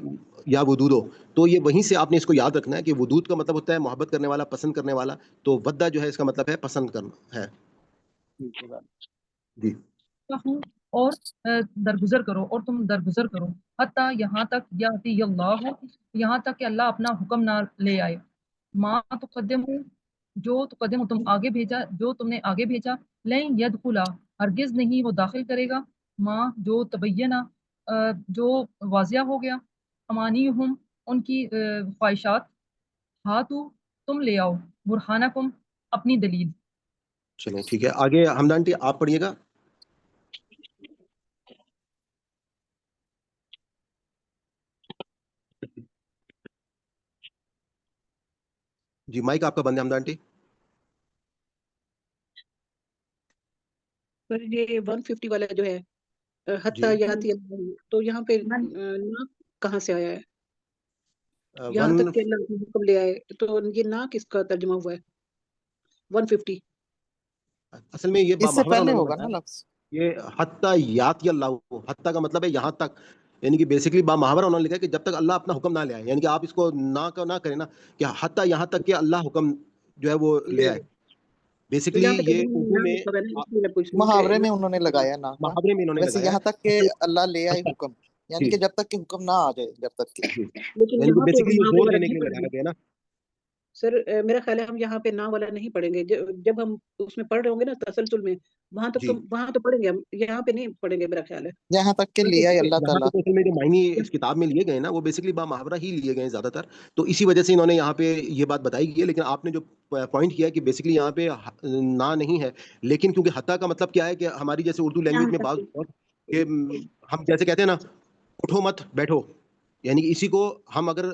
یا ودودو، تو یہ وہیں سے آپ نے اس کو یاد رکھنا ہے کہ ودود کا مطلب ہوتا ہے محبت کرنے والا، پسند کرنے والا، تو ودا جو ہے اس کا مطلب ہے پسند کرنا ہے۔ جی اور درگزر کرو، اور تم درگزر کرو، حتیٰ یہاں تک، یاتی اللہ، یہاں تک کہ اللہ اپنا حکم نہ لے آئے، ما تقدمو، جو تقدم تم آگے بھیجا جو تم نے آگے بھیجا لن یدخلا ہرگز نہیں وہ داخل کرے گا ماں جو تبینہ جو واضح ہو گیا امانیہم ان کی خواہشات ہاتھو تم لے آؤ برہانکم اپنی دلیل. چلیں ٹھیک ہے، آگے حمدان آنٹی آپ پڑھیے گا. جی مائک آپ کا بند ہے حمدان آنٹی. پر یہ 150 والا جو ہے جی حتی یاتی اللہ، تو یہاں پہ نا کہاں سے آیا ہے؟ یہاں تک کہ اللہ نے حکم لے آئے، تو یہ نا کس کا ترجمہ ہوا ہے 150؟ اصل میں یہ اس سے محاورہ پہلے انہوں نے ہوگا نا بتایا، لفظ. یہ حتی یاتی اللہ، حتی کا مطلب ہے یہاں تک، یعنی کہ بیسیکلی محاورہ انہوں نے لکھا ہے کہ جب تک اللہ اپنا حکم نہ لے آئے، یعنی کہ آپ اس کو نہ کریں نا کہ حتی یہاں تک کہ اللہ حکم جو ہے وہ لے آئے. تو بیسیکلی یہاں پہ یہ اردو میں محاورے میں انہوں نے لگایا نا، محاورے میں انہوں نے ویسے لگایا یہاں تک کہ اللہ لے آئے حکم، یعنی جی کہ جب تک کہ حکم نہ آ جائے، جب تک کہ جی، لیکن یعنی کہ یہاں پہ بیسیکلی یہ نا زور والا دینے کے نہیں لیے پڑھیں لگایا گے گیا نا. سر، میرا خیال ہے ہم یہاں پہ نا والا نہیں پڑھیں گے. جب ہم اس میں پڑھ رہے ہوں گے نا تسلسل میں، وہاں جی تو پڑھیں گے ہم، یہاں پہ نہیں پڑھیں گے میرا خیال ہے. یہاں تک کہ لے آئے اللہ یہاں تعالیٰ. پہ تو اصل میں جو معنی اس کتاب میں لیے گئے نا وہ بیسیکلی محاورہ ہی لیے گئے ہیں زیادہ تر، تو اسی وجہ سے انہوں نے یہاں پہ یہ بات بتائی گئی ہے. لیکن آپ نے جو پوائنٹ کیا ہے کہ بیسیکلی یہاں پہ نا نہیں ہے، لیکن کیونکہ حتی کا مطلب کیا ہے کہ ہماری جیسے اردو لینگویج میں بعض کہ ہم جیسے کہتے ہیں نا اٹھو مت بیٹھو، یعنی کہ اسی کو ہم اگر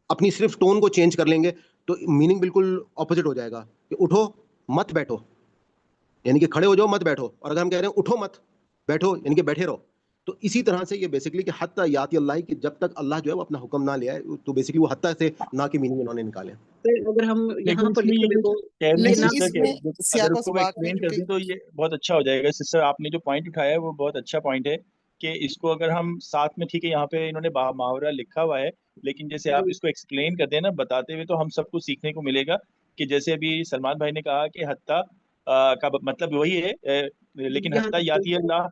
اپنی صرف ٹون کو چینج کر لیں گے تو میننگ بالکل اپوزٹ ہو جائے گا کہ اٹھو مت بیٹھو، یعنی کہ کھڑے ہو جاؤ مت بیٹھو. اور اگر ہم کہہ رہے ہیں اٹھو مت بیٹھو یعنی کہ بیٹھے رہو، تو اسی طرح سے یہ بیسیکلی کہ حتی یاتی اللہ کہ جب تک اللہ جو ہے وہ اپنا حکم نہ لے آئے، تو بیسیکلی وہ حتی سے نہ کی میننگ انہوں نے نکالے. اگر ہم یہاں لیکن پر اس میں لکھ کے یہ دیکھو، کہہ رہی ہیں لیکن سسٹر اس کہ میں اگر سیاق و اس کو سباق میں ایکسپلین کر چونکہ دیں تو یہ بہت اچھا ہو جائے گا. سسٹر آپ نے جو پوائنٹ اٹھایا ہے وہ بہت اچھا پوائنٹ ہے کہ اس کو اگر ہم ساتھ میں، ٹھیک ہے یہاں پہ انہوں نے محاورہ لکھا ہوا ہے، لیکن جیسے آپ اس کو ایکسپلین کر دیں نا بتاتے ہوئے، تو ہم سب کو سیکھنے کو ملے گا کہ جیسے ابھی سلمان بھائی نے کہا کہ حتی کا مطلب وہی ہے، لیکن یہاں حتی تک یاتی اللہ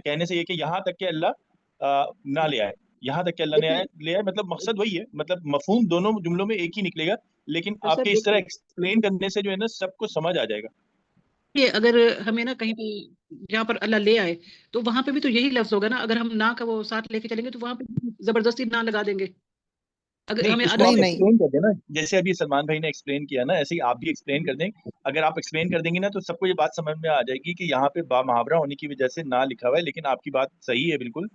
کہنے سے یہ کہ یہاں تک کہ اللہ نہ لے آئے، یہاں تک کہ اللہ نے لے آئے، مطلب مقصد وہی ہے، مطلب مفہوم دونوں جملوں میں ایک ہی نکلے گا، لیکن آپ کے اس طرح ایکسپلین کرنے سے جو ہے نا سب کو سمجھ آ جائے گا. یہ اگر ہمیں نا کہیں پہ جہاں پر اللہ لے آئے تو وہاں پہ بھی تو یہی لفظ ہوگا نا. اگر ہم نا کا وہ ساتھ لے کے چلیں گے تو وہاں پہ زبردستی نا لگا دیں گے. اگر نہیں، ہمیں اس کو آپ نہیں ادب نہیں ایکسپلین کر دیں نا، جیسے ابھی سلمان بھائی نے ایکسپلین کیا نا، ایسے ہی آپ بھی ایکسپلین کر دیں. اگر آپ ایکسپلین کر دیں گے نا تو سب کو یہ بات سمجھ میں آ جائے گی کہ یہاں پہ با محاورہ ہونے کی وجہ سے نہ لکھا ہوا ہے، لیکن آپ کی بات صحیح ہے بالکل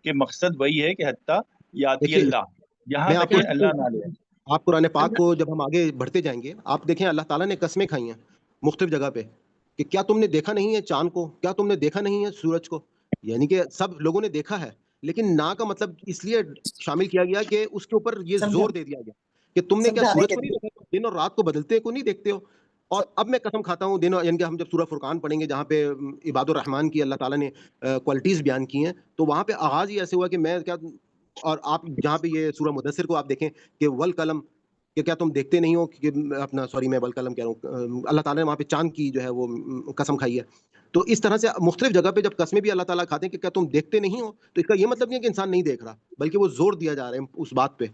کہ مقصد وہی ہے کہ حتی یاتی دیکھیے اللہ، یہاں میں آپ تک کو کہ اللہ نہ لے آئے. آپ قرآن پاک کو جب ہم آگے بڑھتے جائیں گے، آپ دیکھیں اللہ تعالیٰ نے قسمیں کھائی ہیں مختلف جگہ پہ کہ کیا تم نے دیکھا نہیں ہے چاند کو، کیا تم نے دیکھا نہیں ہے سورج کو، یعنی کہ سب لوگوں نے دیکھا ہے، لیکن نا کا مطلب اس لیے شامل کیا گیا کہ اس کے اوپر یہ زور دے دیا گیا کہ تم نے کیا سمجھانے سورج کے کو نہیں لیے. دیکھا، دن اور رات کو بدلتے کو نہیں دیکھتے ہو. اور اب میں قسم کھاتا ہوں دن، یعنی کہ ہم جب سورہ فرقان پڑھیں گے جہاں پہ عباد الرحمن کی اللہ تعالیٰ نے کوالٹیز بیان کی ہیں، تو وہاں پہ آغاز ہی ایسے ہوا کہ میں کیا، اور آپ جہاں پہ یہ سورہ مدثر کو آپ دیکھیں کہ ول قلم، کہ کیا تم دیکھتے نہیں ہو کہ اپنا، سوری میں ول قلم کہہ رہا ہوں، اللہ تعالیٰ نے وہاں پہ چاند کی جو ہے وہ قسم کھائی ہے. تو اس طرح سے مختلف جگہ پہ جب قسمیں بھی اللہ تعالیٰ کھاتے ہیں کہ کیا تم دیکھتے نہیں ہو، تو اس کا یہ مطلب نہیں ہے کہ انسان نہیں دیکھ رہا، بلکہ وہ زور دیا جا رہا ہے اس بات پہ.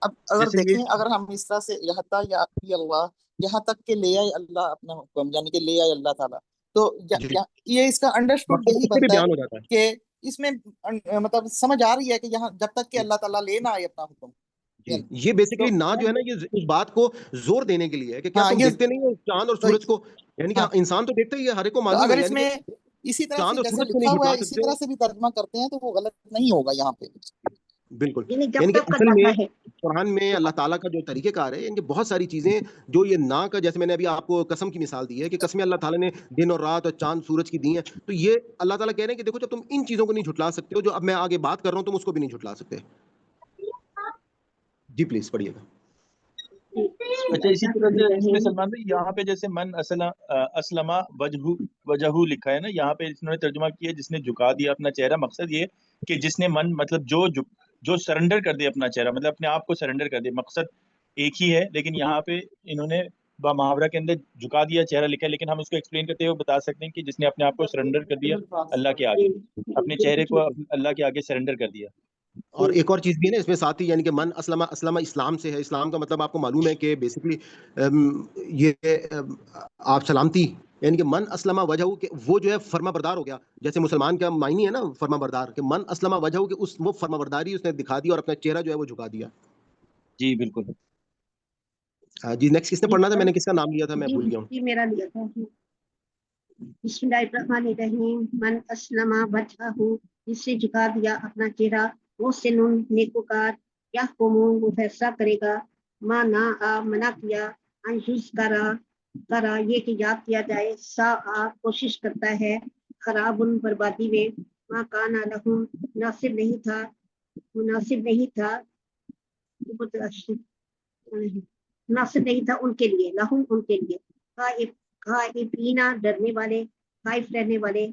اب اگر جیسے دیکھیں، یہ اگر ہم اس طرح سے حتی یاتی اللہ، یہاں تک کہ لے آئے اللہ اپنا حکم، یعنی کہ لے آئے اللہ تعالیٰ، تو جی یہ اس کا انڈرسٹوڈ مقصد یہی اس سے بھی بنتا ہے بیان ہو جاتا ہے. کہ اس میں مطلب سمجھ آ رہی ہے کہ یہاں جب تک کہ اللہ تعالیٰ لے نہ آئے اپنا حکم. جی یہ بیسیکلی نا جو ہے نا یہ اس بات کو زور دینے کے لیے ہے کہ کیا ہاں تم یہ دیکھتے نہیں ہو چاند اور تو سورج کو، یعنی کہ ہاں، انسان تو دیکھتا ہی ہے، ہر ایک کو تو معلوم ہے، اگر اس یعنی میں کہ اسی طرح سے چاند اور جیسے سورج کو لکھا نہیں ہوا جھٹلا ہے اسی سکتے. طرح سے بھی ترجمہ کرتے ہیں تو وہ غلط نہیں ہوگا یہاں پہ. بالکل، یعنی جب یعنی کہ تک کا اصل میں دفعہ ہے. قرآن میں اللہ تعالیٰ کا جو طریقہ کار ہے، یعنی کہ بہت ساری چیزیں جو یہ نا کا، جیسے میں نے ابھی آپ کو قسم کی مثال دی ہے کہ قسمیں اللہ تعالیٰ نے دن اور رات اور چاند سورج کی دی ہیں، تو یہ اللہ تعالیٰ کہہ رہے ہیں کہ دیکھو جب تم ان چیزوں کو نہیں جھٹلا سکتے ہو جو اب میں آگے بات کر رہا ہوں، تم اس کو بھی نہیں جھٹلا سکتے. جی پلیز پڑھیے گا. اچھا، اسی طرح سے اس میں سلمان بھائی یہاں پہ جیسے من اسلم وجہ لکھا ہے نا، یہاں پہ انہوں نے ترجمہ کیا جس نے جھکا دیا اپنا چہرہ. مقصد یہ کہ جس نے من، مطلب جو سرنڈر کر دے اپنا چہرہ، مطلب اپنے آپ کو سرنڈر کر دے. مقصد ایک ہی ہے، لیکن یہاں پہ انہوں نے محاورہ کے اندر جھکا دیا چہرہ لکھا ہے، لیکن ہم اس کو ایکسپلین کرتے ہوئے بتا سکتے ہیں کہ جس نے اپنے آپ کو سرنڈر کر دیا اللہ کے آگے، اپنے چہرے کو اللہ کے آگے سرنڈر کر دیا. اور ایک اور چیز بھی ہے نا اس میں ساتھ ہی، یعنی کہ من اسلم، اسلم اسلام سے ہے. اسلام کا مطلب آپ کو معلوم ہے کہ بیسکلی یہ آپ سلامتی، یعنی کہ من اسلم وجہ کہ وہ جو ہے فرما بردار ہو گیا. جیسے مسلمان کا معنی ہے نا فرما بردار، کہ من اسلم وجہ کہ وہ فرما برداری اس نے دکھا دی اور اپنا چہرہ جو ہے وہ جھکا دیا. جی بالکل. جی نیکسٹ کس نے پڑھنا تھا؟ میں نے کس کا نام لیا تھا، میں بھول گیا ہوں. جی میرا لیا تھا. بسم اللہ الرحمن الرحیم. من اسلم وجہہ، جس سے جھکا دیا اپنا چہرہ، وہ سنن نیکوکار، یا قومون وہ فیصلہ کرے گا، مانا منع کیا، انجوز کرا یہ کہ یاد کیا جائے، کوشش کرتا ہے، خراب بربادی میں، ماں کانا لہم مناسب نہیں تھا مناسب نہیں تھا ان کے لیے، لہم ان کے لیے، خائفینا ڈرنے والے، خائف رہنے والے،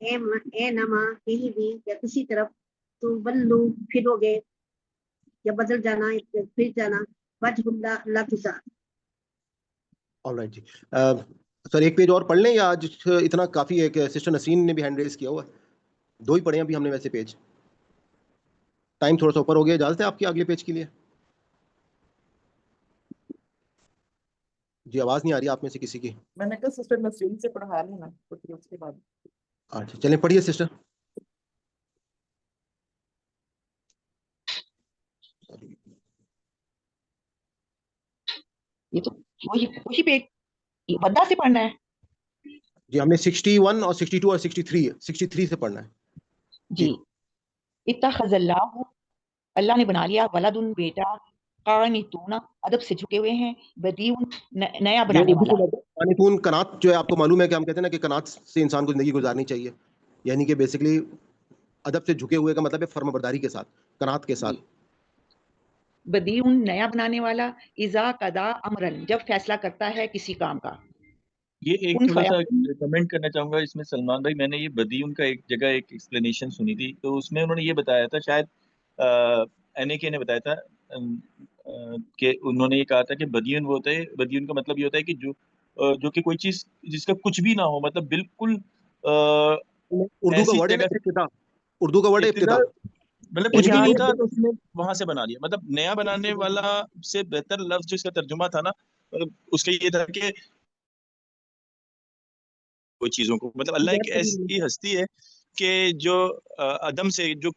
اے نما کہیں بھی یا کسی طرف، تو بلو پھرو گے یا بدل جانا، پھر جانا، وجہ اللہ اللہ کے ساتھ. آلرائٹ جی. سر ایک پیج اور پڑھ لیں یا آج اتنا کافی ہے؟ کہ سسٹر نسرین نے بھی ہینڈ ریز کیا ہوا ہے. 2 ہی پڑھے ہیں ابھی ہم نے ویسے پیج. ٹائم تھوڑا سا اوپر ہو گیا، اجازت ہے آپ کی اگلے پیج کے لیے؟ جی آواز نہیں آ رہی آپ میں سے کسی کی. میں نے کہا سسٹر نسرین سے پڑھا لینا پھر اس کے بعد. اچھا چلیں پڑھیے سسٹر. یہ تو وہی پیج بندہ سے پڑھنا ہے. جی ہم نے 61 اور 62 اور 63 سے پڑھنا ہے. جی. اتخذ اللہ نے بنا لیا، ولدن بیٹا، قانتون ادب سے جھکے ہوئے ہیں، بدیون نیا بنانے والا. قانتون قنات جو ہے آپ کو معلوم ہے کہ ہم کہتے ہیں نا کہ قنات سے انسان کو زندگی گزارنی چاہیے، یعنی کہ بیسیکلی ادب سے جھکے ہوئے کا مطلب ہے فرما برداری کے ساتھ، قنات کے ساتھ. بدیون نیا بنانے والا، اذا قضا امرن جب فیصلہ کرتا ہے کسی کام کا. یہ ایک تھوڑا سا کمنٹ کرنا چاہوں گا اس میں سلمان بھائی. میں نے یہ بدیون کا ایک جگہ ایک ایکسپلینیشن سنی تھی، تو اس میں انہوں نے یہ بتایا تھا، شاید NAK نے بتایا تھا کہ انہوں نے یہ کہا تھا کہ بدیون وہ ہوتا ہے، بدیون کا مطلب یہ ہوتا ہے کہ جو کہ کوئی چیز جس کا کچھ بھی نہ ہو، مطلب بالکل اردو کا ورڈ ہے ابتدا. اردو کا ورڈ ہے ابتدا، مطلب کچھ بھی نہیں تھا تو اس نے وہاں سے بنا لیا. مطلب نیا بنانے والا سے بہتر لفظ جو اس کا ترجمہ تھا نا، اس کا یہ تھا کہ کوئی چیزوں کو، مطلب اللہ ایک ایسی ہستی ہے کہ جو عدم سے، جو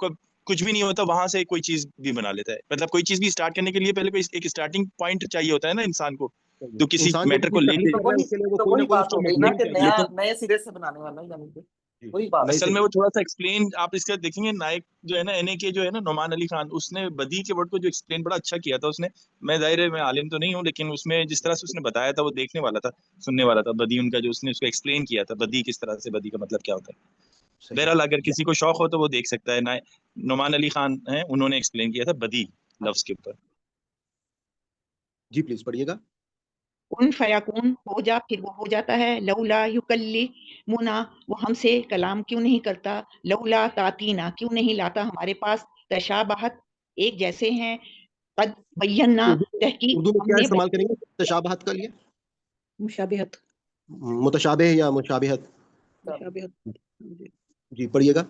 کچھ بھی نہیں ہوتا وہاں سے کوئی چیز بھی بنا لیتا ہے. مطلب کوئی چیز بھی اسٹارٹ کرنے کے لیے پہلے ایک اسٹارٹنگ پوائنٹ چاہیے ہوتا ہے نا انسان کو، تو کسی میٹر کو لے کے. وہی بات ہو گئی نا کہ نئے سرے سے بنانے والا، یعنی کہ وہی بات. اصل میں وہ تھوڑا سا ایکسپلین آپ اس کا دیکھیں گے، نائک جو ہے نا NAK جو ہے نا، نعمان علی خان، اس نے بدی کے ورڈ کو جو ایکسپلین بڑا اچھا کیا تھا. اس نے، میں ظاہر ہے میں عالم تو نہیں ہوں، لیکن اس میں جس طرح سے اس نے بتایا تھا وہ دیکھنے والا تھا، سننے والا تھا. بدی ان کا جو اس نے اس کو ایکسپلین کیا تھا، بدی کس طرح سے، بدی کا مطلب کیا ہوتا ہے. بہرحال اگر کسی کو شوق ہو تو وہ دیکھ سکتا ہے. نعمان علی خان ہیں، انہوں نے ایکسپلین کیا تھا بدی لفظ کے اوپر. جی پلیز پڑھیے گا. کن فیکون ہو جا، پھر وہ ہو جاتا ہے. لولا یکلمنا وہ ہم سے کلام کیوں نہیں کرتا. لولا تاتینا کیوں نہیں لاتا ہمارے پاس. تشابہت ایک جیسے ہیں. قد بینا تحقیق اردو میں کیا استعمال کریں گے تشابہت کا لیے؟ مشابہت. متشابہ یا مشابہت؟ جی پڑھیے گا.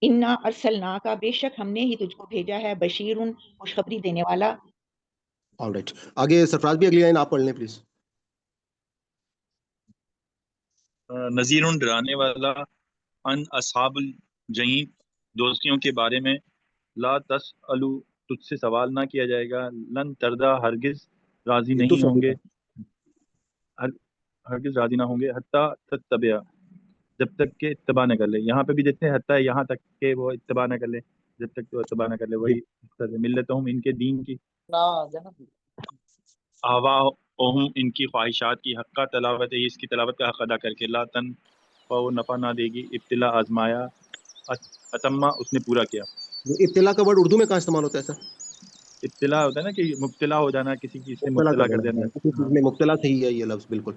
انا ارسلنا کا بے شک ہم نے ہی تجھ کو بھیجا ہے، بشیرن خوشخبری دینے والا. آلرائٹ. آگے سرفراز بھی اگلی لائن آپ پڑھ لیں پلیز. نذیر ڈرانے والا، ان اصحاب الجحیم دوستیوں کے بارے میں، لا تسألو تجھ سے سوال نہ کیا جائے گا، لن تردا ہرگز راضی نہیں ہوں گے، ہرگز راضی نہ ہوں گے، حتیٰ تتبع جب تک کہ اتباع نہ کر لے. یہاں پہ بھی دیکھتے ہیں حتیٰ یہاں تک کہ وہ اتباع نہ کر لے، جب تک تو اتباع نہ کر لے. وہی ملتہم ان کے دین کی، آواہم ان کی خواہشات کی، حقہ تلاوت ہے اس کی تلاوت کا حق ادا کر کے، لا تنفع نفع نہ دے گی، ابتلا آزمایا، اتما اس نے پورا کیا. ابتلا کا ورڈ اردو میں کہاں استعمال ہوتا ہے سر؟ ابتلا ہوتا ہے نا کہ مبتلا ہو جانا، کسی چیز سے مبتلا کر دینا. کسی چیز میں مبتلا صحیح ہے یہ لفظ بالکل.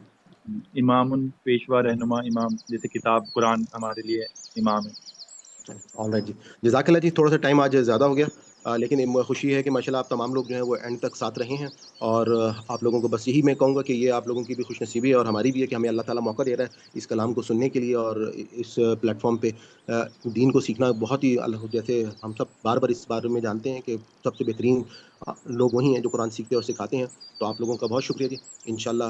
امام پیشوا رہنما، امام جیسے کتاب قرآن ہمارے لیے امام ہے. آلرائٹ جی جزاک اللہ جی. تھوڑا سا ٹائم آج زیادہ ہو گیا، لیکن خوشی ہے کہ ماشاءاللہ آپ تمام لوگ جو ہیں وہ اینڈ تک ساتھ رہے ہیں، اور آپ لوگوں کو بس یہی میں کہوں گا کہ یہ آپ لوگوں کی بھی خوش نصیبی ہے اور ہماری بھی ہے کہ ہمیں اللہ تعالیٰ موقع دے رہا ہے اس کلام کو سننے کے لیے، اور اس پلیٹ فارم پہ دین کو سیکھنا بہت ہی جیسے ہم سب بار بار اس بارے میں جانتے ہیں کہ سب سے بہترین لوگ وہی ہیں جو قرآن سیکھتے اور سکھاتے ہیں. تو آپ لوگوں کا بہت شکریہ جی. انشاءاللہ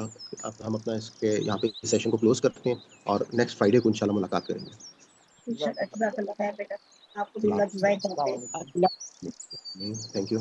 ہم اپنا اس کے یہاں پہ سیشن کو کلوز کرتے ہیں اور نیکسٹ فرائیڈے کو انشاءاللہ ملاقات کریں گے. انشاءاللہ جزاک اللہ خیر بیٹا، آپ کو بھی اللہ جزائے خیر دے. Thank you.